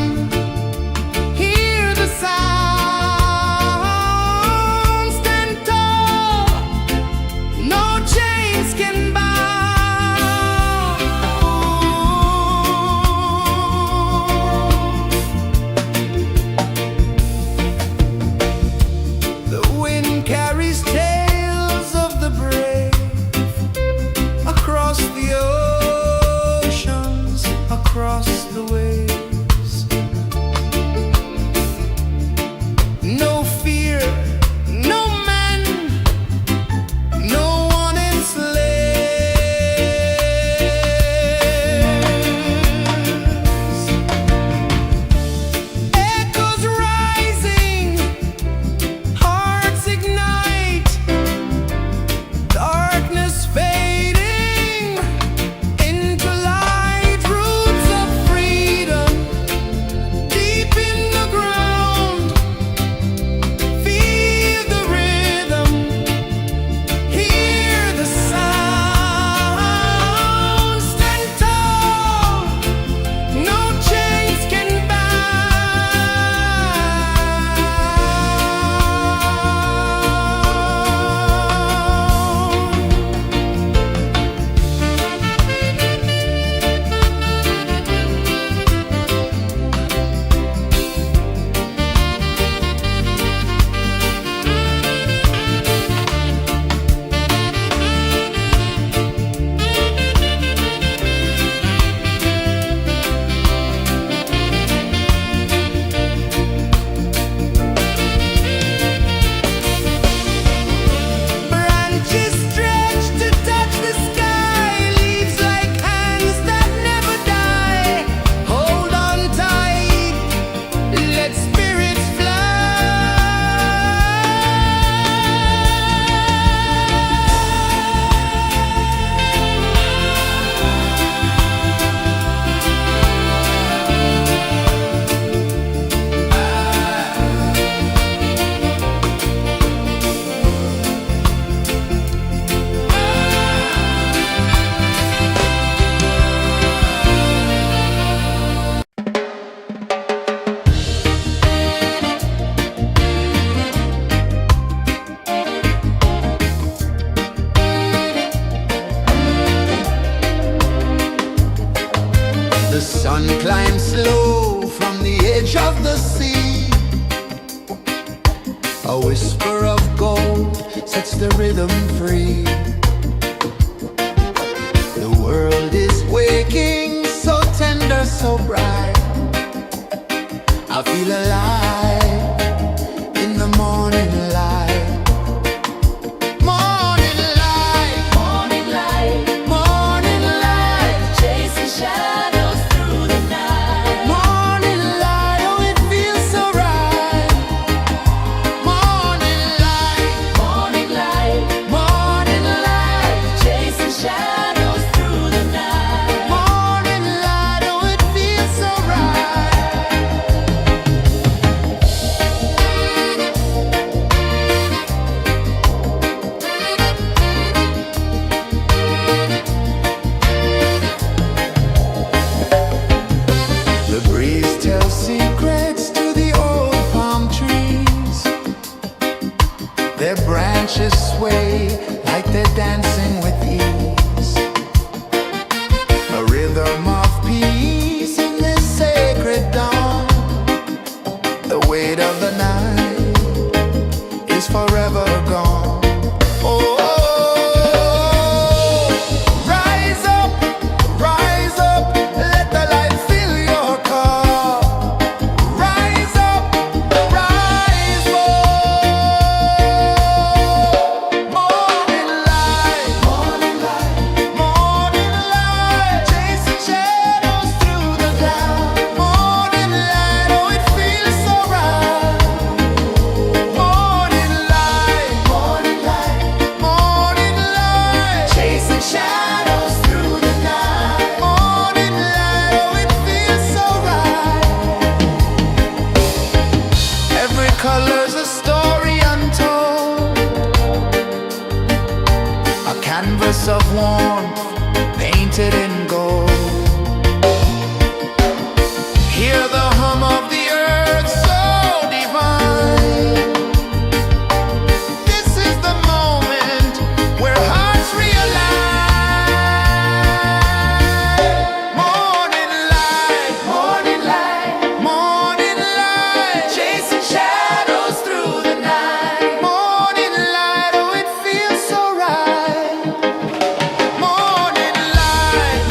hear the sound. Stand tall, no chains can bound. The wind carries tales of the brave across the oceans, across the waves. No fear, no man, no one enslaved. sun climbs slow from the edge of the sea. A whisper of gold sets the rhythm free. The world is waking, so tender, so bright. I feel alive in the morning light. Morning light, Morning light, morning light, chasing shadows through the night. morning light, oh it feels so right. Morning light, Morning light, morning light, chasing shadows through the night. morning light, oh it feels so right. The breeze tells secrets to the old palm trees. Their branches sway like they're dancing with ease. A rhythm of peace in this sacred dawn. The weight of the night is forever gone. Oh, rise up, let the light fill your cup. Rise up, rise up. Morning light, morning light, morning light, chasing shadows through the cloud. Morning light, oh it feels so right. Morning light, morning light, morning light, chasing shadows through the night. Morning light, oh it feels so right. Every color's a story untold, a canvas of warmth painted in gold. Hear the hum of the earth so divine. This is the moment where hearts realign. Morning light, morning light, morning light, chasing shadows through the night. Morning light, oh it feels so right. Morning light,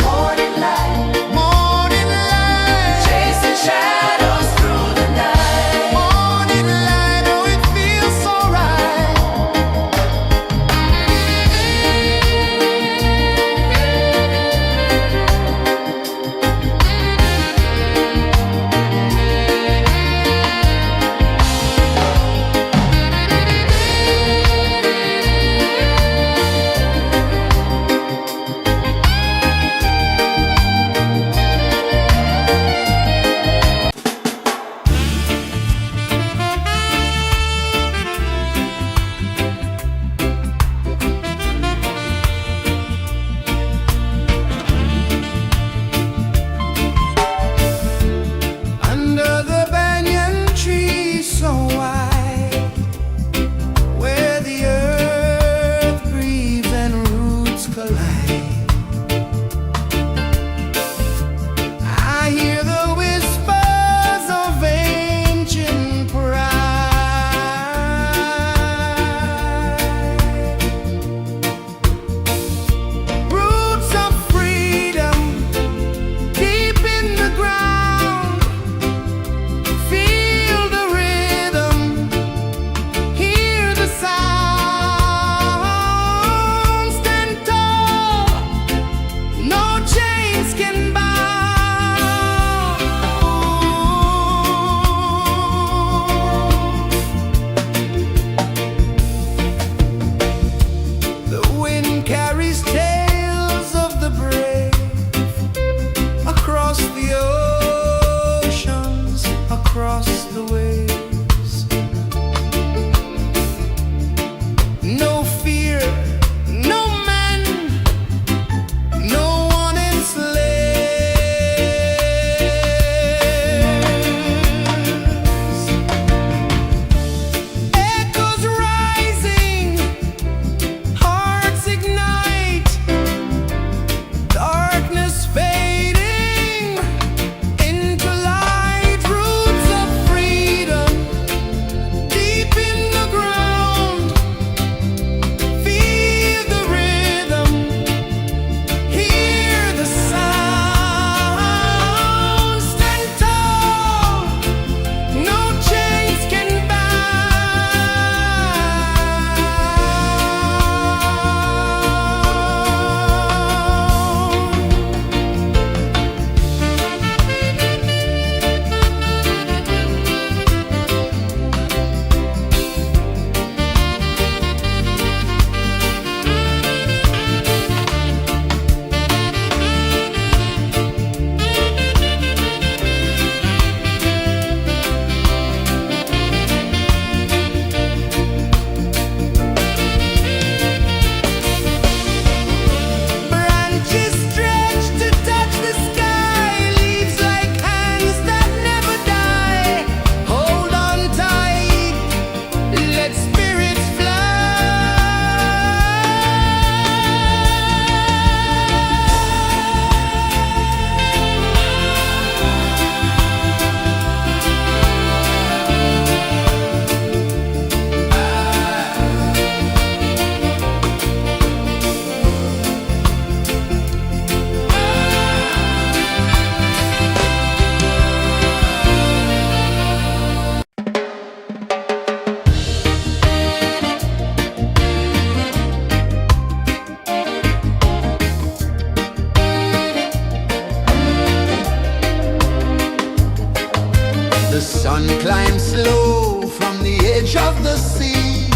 sun climbs slow from the edge of the sea.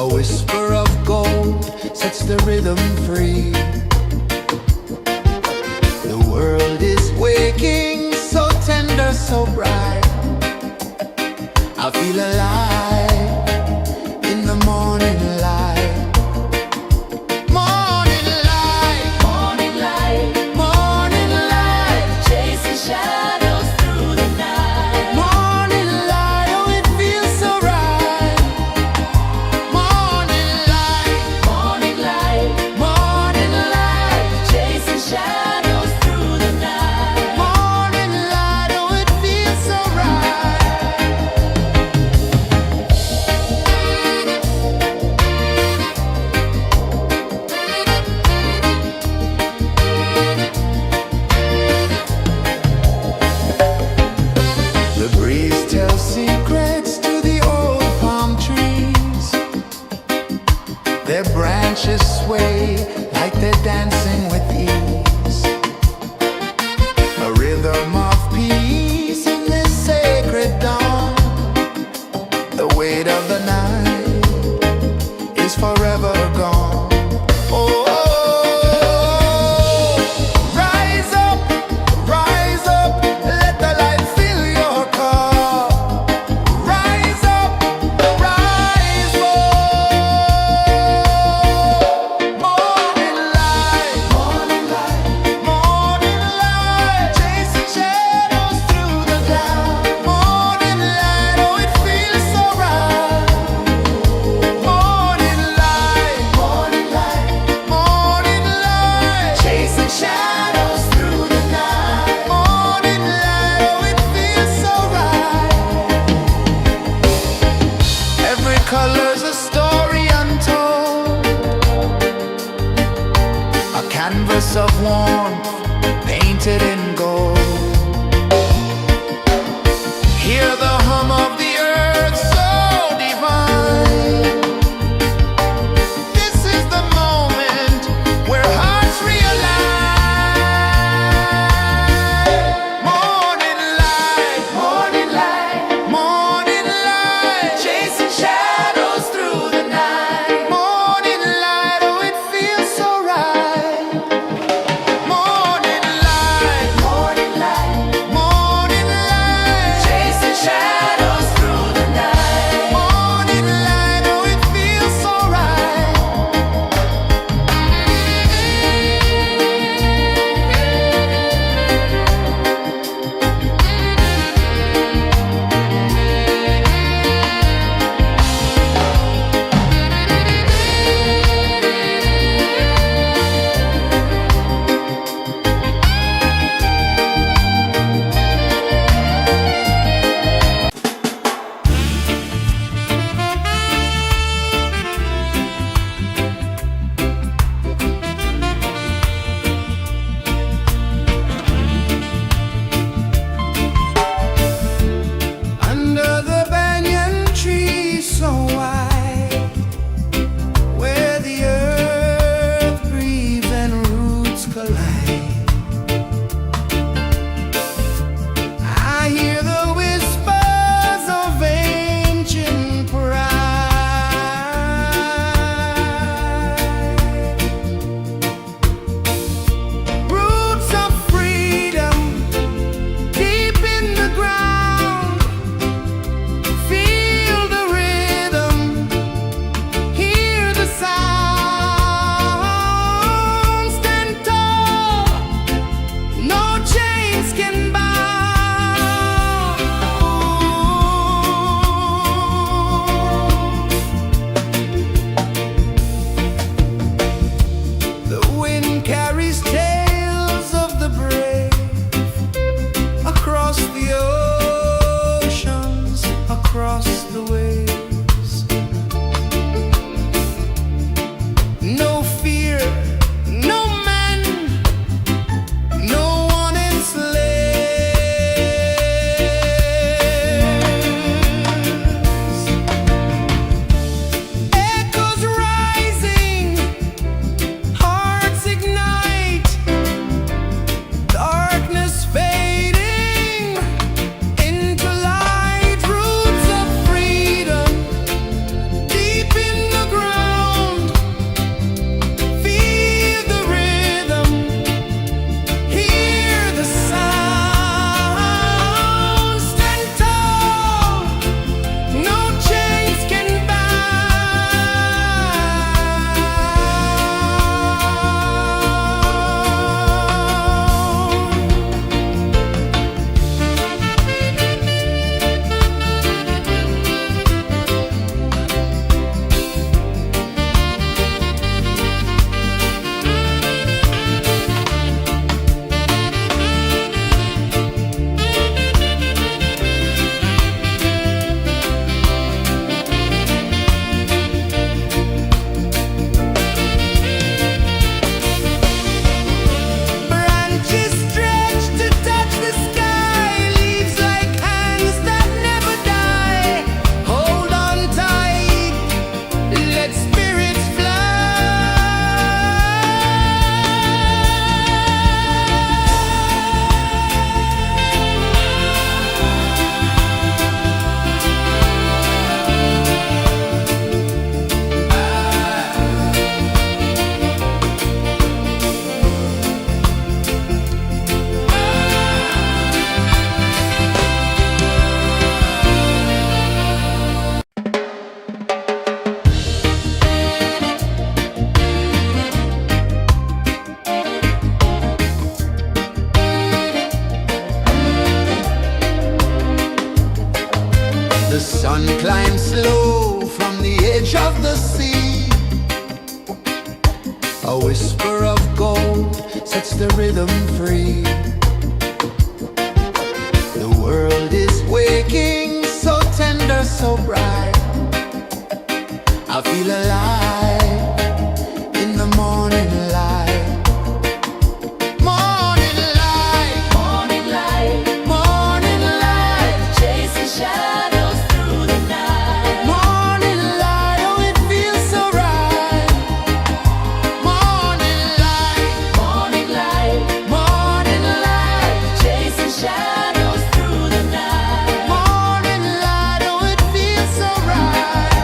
A whisper of gold sets the rhythm free. The world is waking, so tender, so bright. I feel alive in the morning light. Morning light, Morning light, morning light, chasing shadows through the night. morning light, oh it feels so right. Morning light, Morning light, morning light, chasing shadows through the night. morning light, oh it feels so right. The breeze tells secrets to the old palm trees. Their branches sway like they're dancing with ease. A rhythm of peace in this sacred dawn. The weight of the night is forever gone. Oh, rise up, let the light fill your cup. Rise up, rise up. Morning light, morning light, morning light, chasing shadows through the cloud. Morning light, oh it feels so right. Morning light, morning light, morning light, chasing shadows through the night. Morning light, oh it feels so right. Every color's a story untold, a canvas of warmth painted in gold. Hear the hum of the earth so divine. This is the moment where hearts realign. Morning light, morning light, morning light, chasing shadows through the night. Morning light, oh it feels so right. Morning light, morning A whisper of gold sets the rhythm free. The world is waking, so tender, so bright. I feel alive in the morning light. Morning light, Morning light, morning light, chasing shadows through the night. morning light, oh it feels so right. Morning light, Morning light, morning light, chasing shadows through the night. morning light, oh it feels so right.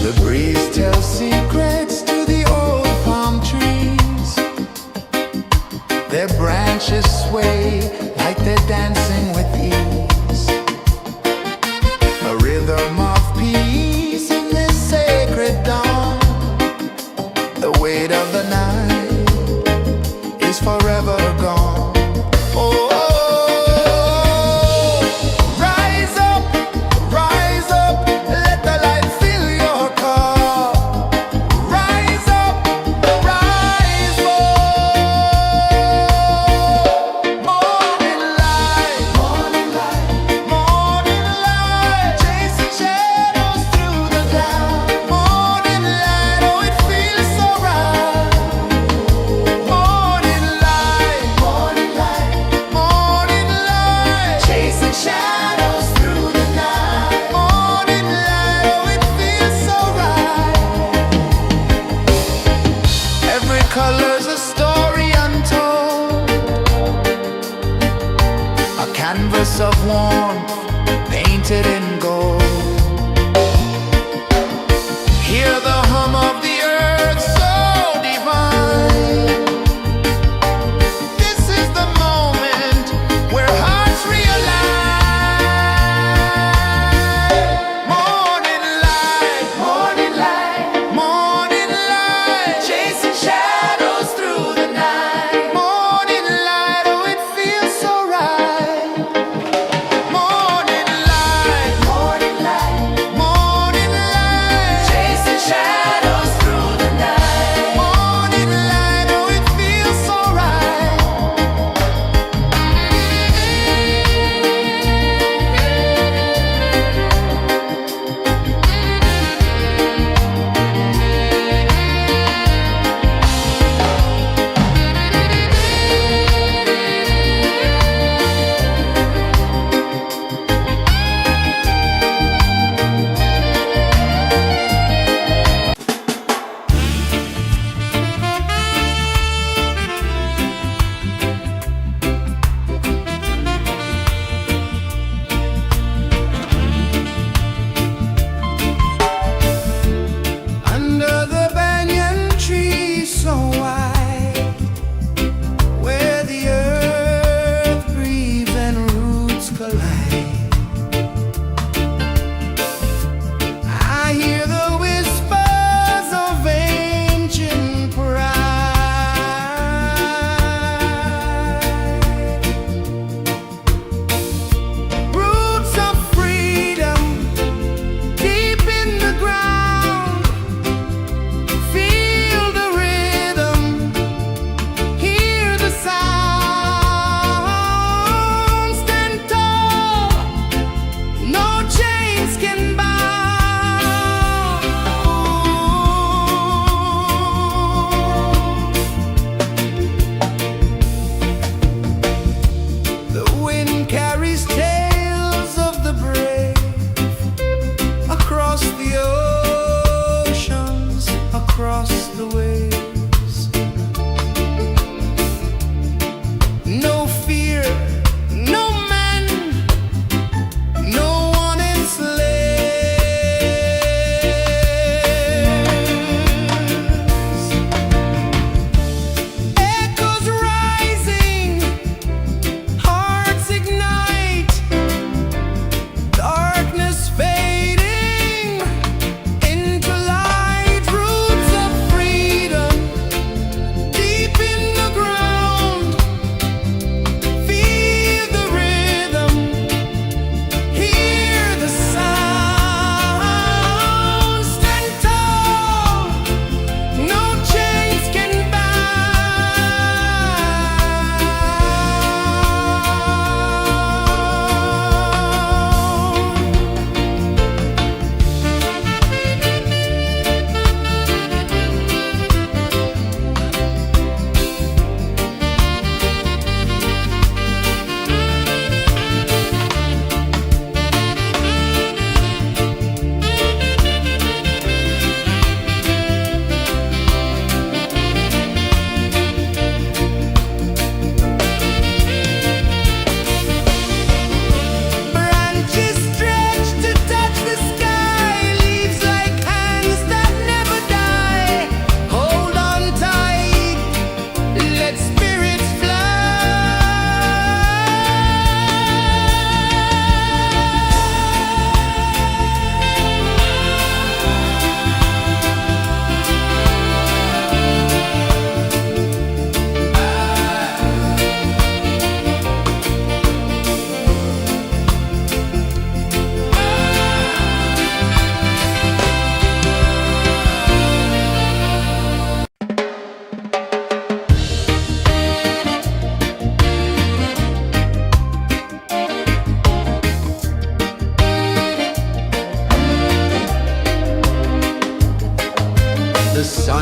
The breeze tells secrets to the old palm trees. Their branches sway like they're dancing with ease. A rhythm of peace in this sacred dawn. The weight of the night is forever gone. Oh, rise up, let the light fill your cup. Rise up, rise up. Morning light, morning light, morning light, chasing shadows through the cloud. Morning light, oh it feels so right. Morning light, morning light, morning light, chasing shadows through the night. Morning light, oh it feels so right. Every color's a story untold, a canvas of warmth painted in gold. Hear the hum of the earth so divine. This is the moment where hearts realign. Morning light, morning light, morning light, chasing shadows through the night. Morning light, oh it feels so right. Morning light,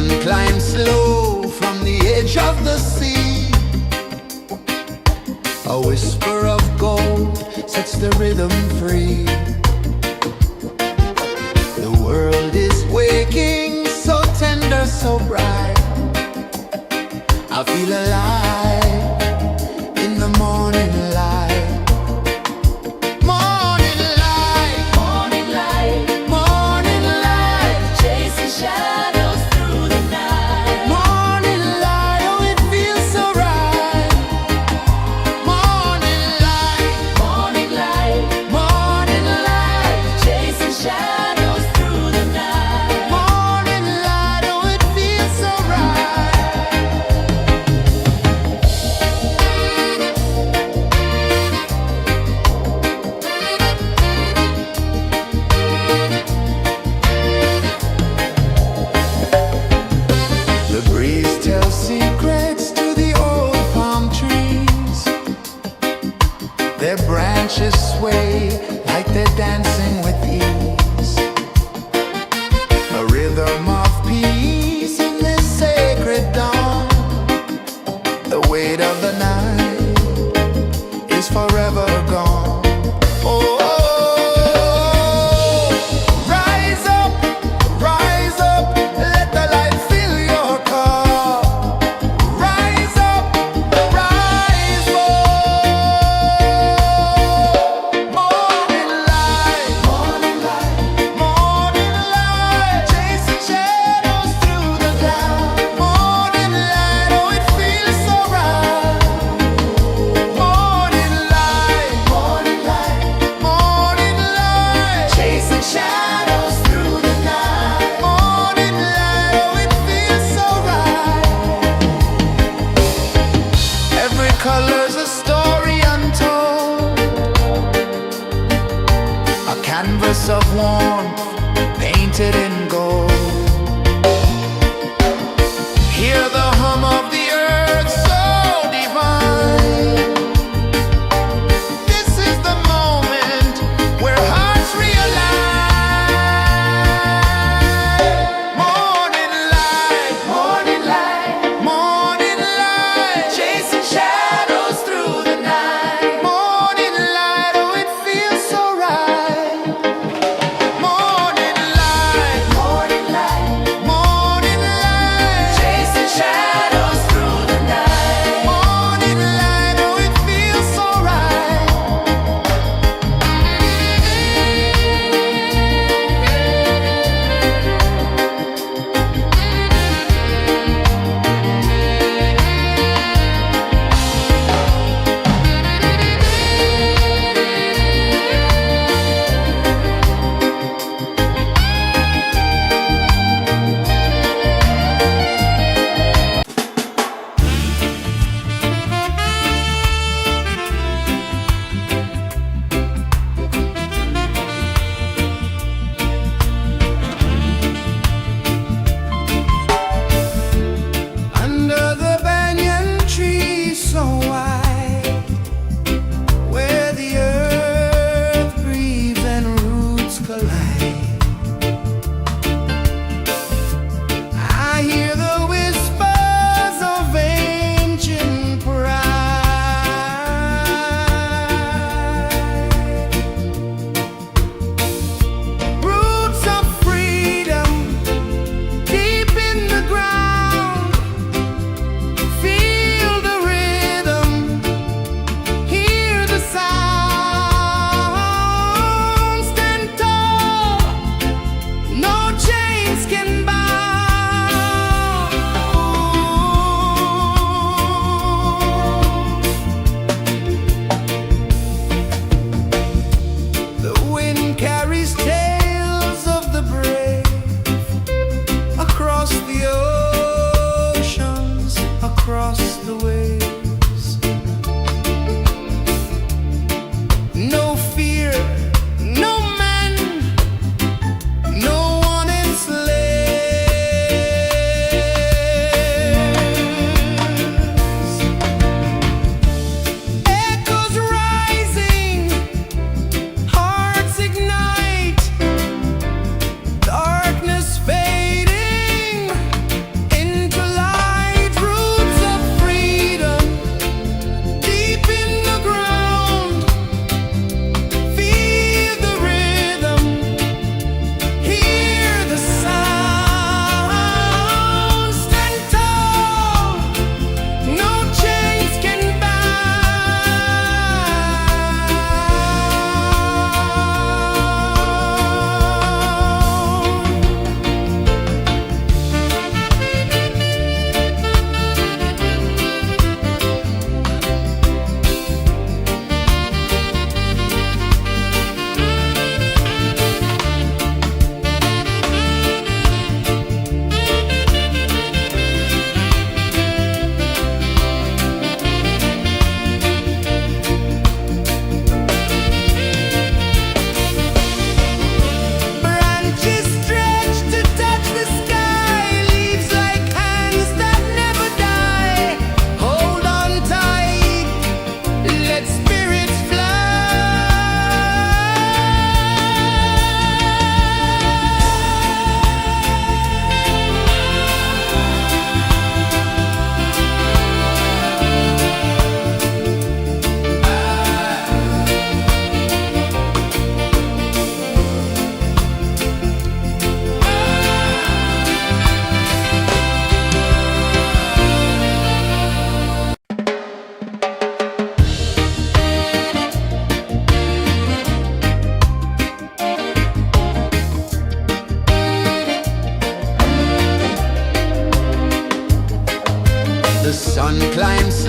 Sun climbs slow from the edge of the sea. A whisper of gold sets the rhythm free. The world is waking, so tender, so bright. I feel alive in the morning light. Morning light, Morning light, morning light, chasing shadows through the night. morning light, oh it feels so right. Morning light, Morning light, morning light, chasing shadows through the night. morning light, oh it feels so right. The breeze tells secrets to the old palm trees. Their branches sway like they're dancing with ease. A rhythm of peace in this sacred dawn. The weight of the night is forever gone. Oh, rise up, let the light fill your cup. Rise up, rise up. Morning light, morning light, morning light, chasing shadows through the cloud. Morning light, oh it feels so right. Morning light, morning light, morning light, chasing shadows through the night. Morning light, oh it feels so right. Every color's a story untold, a canvas of warmth painted in gold. Hear the hum of the earth so divine. This is the moment where hearts realign. Morning light, morning light, morning light, chasing shadows through the night. Morning light, oh it feels so right. Morning light,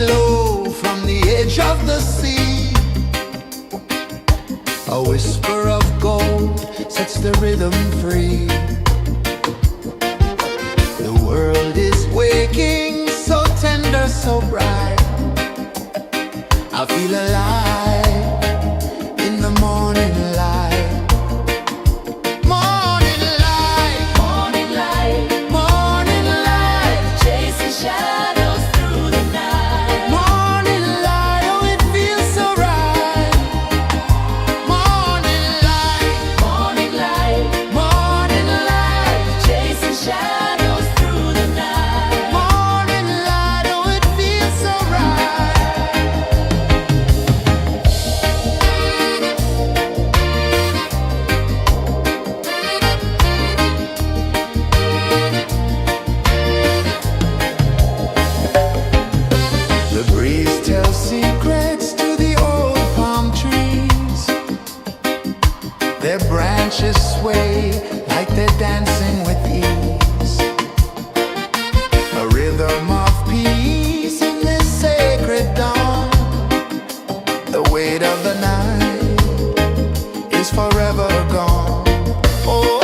low from the edge of the sea. A whisper of gold sets the rhythm free. The world is waking, so tender, so bright. I feel alive in the morning light. Morning light, Morning light, morning light, chasing shadows through the night. morning light, oh it feels so right. Morning light, Morning light, morning light, chasing shadows through the night. morning light, oh it feels so right. The breeze tells secrets to the old palm trees. Their branches sway like they're dancing with ease. A rhythm of peace in this sacred dawn. The weight of the night is forever gone. Oh,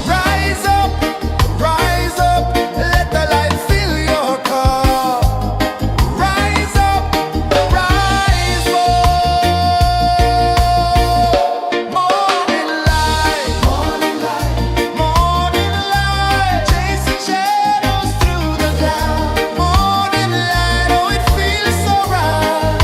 rise up, let the light fill your cup. Rise up, rise up. Morning light, morning light, morning light, chasing shadows through the cloud. Morning light, oh it feels so right.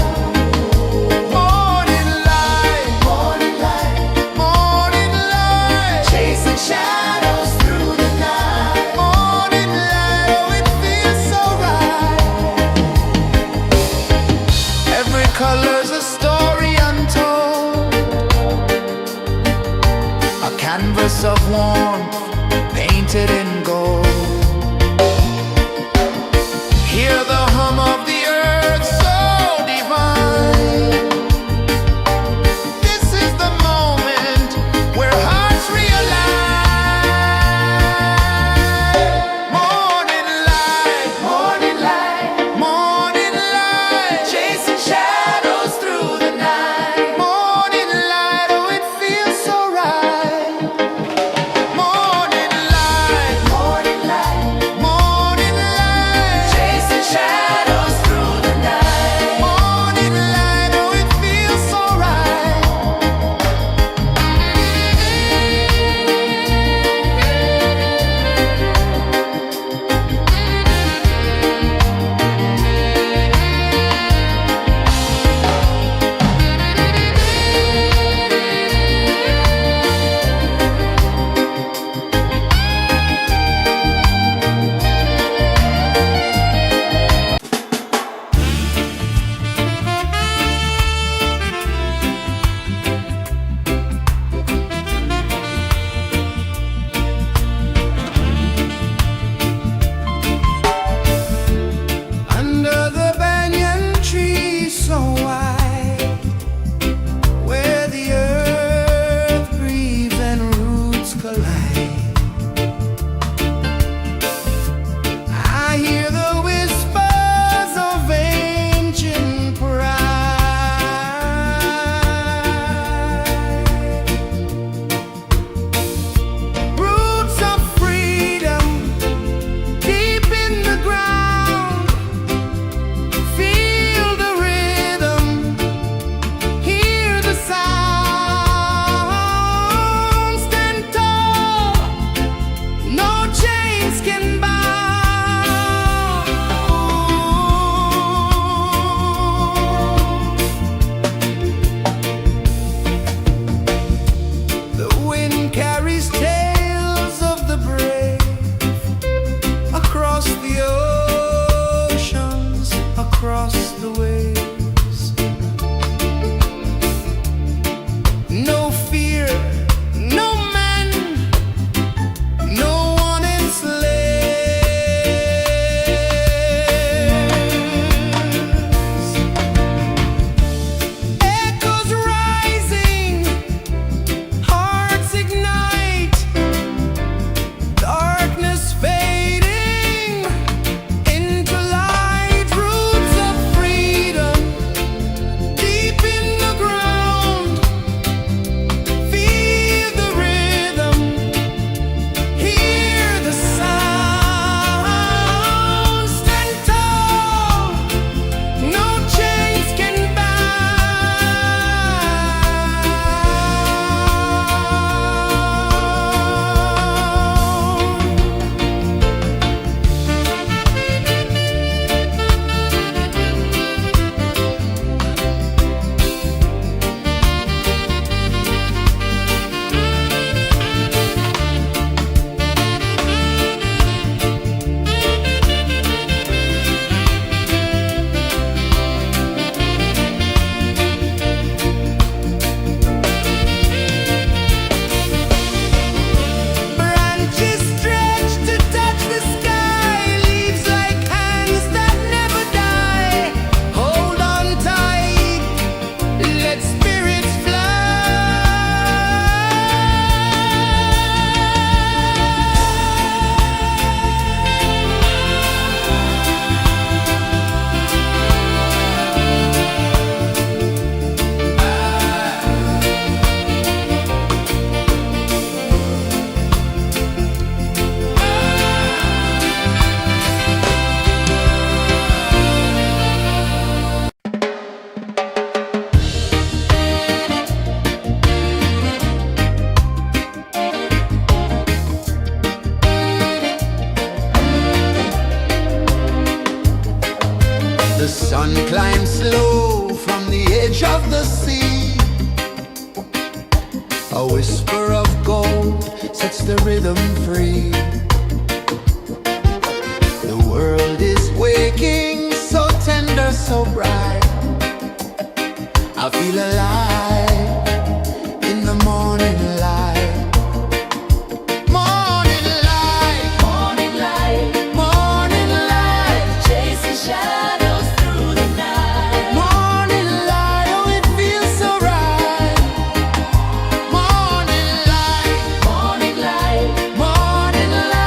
Morning light, morning light, morning light, chasing shadows through the night. Morning light, oh it feels so right. Every color's a story untold, a canvas of warmth painted in gold. Hear the hum of the earth so divine. This is the moment where hearts realign. Morning light, morning light, morning light, chasing shadows through the night. Morning light, oh it feels so right. Morning light, The sun climbs slow from the edge of the sea. A whisper of gold sets the rhythm free. The world is waking, so tender, so bright. I feel alive in the morning light. Morning light, Morning light, morning light, chasing shadows through the night. morning light, oh it feels so right. Morning light, Morning light, morning light.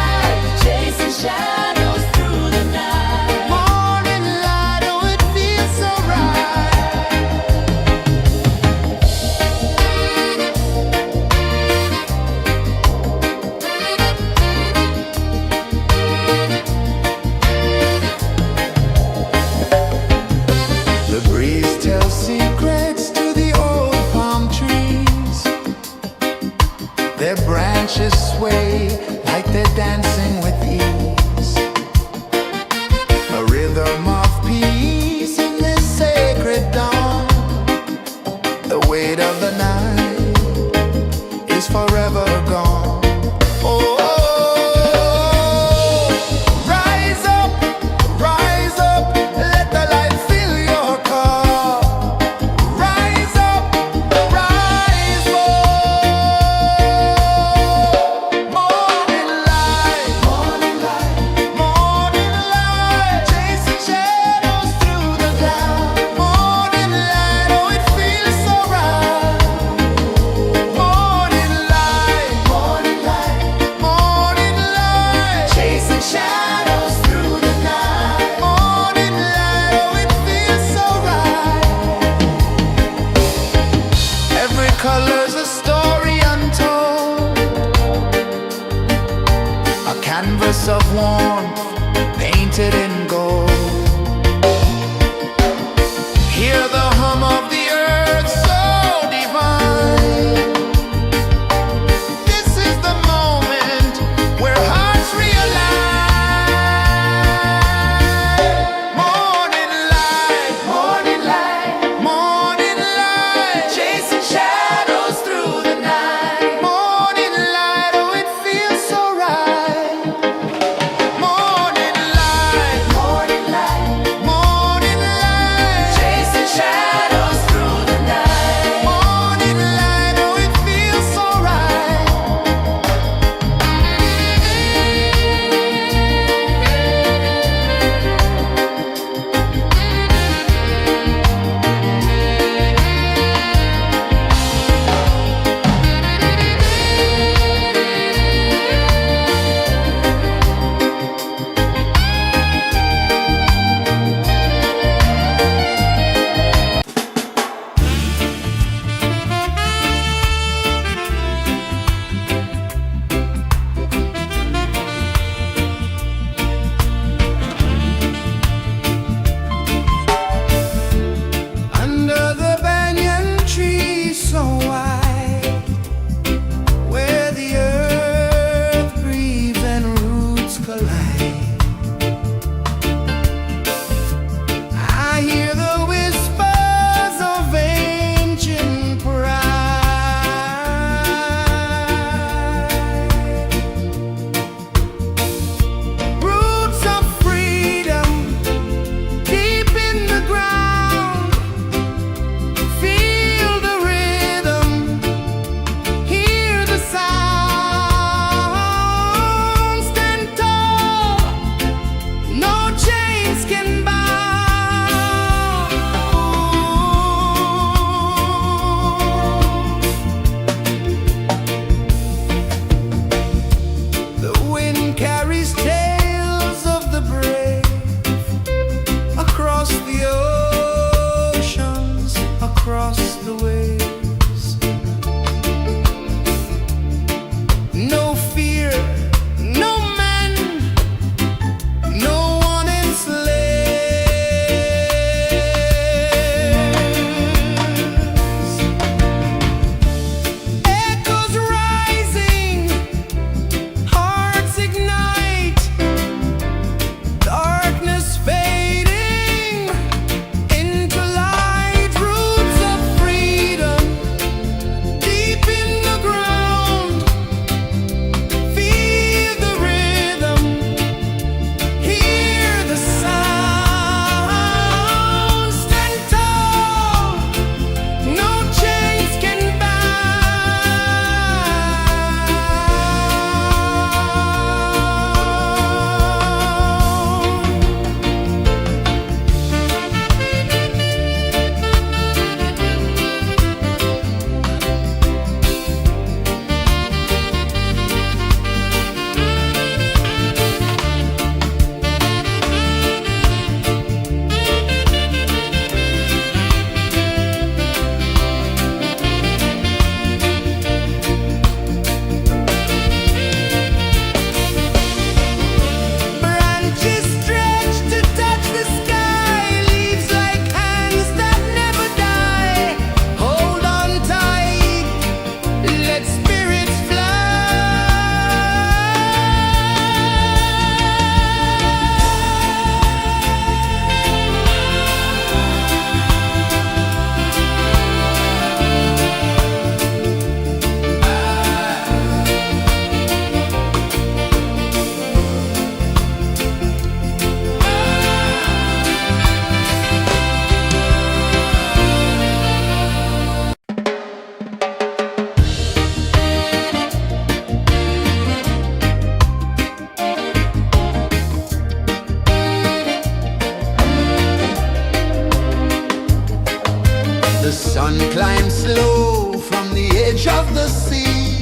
The sun climbs slow from the edge of the sea.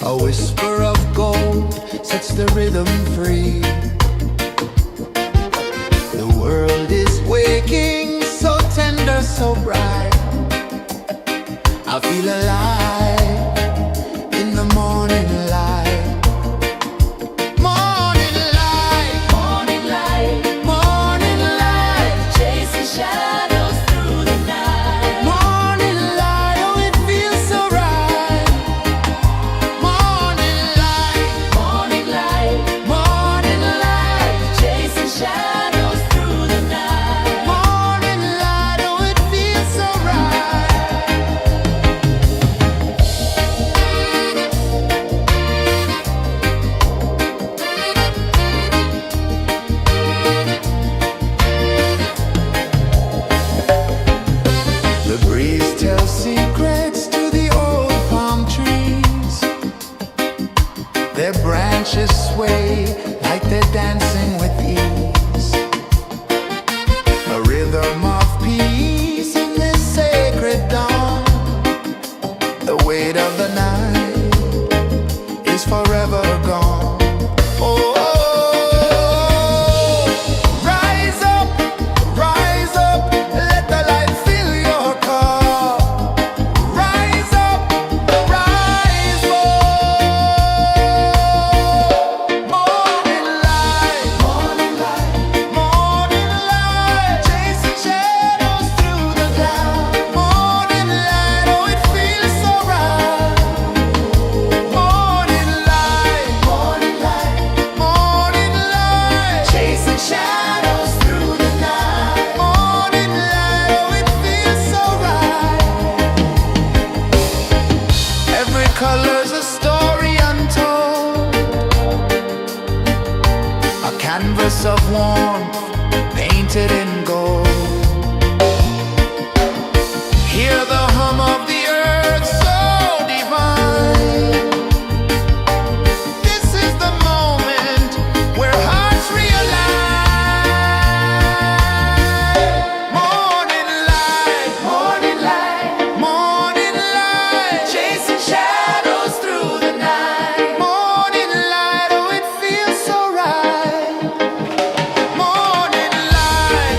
A whisper of gold sets the rhythm free. The world is waking, so tender, so bright. I feel alive in the morning light. Morning light, Morning light, morning light, chasing shadows through the night. morning light, oh it feels so right. Morning light, Morning light, morning light, chasing shadows through the night. morning light, oh it feels so right. The breeze tells secrets to the old palm trees. Their branches sway like they're dancing with ease. A rhythm of peace in this sacred dawn. The weight of the night is forever gone. Oh, rise up, let the light fill your cup. Rise up, rise up. Morning light, morning light, chasing shadows through the cloud. Morning light, oh it feels so right. Morning light, morning light, chasing shadows through the night. Morning light, oh it feels so right. Every color's a story untold, a canvas of warmth painted in gold. Hear the hum of the earth so divine. This is the moment where hearts realign. Morning light, morning light, chasing shadows through the night. Morning light, oh it feels so right. Morning light,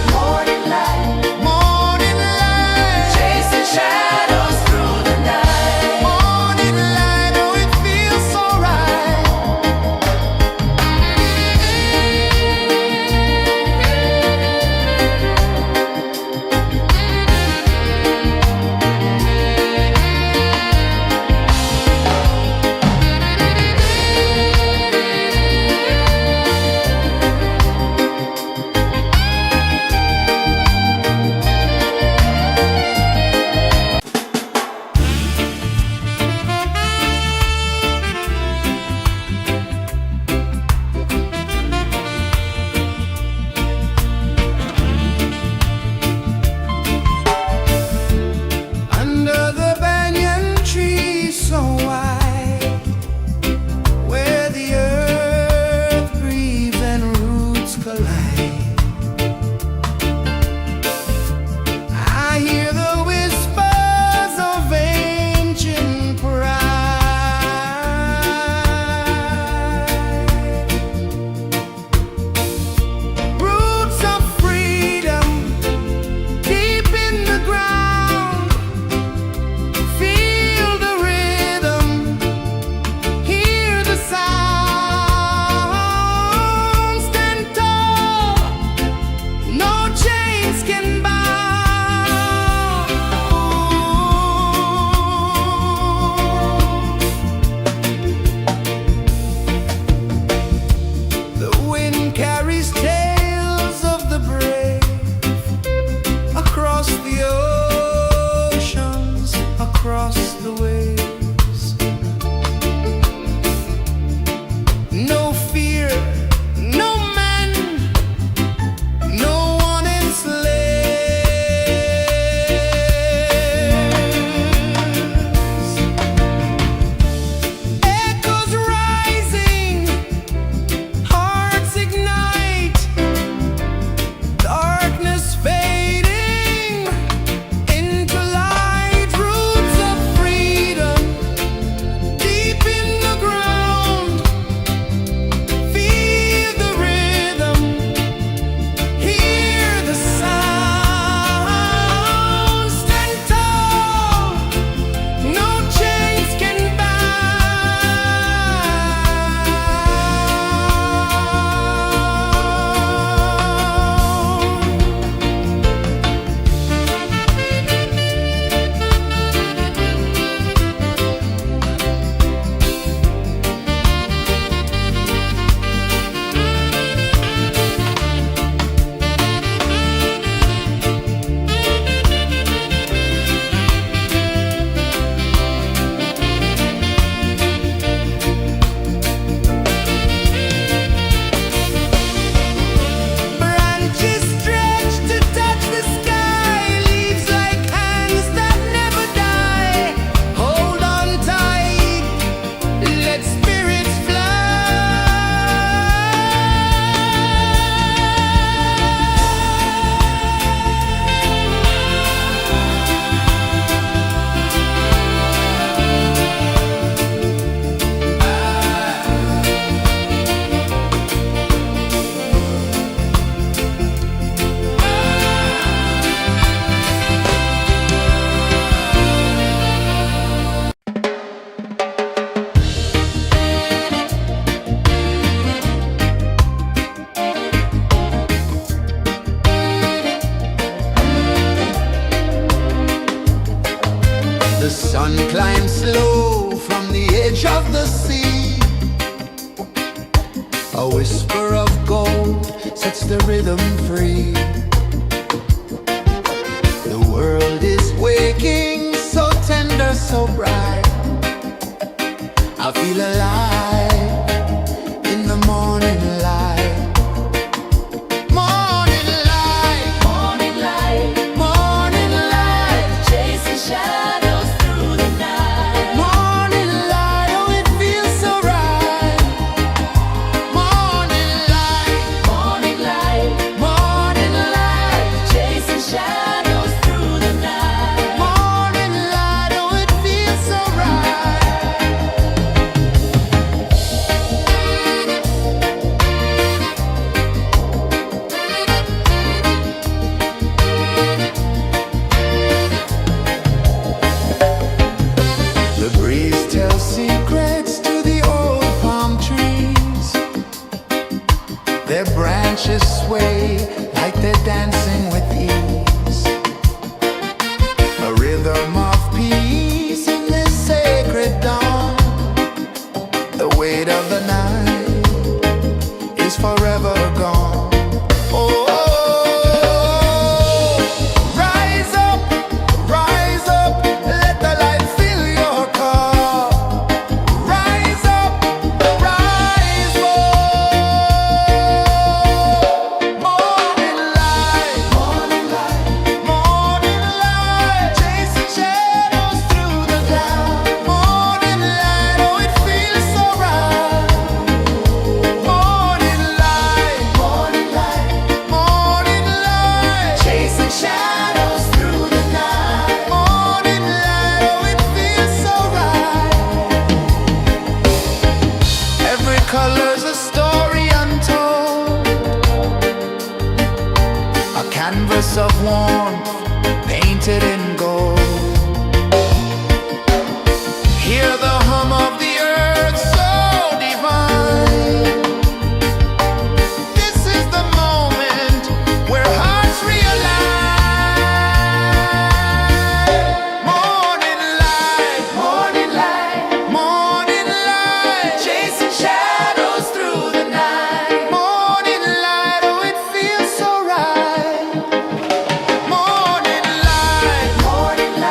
sun climbs slow from the edge of the sea. A whisper of gold sets the rhythm free. The world is waking, so tender, so bright. I feel alive in the morning light. Morning light, Morning light, morning light, chasing shadows through the night. morning light, oh it feels so right. Morning light, Morning light, morning light, chasing shadows through the night. morning light, oh it feels so right. The breeze tells secrets to the old palm trees. Their branches sway like they're dancing with ease. A rhythm of peace in this sacred dawn. The weight of the night is forever gone. Oh, rise up, let the light fill your cup. Rise up, rise up. Morning light, morning light, morning light, chasing shadows through the cloud. Morning light, oh it feels so right. Morning light, morning light, morning light, chasing shadows through the night. Morning light, oh it feels so right. Every color's a story untold, a canvas of warmth painted in gold. Hear the hum of the earth so divine. This is the moment where hearts realign. Morning light, morning light, morning light, chasing shadows through the night. Morning light, oh it feels so right. Morning light, morning light,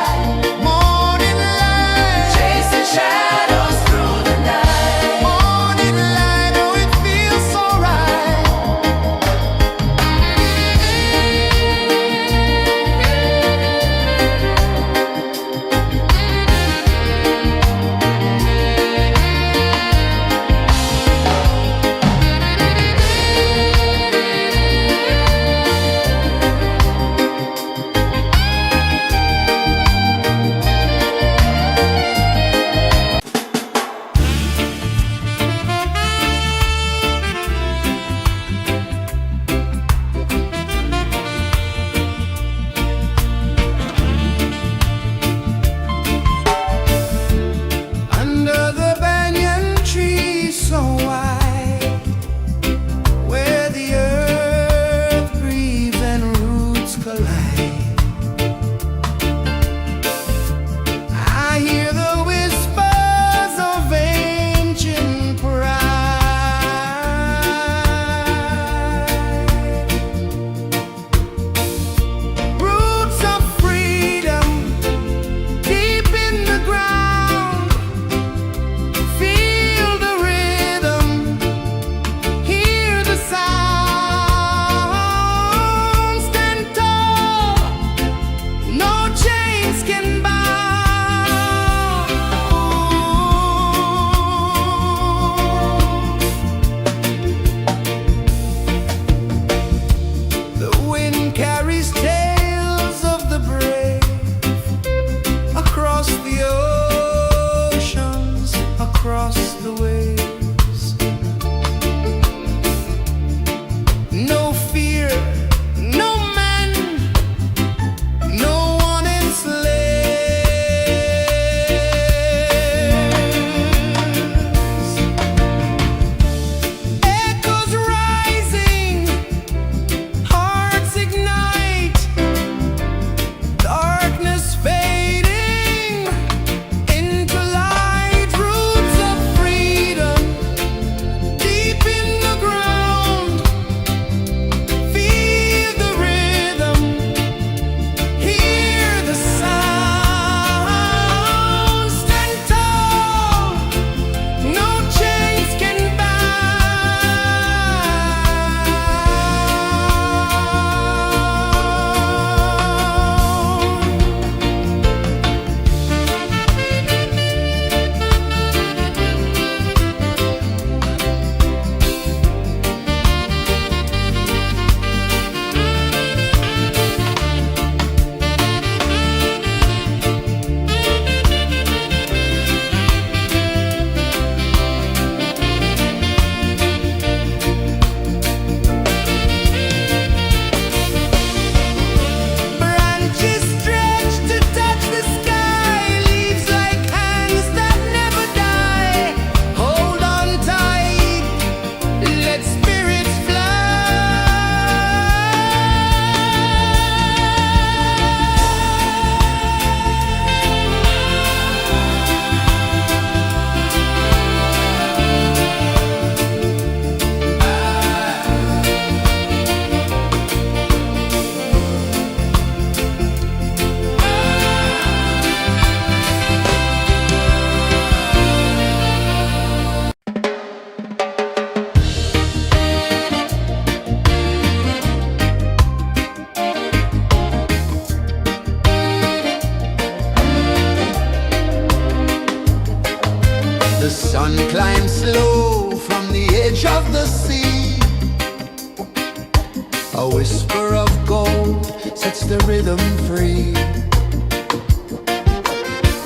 A whisper of gold sets the rhythm free.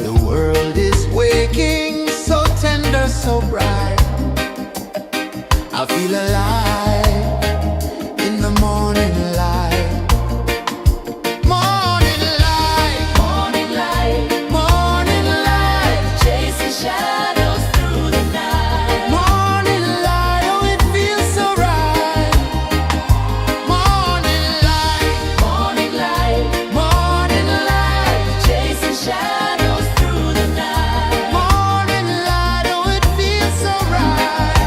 The world is waking, so tender, so bright. I feel alive in the morning light. Morning light, Morning light, morning light, chasing shadows through the night. morning light, oh it feels so right. Morning light, Morning light, morning light, chasing shadows through the night. morning light, oh it feels so right.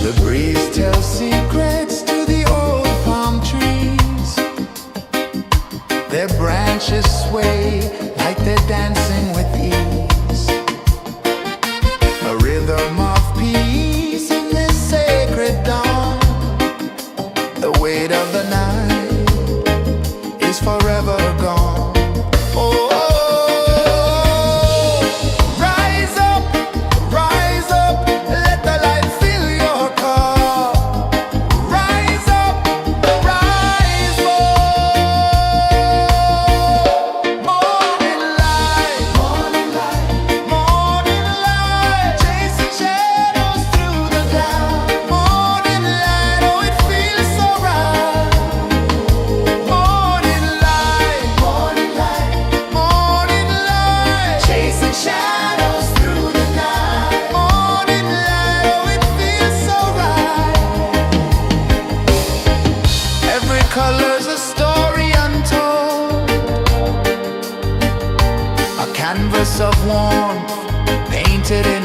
The breeze tells secrets to the old palm trees. Their branches sway like they're dancing with ease. A rhythm of peace in this sacred dawn. The weight of the night is forever gone. Oh, rise up, let the light fill your cup. Rise up, rise up. Morning light, morning light, morning light, chasing shadows through the cloud. Morning light, oh it feels so right. Morning light, morning light, morning light, chasing shadows through the night. Morning light, oh it feels so right. Every color's a story untold, a canvas of warmth painted in